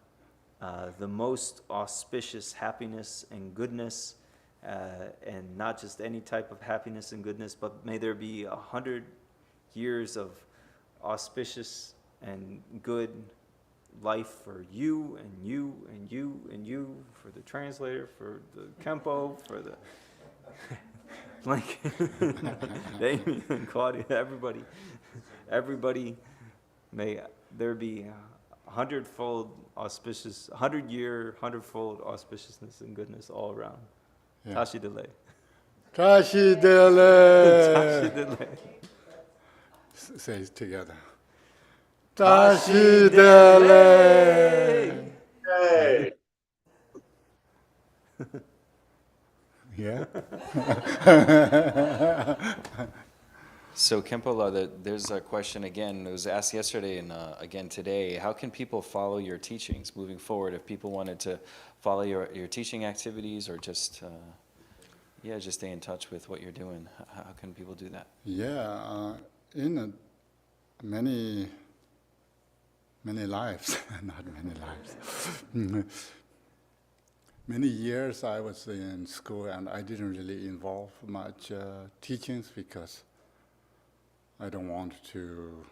the most auspicious happiness and goodness, and not just any type of happiness and goodness, but may there be 100 years of auspicious and good life for you and you and you and you, for the translator, for the Khenpo, for the like Amy and Claudia, everybody, may there be 100-fold auspicious, 100-year, 100-fold auspiciousness and goodness all around. Yeah. Tashi delay. Tashi dele. Tashi delay. Say it together. Tashi dele. Hey. Yeah. So Khenpo, there's a question again. It was asked yesterday and again today. How can people follow your teachings moving forward? If people wanted to follow your teaching activities, or just just stay in touch with what you're doing, how can people do that? Yeah, in many lives, not many lives. Many years I was in school and I didn't really involve much teachings because I don't want to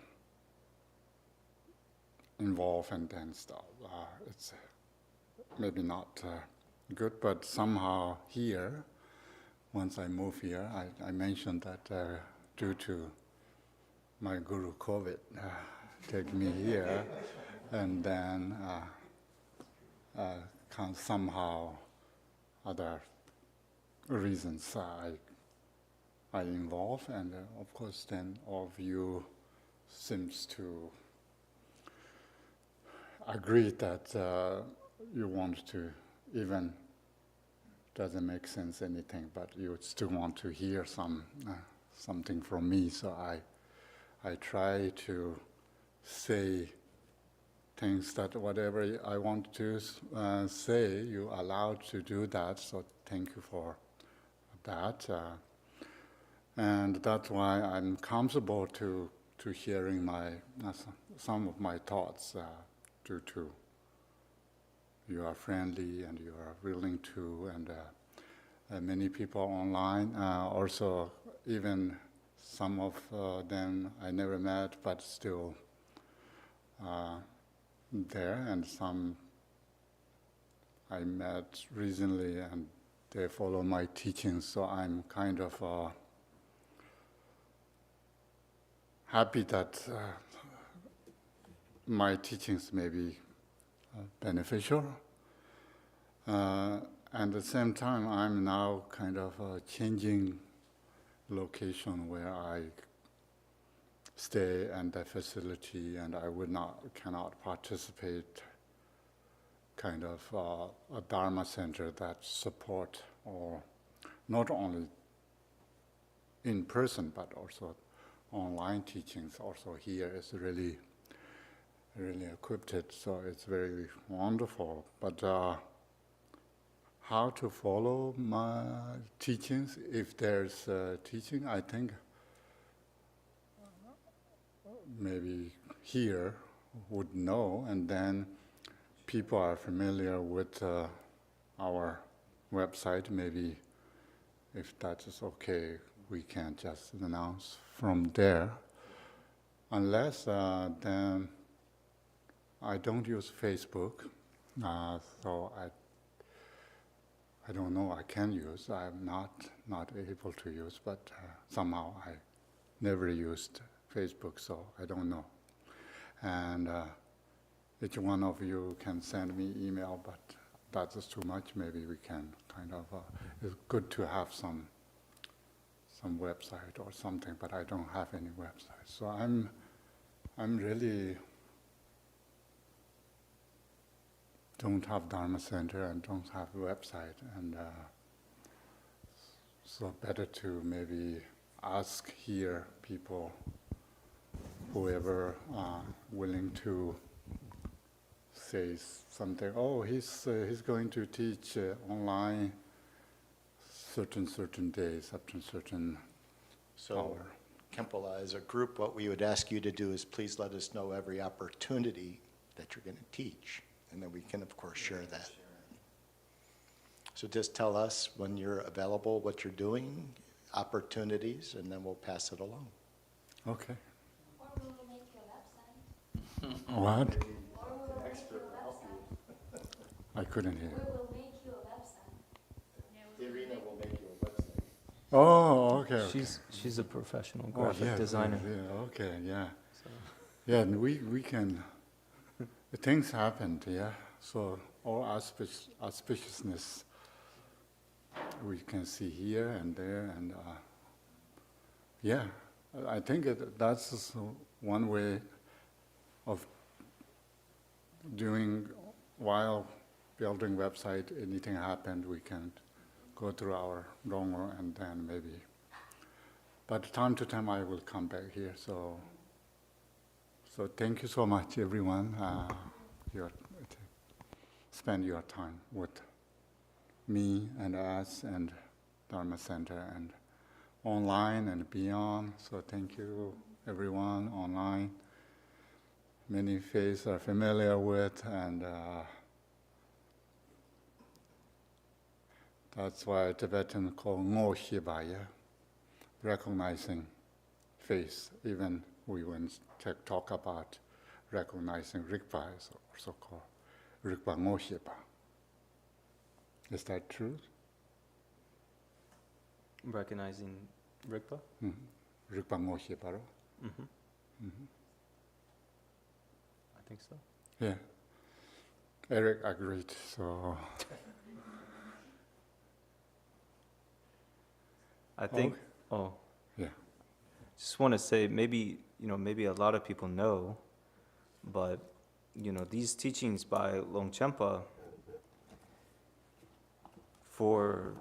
involve and then stuff. It's maybe not good, but somehow here, once I move here, I mentioned that due to my guru COVID, take me here, and then somehow other reasons I involve, and of course then all of you seems to agree that you want to, even doesn't make sense anything, but you still want to hear something from me. So I try to say things that whatever I want to say, you allowed to do that. So thank you for that. And that's why I'm comfortable to sharing some of my thoughts due to you are friendly and you are willing to, and many people online. Also, even some of them I never met, but still there, and some I met recently, and they follow my teachings. So I'm kind of happy that my teachings may be beneficial. And at the same time, I'm now kind of changing location where I stay and the facility, and I cannot participate kind of a Dharma center that support, or not only in person but also online teachings. Also here is really equipped, so it's very wonderful. But how to follow my teachings? If there's teaching, I think maybe here would know, and then people are familiar with our website. Maybe if that is okay, we can just announce from there. Unless then I don't use Facebook, so I don't know. I can use. I'm not able to use, but somehow I never used Facebook, so I don't know. And each one of you can send me email, but that's too much, maybe we can kind of, it's good to have some website or something, but I don't have any website. So I'm really don't have Dharma Center and don't have a website, and so better to maybe ask here people, whoever willing to say something. Oh, he's going to teach online certain days up to certain So, hour. Khenpo, as a group, what we would ask you to do is please let us know every opportunity that you're going to teach, and then we can, of course, share that. So just tell us when you're available, what you're doing, opportunities, and then we'll pass it along. Okay. Or we will make you a website. What? Or we will make you a website. I couldn't hear. We will make you a website. Irina will make you a website. Oh, okay. Okay. She's a professional Oh, graphic yeah, designer. Yeah, okay, yeah. So. Yeah, and we can, things happened, yeah. So all auspiciousness we can see here and there, and yeah, I think that's just one way of doing while building website. Anything happened, we can go through our dongo and then maybe. But time to time I will come back here. So thank you so much, everyone. Spend your time with me and us and Dharma Center and online and beyond. So thank you, everyone online. Many faces are familiar with, and that's why Tibetan call Ngo Shibaya, recognizing face. Even we when talk about recognizing Rigpa is also called Rigpa Ngo Shiba. Is that true? Recognizing Rigpa? Rigpa Ngo Shiba. I think so. Yeah. Eric agreed, so. I think, Yeah. just want to say maybe a lot of people know, but, these teachings by Longchenpa for,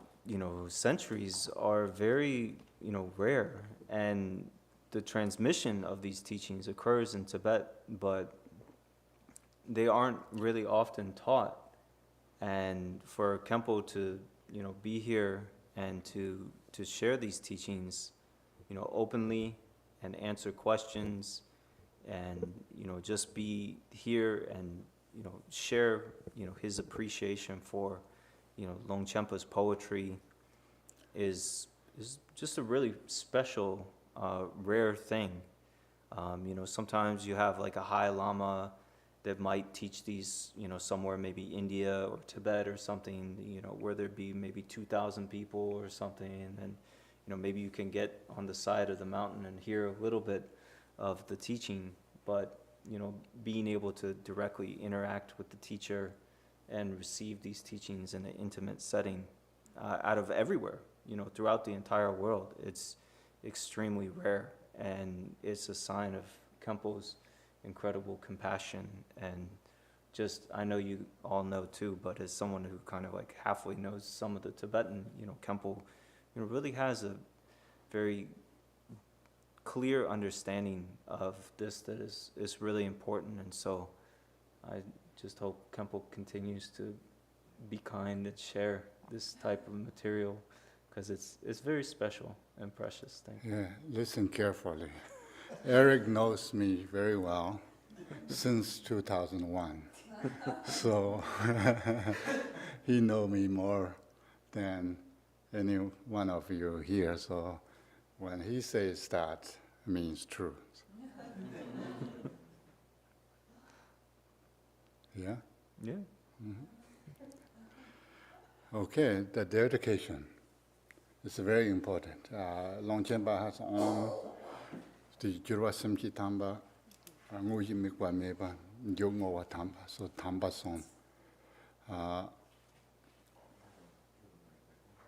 centuries are very, rare. And the transmission of these teachings occurs in Tibet, but they aren't really often taught. And for Khenpo to, be here and to share these teachings, openly and answer questions and, just be here and, share, his appreciation for, Longchenpa's poetry is just a really special, rare thing. Sometimes you have like a high lama that might teach these, somewhere maybe India or Tibet or something, where there'd be maybe 2,000 people or something, and then, maybe you can get on the side of the mountain and hear a little bit of the teaching, but, being able to directly interact with the teacher and receive these teachings in an intimate setting out of everywhere, throughout the entire world, it's extremely rare, and it's a sign of Khenpo's incredible compassion. And just, I know you all know too, but as someone who kind of like halfway knows some of the Tibetan, Khenpo, really has a very clear understanding of this that is really important. And so I just hope Khenpo continues to be kind and share this type of material, because it's very special and precious. Thank you. Yeah, listen carefully. Eric knows me very well since 2001. So he knows me more than any one of you here. So when he says that, it means true. Yeah? Yeah. Okay, the dedication is very important. Longchenpa has on the Jirwa Simchi Tamba, Nguji Mikwa Meba, Jongwa Tamba, so Tamba song.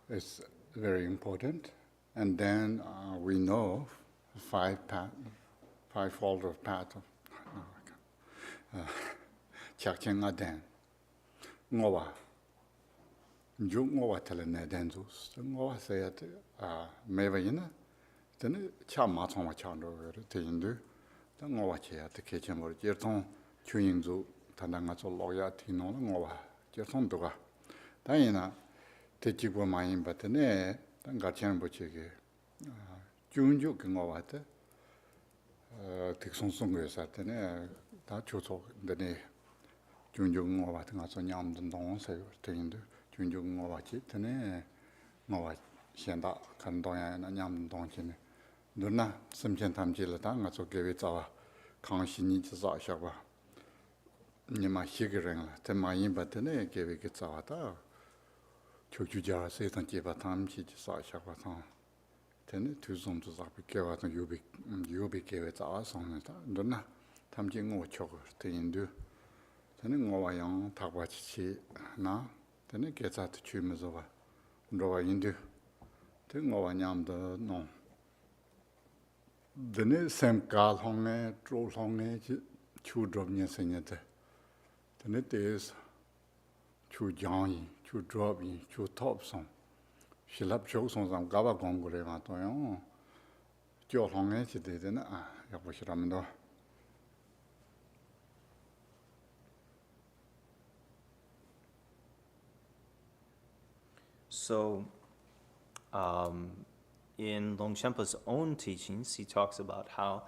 It's very important. And then we know five-fold of path of Chakchen Aden. Ngowa. Juk ngowa tele ne denzus. Ngowa sayat mevayina. Then cha matong chando te indu. Then ngowa chia te kechen bor. Jerton chuyingzu tandanga zo loya tino ngowa. Jerton doga. Then te jigwa mayin batene. Then garchen bochege. Junju ngowa te. Tiksong yosatene. Da chuso dene. Junju ngowa te ngaso nyam dong sayo te indu. Junju ngowa chi tene ngowa xianda kan dongya na nyam dong chi ne. Nuna simchen tamchi la ta ngaso gewe zawa kang shi ni chi za shakwa. Nima xigi ring la. Ten ma yinba tene gewe ge zawa ta. Chukju jara se tang jeba tamchi chi za shakwa tang. Tene tu zong tu zakpi gewa tang yubi gewe zawa song ne ta. Nuna tamchi ngowa chokwa te indu. Tene ngowa yang takwa chi na. Tene geza tu chu mizowa. Nrowa indu. Tene ngowa nyamda nong. Tene sem kaal honge, drol honge, chu drop nye se nye te. Tene tes chu jang yin, chu drop yin, chu top song. Shilap chok song sam gaba gongo le ma to yung. Jo honge chi te tene yakbo shiramindo. So, in Longchenpa's own teachings, he talks about how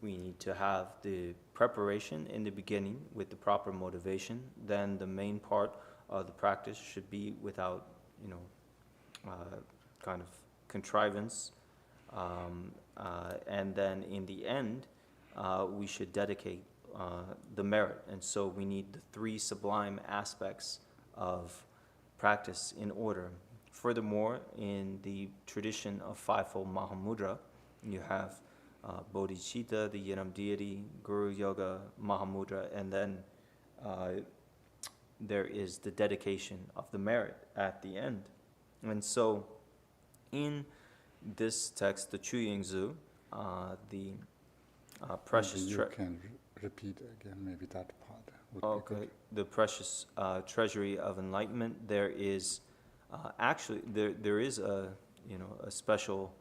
we need to have the preparation in the beginning with the proper motivation. Then the main part of the practice should be without, kind of contrivance. And then in the end, we should dedicate the merit. And so we need the three sublime aspects of practice in order. Furthermore, in the tradition of fivefold Mahamudra, you have bodhicitta, the Yinam deity, Guru Yoga, Mahamudra, and then there is the dedication of the merit at the end. And so, in this text, the Chuyingzu, the precious... You can repeat again, maybe that part. Okay, the precious treasury of enlightenment. There is actually there is a special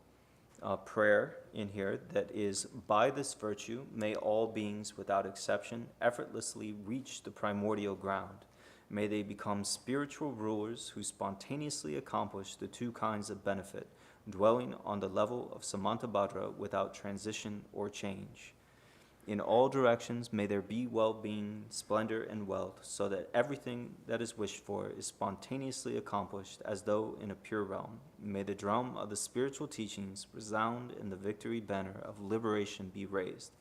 prayer in here that is, by this virtue may all beings without exception effortlessly reach the primordial ground. May they become spiritual rulers who spontaneously accomplish the two kinds of benefit, dwelling on the level of Samantabhadra without transition or change. In all directions, may there be well-being, splendor, and wealth, so that everything that is wished for is spontaneously accomplished as though in a pure realm. May the drum of the spiritual teachings resound and the victory banner of liberation be raised.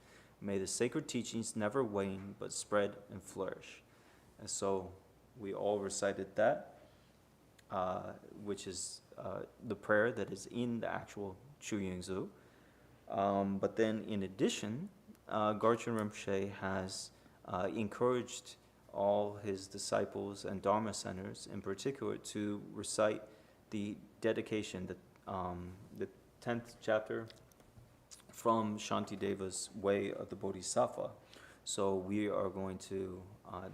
May the sacred teachings never wane, but spread and flourish. And so we all recited that, which is the prayer that is in the actual Chuyingzu. But then in addition, Garchen Rinpoche has encouraged all his disciples and Dharma centers in particular to recite the dedication, the 10th chapter from Shantideva's Way of the Bodhisattva. So we are going to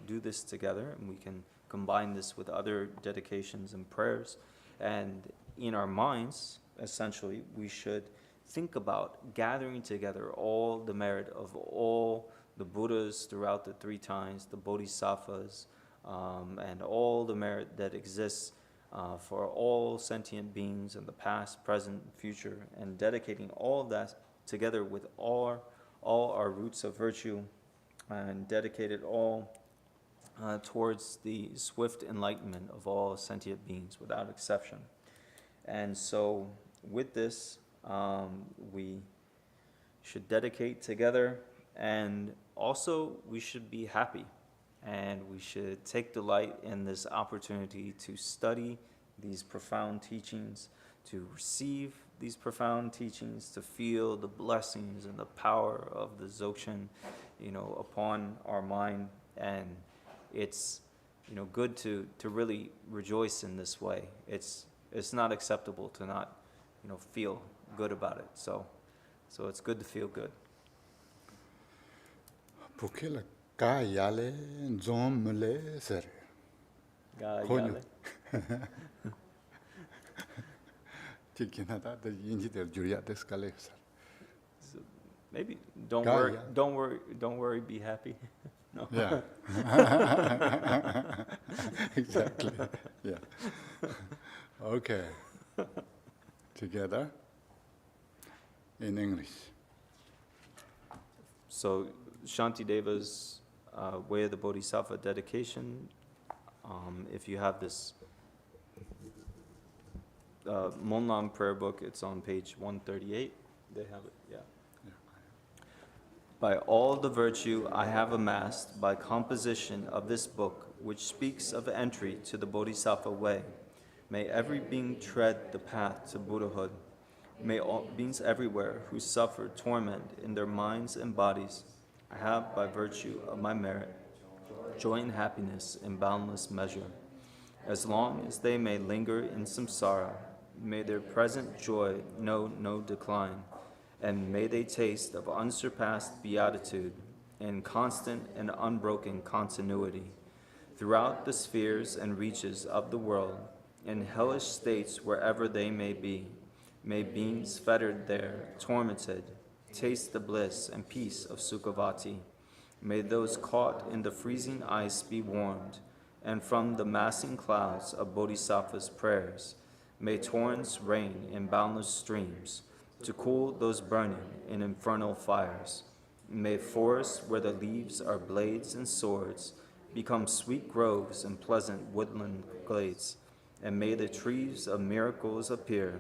do this together, and we can combine this with other dedications and prayers. And in our minds, essentially, we should think about gathering together all the merit of all the Buddhas throughout the three times, the Bodhisattvas, and all the merit that exists for all sentient beings in the past, present, future, and dedicating all of that together with all our roots of virtue, and dedicate it all towards the swift enlightenment of all sentient beings without exception. And so with this, we should dedicate together, and also we should be happy, and we should take delight in this opportunity to study these profound teachings, to receive these profound teachings, to feel the blessings and the power of the Dzogchen, upon our mind. And it's, good to really rejoice in this way. It's it's not acceptable to not, feel good about it. So it's good to feel good. Pukila ka yale zom mele ser. Konyo. Chikinata the yinji del juria descale ser. So maybe don't God, worry, yeah. don't worry, be happy. No. Yeah. Exactly. Yeah. Okay. Together in English. So Shantideva's Way of the Bodhisattva dedication, if you have this Monlam prayer book, it's on page 138. They have it, yeah. By all the virtue I have amassed by composition of this book, which speaks of entry to the Bodhisattva way, may every being tread the path to Buddhahood. May all beings everywhere who suffer torment in their minds and bodies have, by virtue of my merit, joy and happiness in boundless measure. As long as they may linger in samsara, may their present joy know no decline, and may they taste of unsurpassed beatitude and constant and unbroken continuity throughout the spheres and reaches of the world, in hellish states wherever they may be. May beings fettered there, tormented, taste the bliss and peace of Sukhavati. May those caught in the freezing ice be warmed, and from the massing clouds of Bodhisattva's prayers, may torrents rain in boundless streams, to cool those burning in infernal fires. May forests where the leaves are blades and swords become sweet groves and pleasant woodland glades, and may the trees of miracles appear,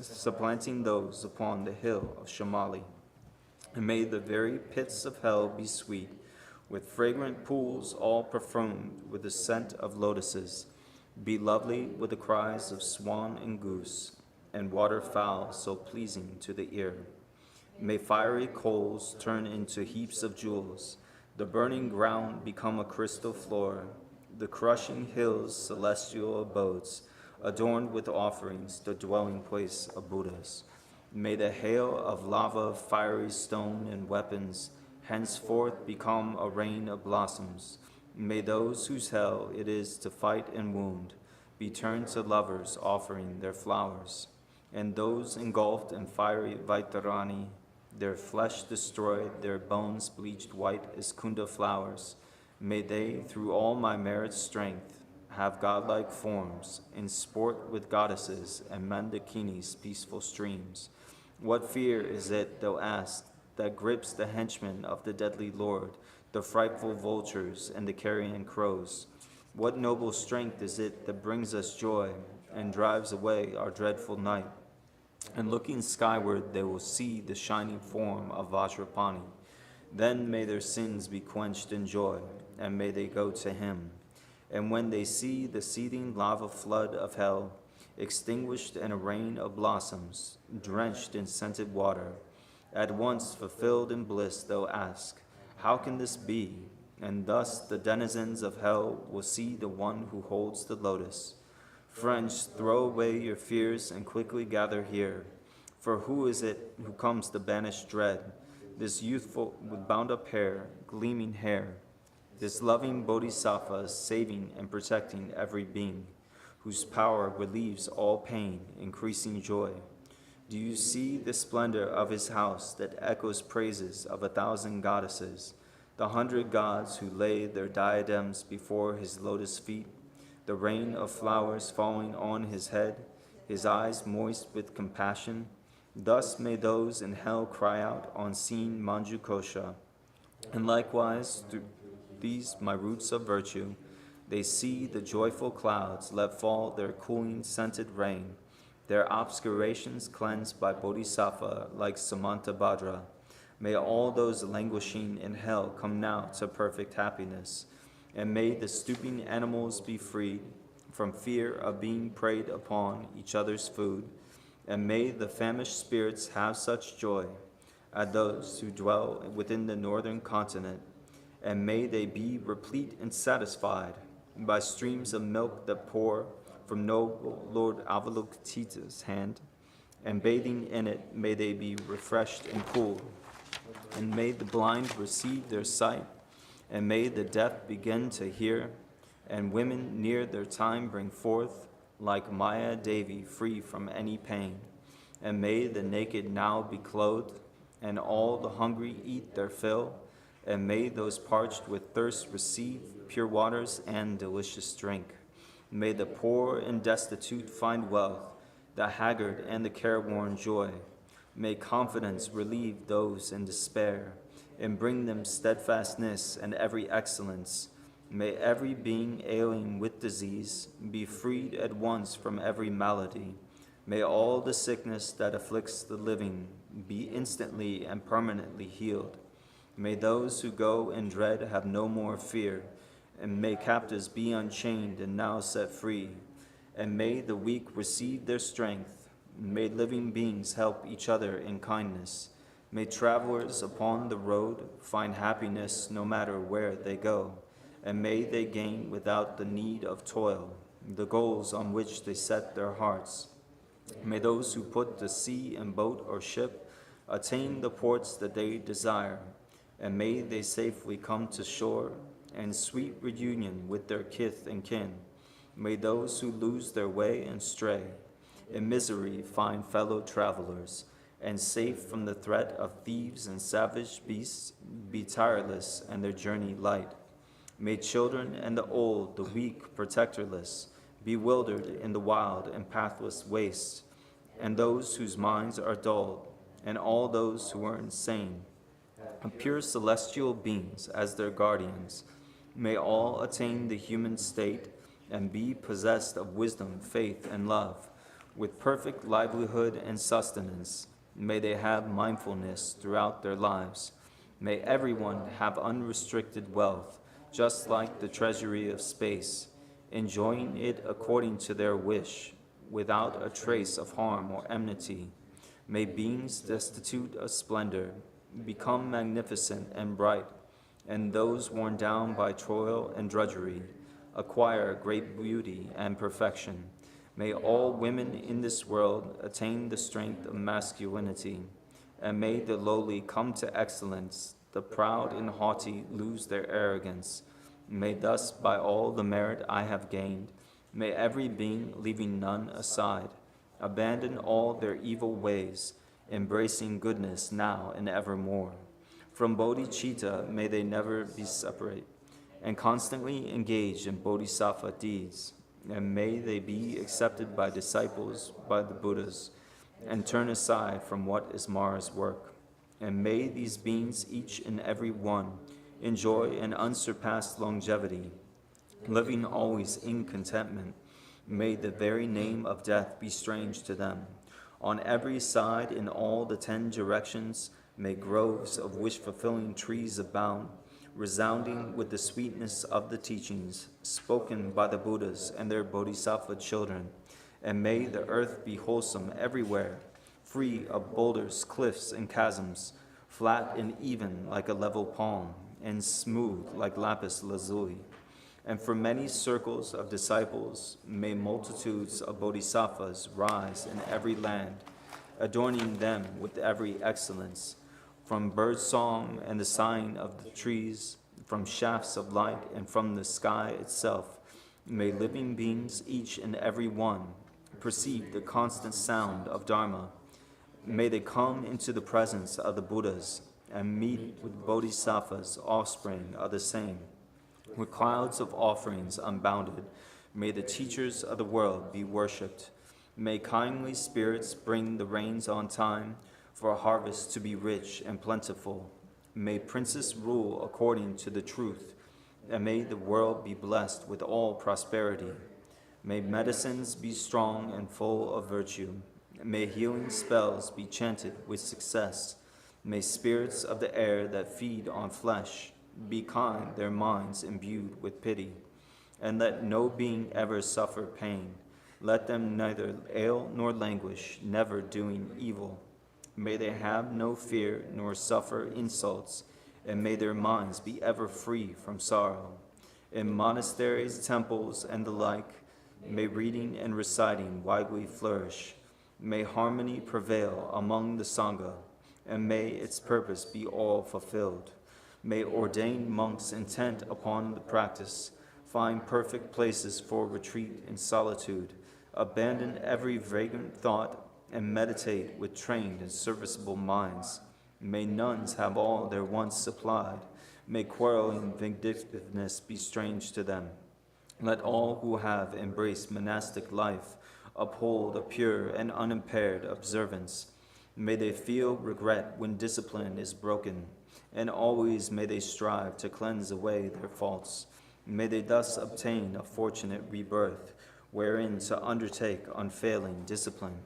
supplanting those upon the hill of Shamali. And may the very pits of hell be sweet, with fragrant pools all perfumed with the scent of lotuses, be lovely with the cries of swan and goose, and waterfowl so pleasing to the ear. May fiery coals turn into heaps of jewels, the burning ground become a crystal floor, the crushing hills celestial abodes, adorned with offerings, the dwelling place of Buddhas. May the hail of lava, fiery stone, and weapons henceforth become a rain of blossoms. May those whose hell it is to fight and wound be turned to lovers offering their flowers. And those engulfed in fiery Vaitarani, their flesh destroyed, their bones bleached white as kunda flowers. May they, through all my merit's strength, have godlike forms, and sport with goddesses and Mandakini's peaceful streams. What fear is it, they'll ask, that grips the henchmen of the deadly Lord, the frightful vultures and the carrion crows? What noble strength is it that brings us joy and drives away our dreadful night? And looking skyward, they will see the shining form of Vajrapani. Then may their sins be quenched in joy, and may they go to him. And when they see the seething lava flood of hell, extinguished in a rain of blossoms, drenched in scented water, at once fulfilled in bliss, they'll ask, how can this be? And thus the denizens of hell will see the one who holds the lotus. Friends, throw away your fears and quickly gather here. For who is it who comes to banish dread? This youthful with bound-up hair, gleaming hair, this loving bodhisattva saving and protecting every being, whose power relieves all pain, increasing joy. Do you see the splendor of his house that echoes praises of 1,000 goddesses, the 100 gods who lay their diadems before his lotus feet, the rain of flowers falling on his head, his eyes moist with compassion? Thus may those in hell cry out on seeing Manjukosha. And likewise, through these my roots of virtue, they see the joyful clouds let fall their cooling scented rain, their obscurations cleansed by Bodhisattva like Samantabhadra. May all those languishing in hell come now to perfect happiness, and may the stooping animals be freed from fear of being preyed upon each other's food, and may the famished spirits have such joy as those who dwell within the northern continent, and may they be replete and satisfied by streams of milk that pour from noble Lord Avalokites's hand, and bathing in it may they be refreshed and cooled. And may the blind receive their sight, and may the deaf begin to hear, and women near their time bring forth, like Maya Devi, free from any pain. And may the naked now be clothed, and all the hungry eat their fill, and may those parched with thirst receive pure waters and delicious drink. May the poor and destitute find wealth, the haggard and the careworn joy. May confidence relieve those in despair, and bring them steadfastness and every excellence. May every being ailing with disease be freed at once from every malady. May all the sickness that afflicts the living be instantly and permanently healed. May those who go in dread have no more fear, and may captives be unchained and now set free. And may the weak receive their strength. May living beings help each other in kindness. May travelers upon the road find happiness no matter where they go. And may they gain without the need of toil the goals on which they set their hearts. May those who put to sea in boat or ship attain the ports that they desire, and may they safely come to shore and sweet reunion with their kith and kin. May those who lose their way and stray in misery find fellow travelers, and safe from the threat of thieves and savage beasts be tireless and their journey light. May children and the old, the weak, protectorless, bewildered in the wild and pathless wastes, and those whose minds are dulled, and all those who are insane, pure celestial beings as their guardians. May all attain the human state and be possessed of wisdom, faith, and love, with perfect livelihood and sustenance. May they have mindfulness throughout their lives. May everyone have unrestricted wealth, just like the treasury of space, enjoying it according to their wish, without a trace of harm or enmity. May beings destitute of splendor become magnificent and bright, and those worn down by toil and drudgery acquire great beauty and perfection. May all women in this world attain the strength of masculinity, and may the lowly come to excellence, the proud and haughty lose their arrogance. May thus, by all the merit I have gained, may every being, leaving none aside, abandon all their evil ways, embracing goodness now and evermore. From bodhicitta may they never be separate, and constantly engage in bodhisattva deeds, and may they be accepted by disciples, by the Buddhas, and turn aside from what is Mara's work. And may these beings, each and every one, enjoy an unsurpassed longevity, living always in contentment. May the very name of death be strange to them. On every side, in all the 10 directions, may groves of wish-fulfilling trees abound, resounding with the sweetness of the teachings spoken by the Buddhas and their bodhisattva children. And may the earth be wholesome everywhere, free of boulders, cliffs, and chasms, flat and even like a level palm, and smooth like lapis lazuli. And from many circles of disciples may multitudes of bodhisattvas rise in every land, adorning them with every excellence, from bird song and the sighing of the trees, from shafts of light and from the sky itself. May living beings, each and every one, perceive the constant sound of Dharma. May they come into the presence of the Buddhas and meet with bodhisattvas, offspring of the same. With clouds of offerings unbounded, may the teachers of the world be worshipped. May kindly spirits bring the rains on time, for a harvest to be rich and plentiful. May princes rule according to the truth, and may the world be blessed with all prosperity. May medicines be strong and full of virtue. May healing spells be chanted with success. May spirits of the air that feed on flesh be kind, their minds imbued with pity. And let no being ever suffer pain. Let them neither ail nor languish, never doing evil. May they have no fear nor suffer insults, and may their minds be ever free from sorrow. In monasteries, temples, and the like, May reading and reciting widely flourish. May harmony prevail among the Sangha, and may its purpose be all fulfilled. May ordained monks intent upon the practice find perfect places for retreat and solitude, abandon every vagrant thought, and meditate with trained and serviceable minds. May nuns have all their wants supplied. May quarreling and vindictiveness be strange to them. Let all who have embraced monastic life uphold a pure and unimpaired observance. May they feel regret when discipline is broken, and always may they strive to cleanse away their faults. May they thus obtain a fortunate rebirth, wherein to undertake unfailing discipline.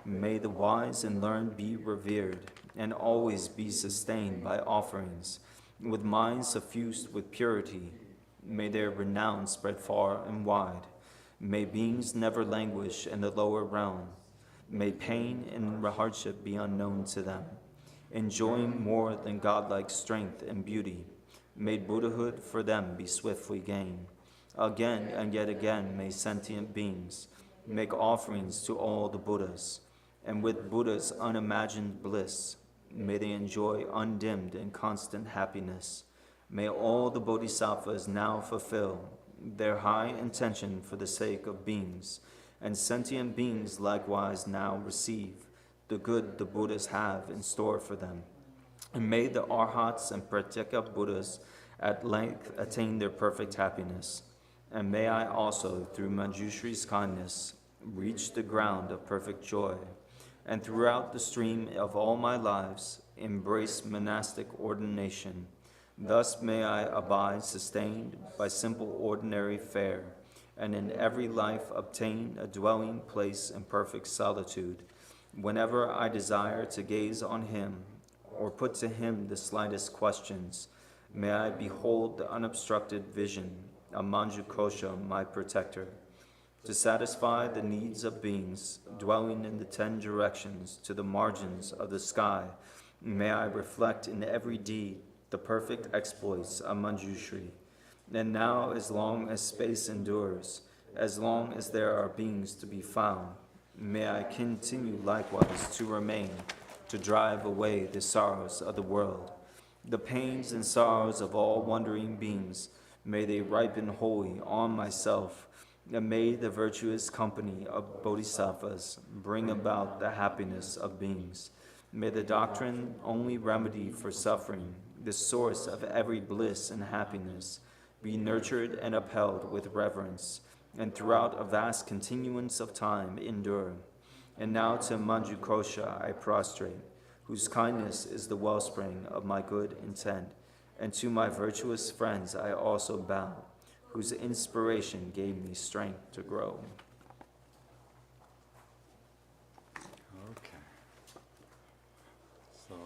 May the wise and learned be revered, and always be sustained by offerings, with minds suffused with purity. May their renown spread far and wide. May beings never languish in the lower realm. May pain and hardship be unknown to them, enjoying more than godlike strength and beauty. May Buddhahood for them be swiftly gained. Again and yet again may sentient beings make offerings to all the Buddhas, and with Buddha's unimagined bliss, may they enjoy undimmed and constant happiness. May all the Bodhisattvas now fulfill their high intention for the sake of beings, and sentient beings likewise now receive the good the Buddhas have in store for them. And may the Arhats and Pratyeka Buddhas at length attain their perfect happiness. And may I also, through Manjushri's kindness, reach the ground of perfect joy, and throughout the stream of all my lives embrace monastic ordination. Thus may I abide sustained by simple ordinary fare, and in every life obtain a dwelling place in perfect solitude. Whenever I desire to gaze on him, or put to him the slightest questions, may I behold the unobstructed vision of Manjughosha, my protector. To satisfy the needs of beings dwelling in the 10 directions to the margins of the sky, may I reflect in every deed the perfect exploits of Manjushri. And now, as long as space endures, as long as there are beings to be found, may I continue likewise to remain, to drive away the sorrows of the world. The pains and sorrows of all wandering beings, may they ripen wholly on myself, and may the virtuous company of bodhisattvas bring about the happiness of beings. May the doctrine only remedy for suffering, the source of every bliss and happiness, be nurtured and upheld with reverence, and throughout a vast continuance of time endure. And now to Manjughosha I prostrate, whose kindness is the wellspring of my good intent, and to my virtuous friends I also bow, whose inspiration gave me strength to grow. Okay. So,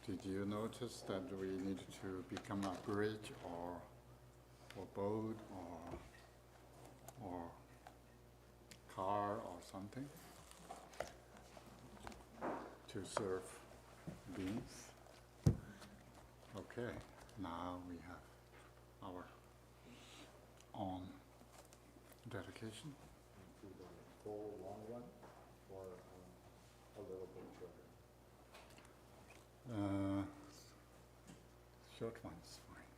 did you notice that we need to become a bridge or boat or car or something to serve beings? Okay, now we have our own dedication. Do the full long one or a little bit shorter? Short one's fine.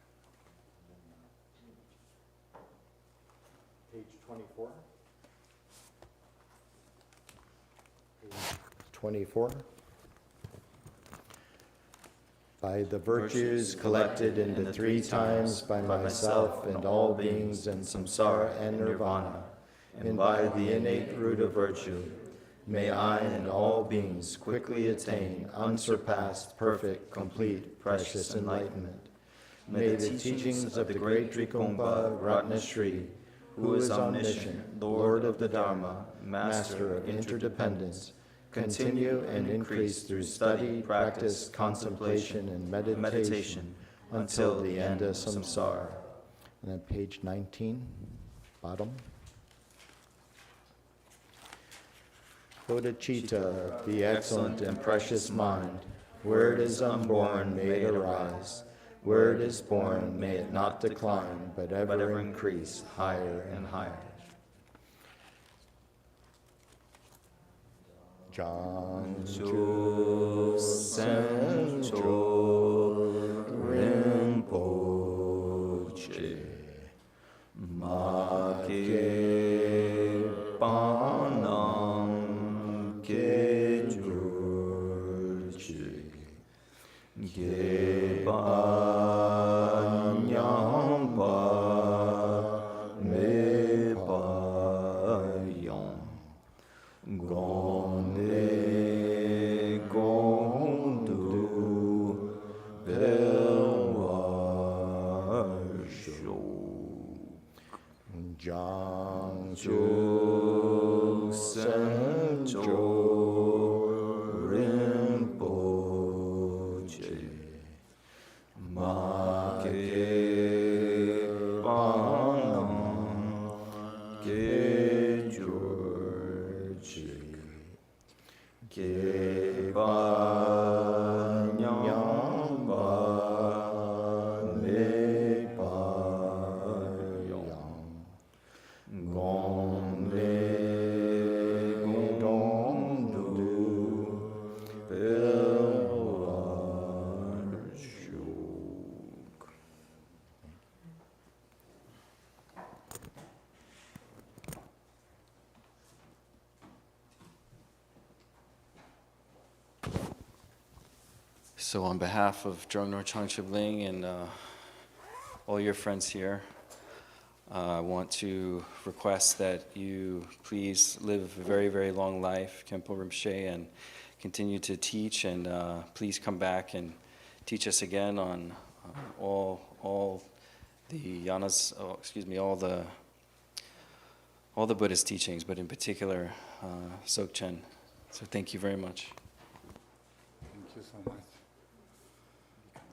Page 24. Page 24. By the virtues collected into 3 times by myself and all beings in samsara and nirvana, and by the innate root of virtue, may I and all beings quickly attain unsurpassed, perfect, complete, precious enlightenment. May the teachings of the great Drikongpa Ratnasri, who is omniscient, Lord of the Dharma, Master of interdependence, continue and increase through study, practice, contemplation, and meditation until the end of samsara. And then page 19, bottom. Bodhicitta, the excellent and precious mind, where it is unborn, may it arise. Where it is born, may it not decline, but ever increase higher and higher. Jangchu Sencho Rinpoche Make Panam Kejurchi Geba Nyamba Mepa Yom Gonde Gondu Belwasho Jiangsu Sencho Rinpoche Make Panam Kejurchi Geba Nyamba Mepa Yom Gonde Gondu Belwashuk. So on behalf of Drungnor Changchub Ling and all your friends here, I want to request that you please live a very, very long life, Khenpo Rinpoche, and continue to teach, and please come back and teach us again on all the yanas, all the Buddhist teachings, but in particular Dzogchen. So thank you very much. Thank you so much.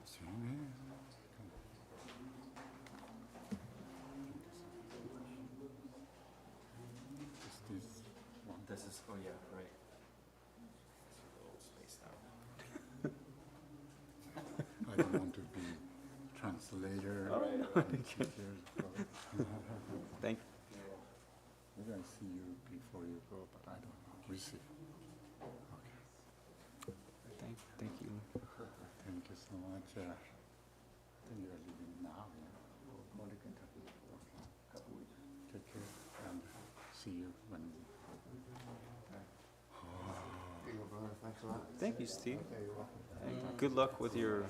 This one. This is, oh yeah, right. It's a little spaced out. I don't want to be translator. All right. Thank Maybe I see you before you go, but I don't know. We'll see. Okay. thank you. Thank you so much. I think you are leaving now. Yeah? Only Kentucky. Okay. Take care and see you when. Thank you, Steve. And good luck with your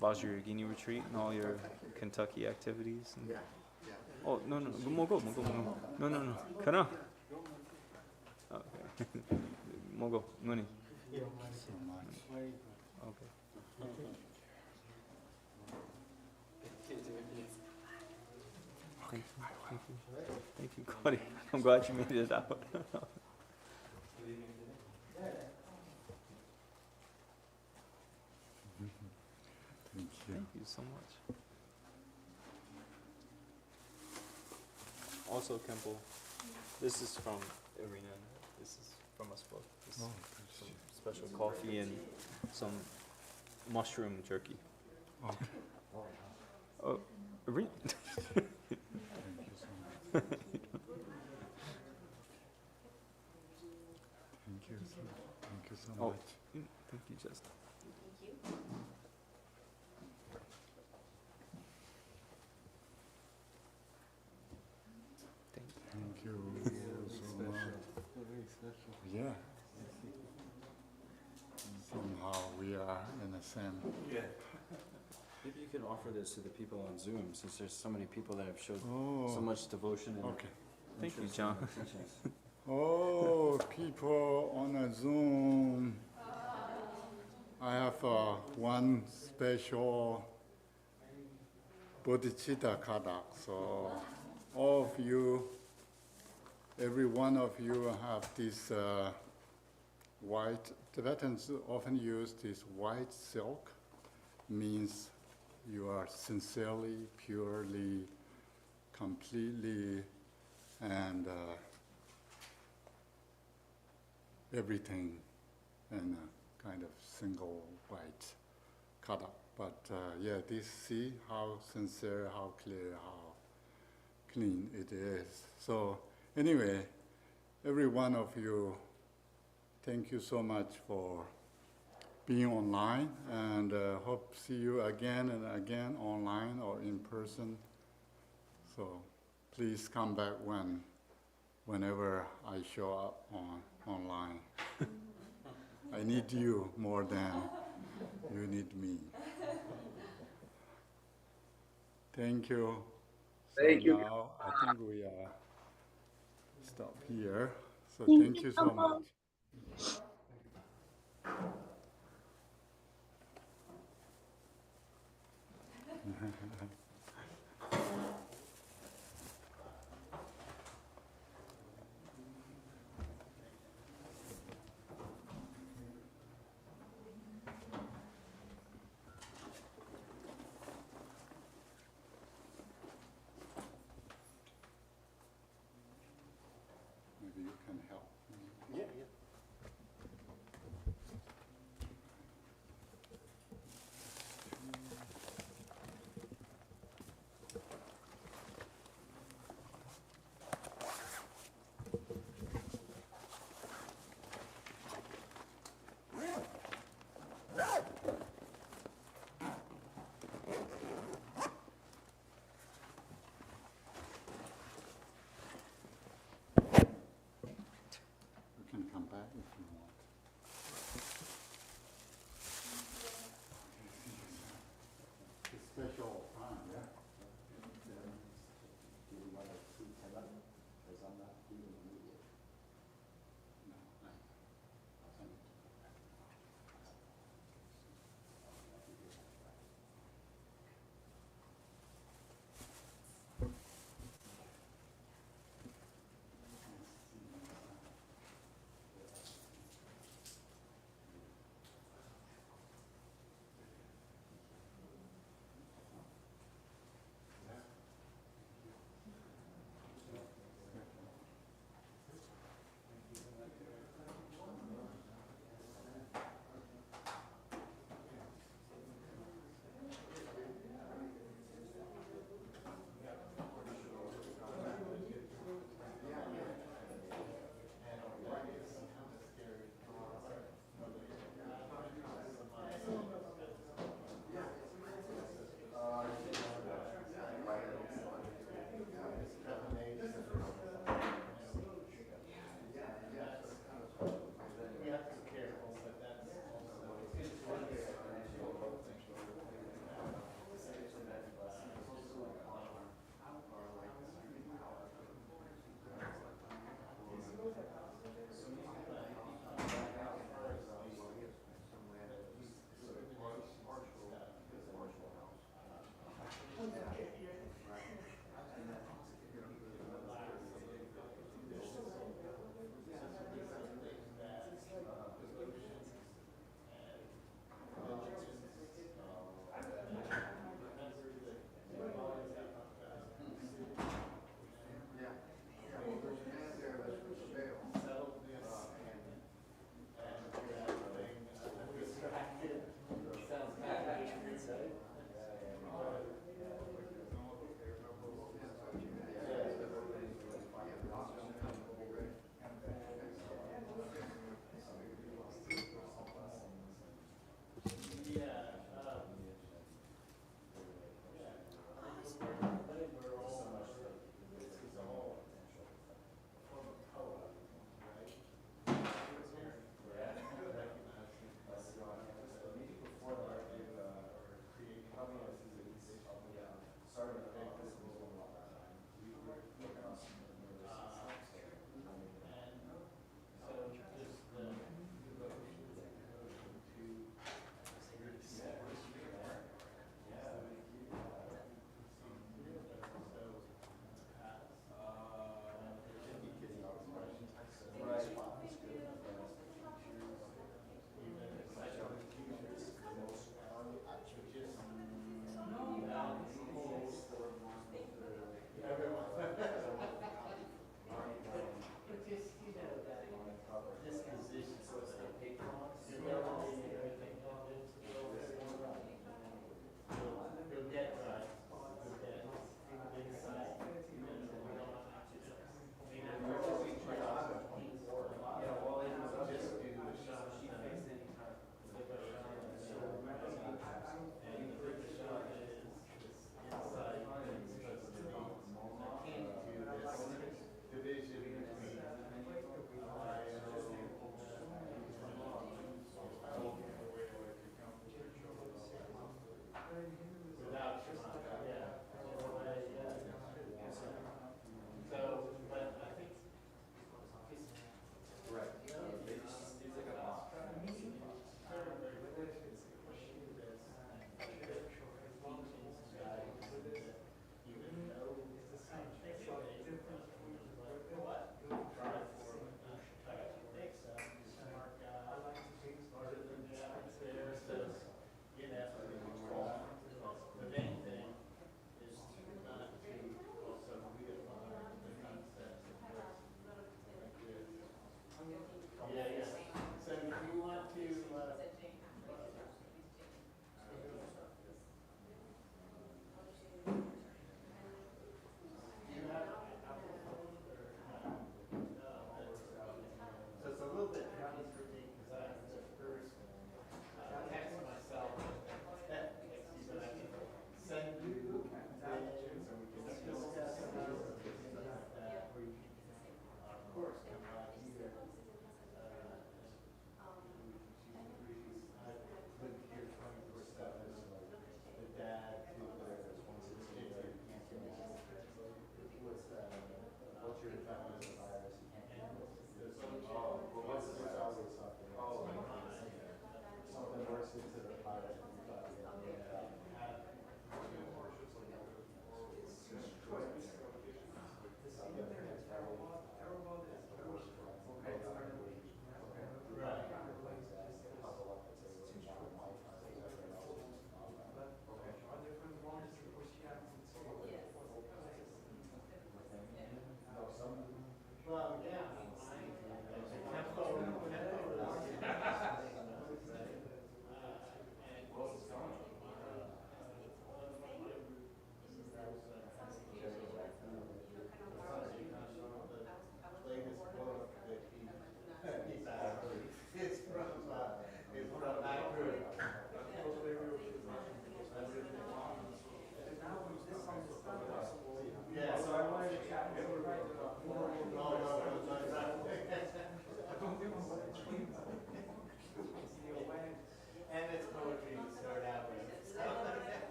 Vajrayogini retreat and all your Kentucky activities. And oh, no. Mogo. No. Kana. Okay. Mogo. Nuni. Thank you so much. Okay. Thank you, Cody. I'm glad you made it out. Thank you. Thank you so much. Also, Khenpo, this is from Irina. This is from us both. This is some special coffee and some mushroom jerky. Okay. Oh, Irina. Thank you so much. Thank you so Oh. much. Thank you, Justin. Thank you so much. Yeah. Somehow we are in the same. Maybe you could offer this to the people on Zoom, since there's so many people that have showed so Oh, much devotion and okay. Thank you, interest in John. the teachings. Oh, people on a Zoom. I have one special bodhicitta kata. So all of you, every one of you have this white, Tibetans often use this white silk, means you are sincerely, purely, completely, and everything in a kind of single white kata. But yeah, this, see how sincere, how clear, how clean it is. So anyway, every one of you, thank you so much for being online, and hope to see you again and again online or in person. So please come back whenever I show up online. I need you more than you need me. Thank you. Thank you. Now I think we stop here. So thank you so much. Maybe you can help me. Yeah, yeah. You can come back if you want. It's special time, yeah? Do you want to see Kenneth? Because I'm not doing the meeting. No, I think.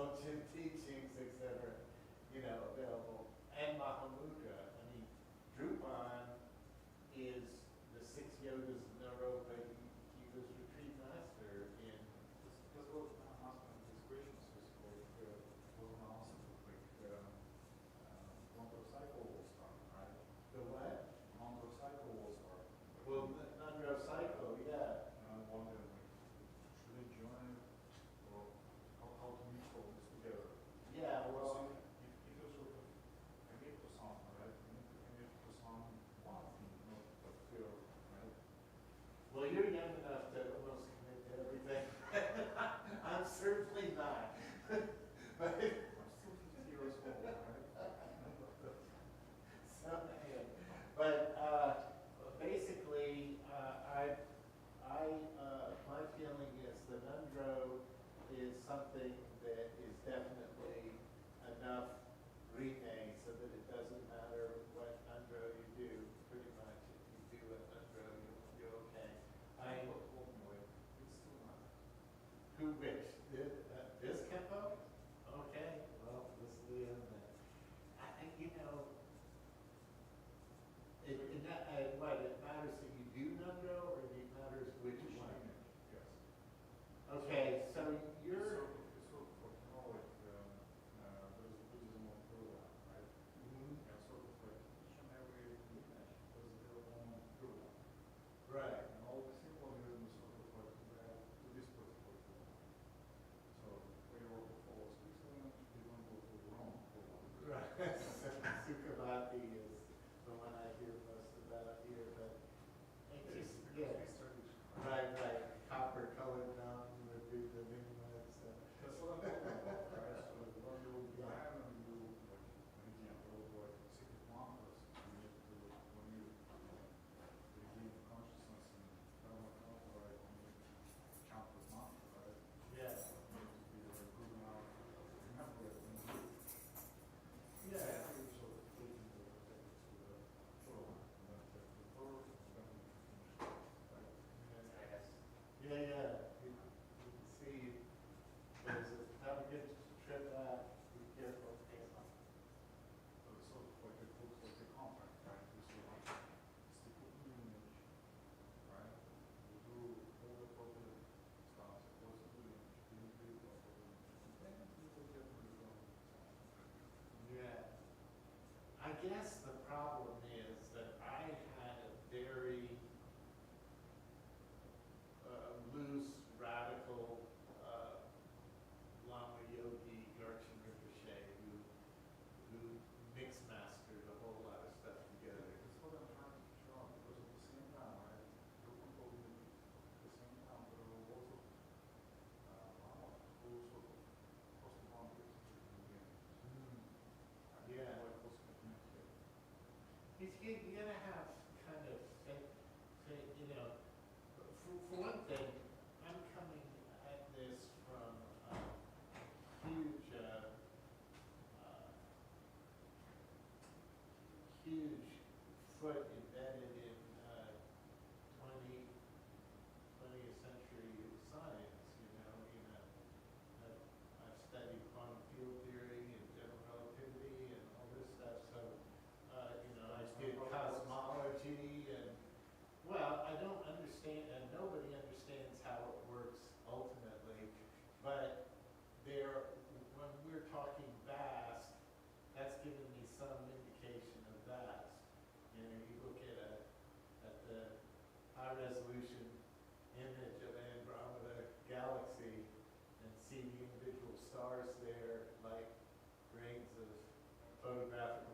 Dzogchen teachings, etc., you know, available. And Mahamudra. I mean, Drupal is the 6 yogas in a row, but he was retreat master in. Because what I'm asking these questions is like, was an answer like motorcycle will start, right? The what? Motorcycle will start. Well, Nandro Cycle, yeah. And I wonder, like, should I join it or how to mix all this together? Yeah, Because well, if you sort of commit to something, right, you need to commit to some one thing, not a fear, right? well, you're young enough to almost commit to everything. I'm certainly not. But I'm still 50 years old, right? so, yeah. But basically, my feeling is the Nundro is something that is definitely enough rene so that it doesn't matter what Nundro you do. Pretty much, if you do a Nundro, you're okay. It's still not. Who which? This Khenpo? Okay, well, this is the end then. You know, what, it matters that you do Nundro, or it matters which one? Yes. Okay, so you're, It's sort of like, you know, like, there's Buddhism of Buddha, right? Mhm. And sort of like each and every lineage has their own Buddha. right, And all the symbolism is sort of like led to this particular Buddha. So for your follows this lineage, you don't go to the wrong Buddha. right. Sukhavati is the one I hear most about here, but it just, yeah. It's tradition. Right, copper colored mountain would be the name of it, so. That's what I'm talking about, right? So when you land and you, like, again, those like secret mantras, you need to, when you regain consciousness and Dharmadhatu, right, when you chant this mantra, right? Yeah, You need to be like good enough to remember it when you do it. yeah, And you sort of take into the shoreline, and then take the bird, and then you finish it, right? yeah. You can see, have a good trip back, be careful. So it's sort of like, it looks like a contract, right? You sort of stick with the image, right? You do all the appropriate stuff, close to the image, you do the appropriate image, and then you will get the result. Yeah. I guess the problem is that I had a very loose, radical Lama Yogi Garchen Rinpoche who mix mastered a whole lot of stuff together. That's what I'm trying to show, because at the same time, right? You can told me at the same time, there were lots of lamas who sort of crossed the boundaries in the game. Yeah. Like what's happening here. You gotta have kind of, you know, for one thing, I'm coming at this from a huge, huge foot embedded in 20th century science, you know. I've studied quantum field theory and general relativity and all this stuff, so, you know, I did cosmology and, well, I don't understand, and nobody understands how it works ultimately, but when we're talking vast, that's giving me some indication of vast. You know, you look at the high resolution image of Andromeda galaxy and see the individual stars there like grains of photographic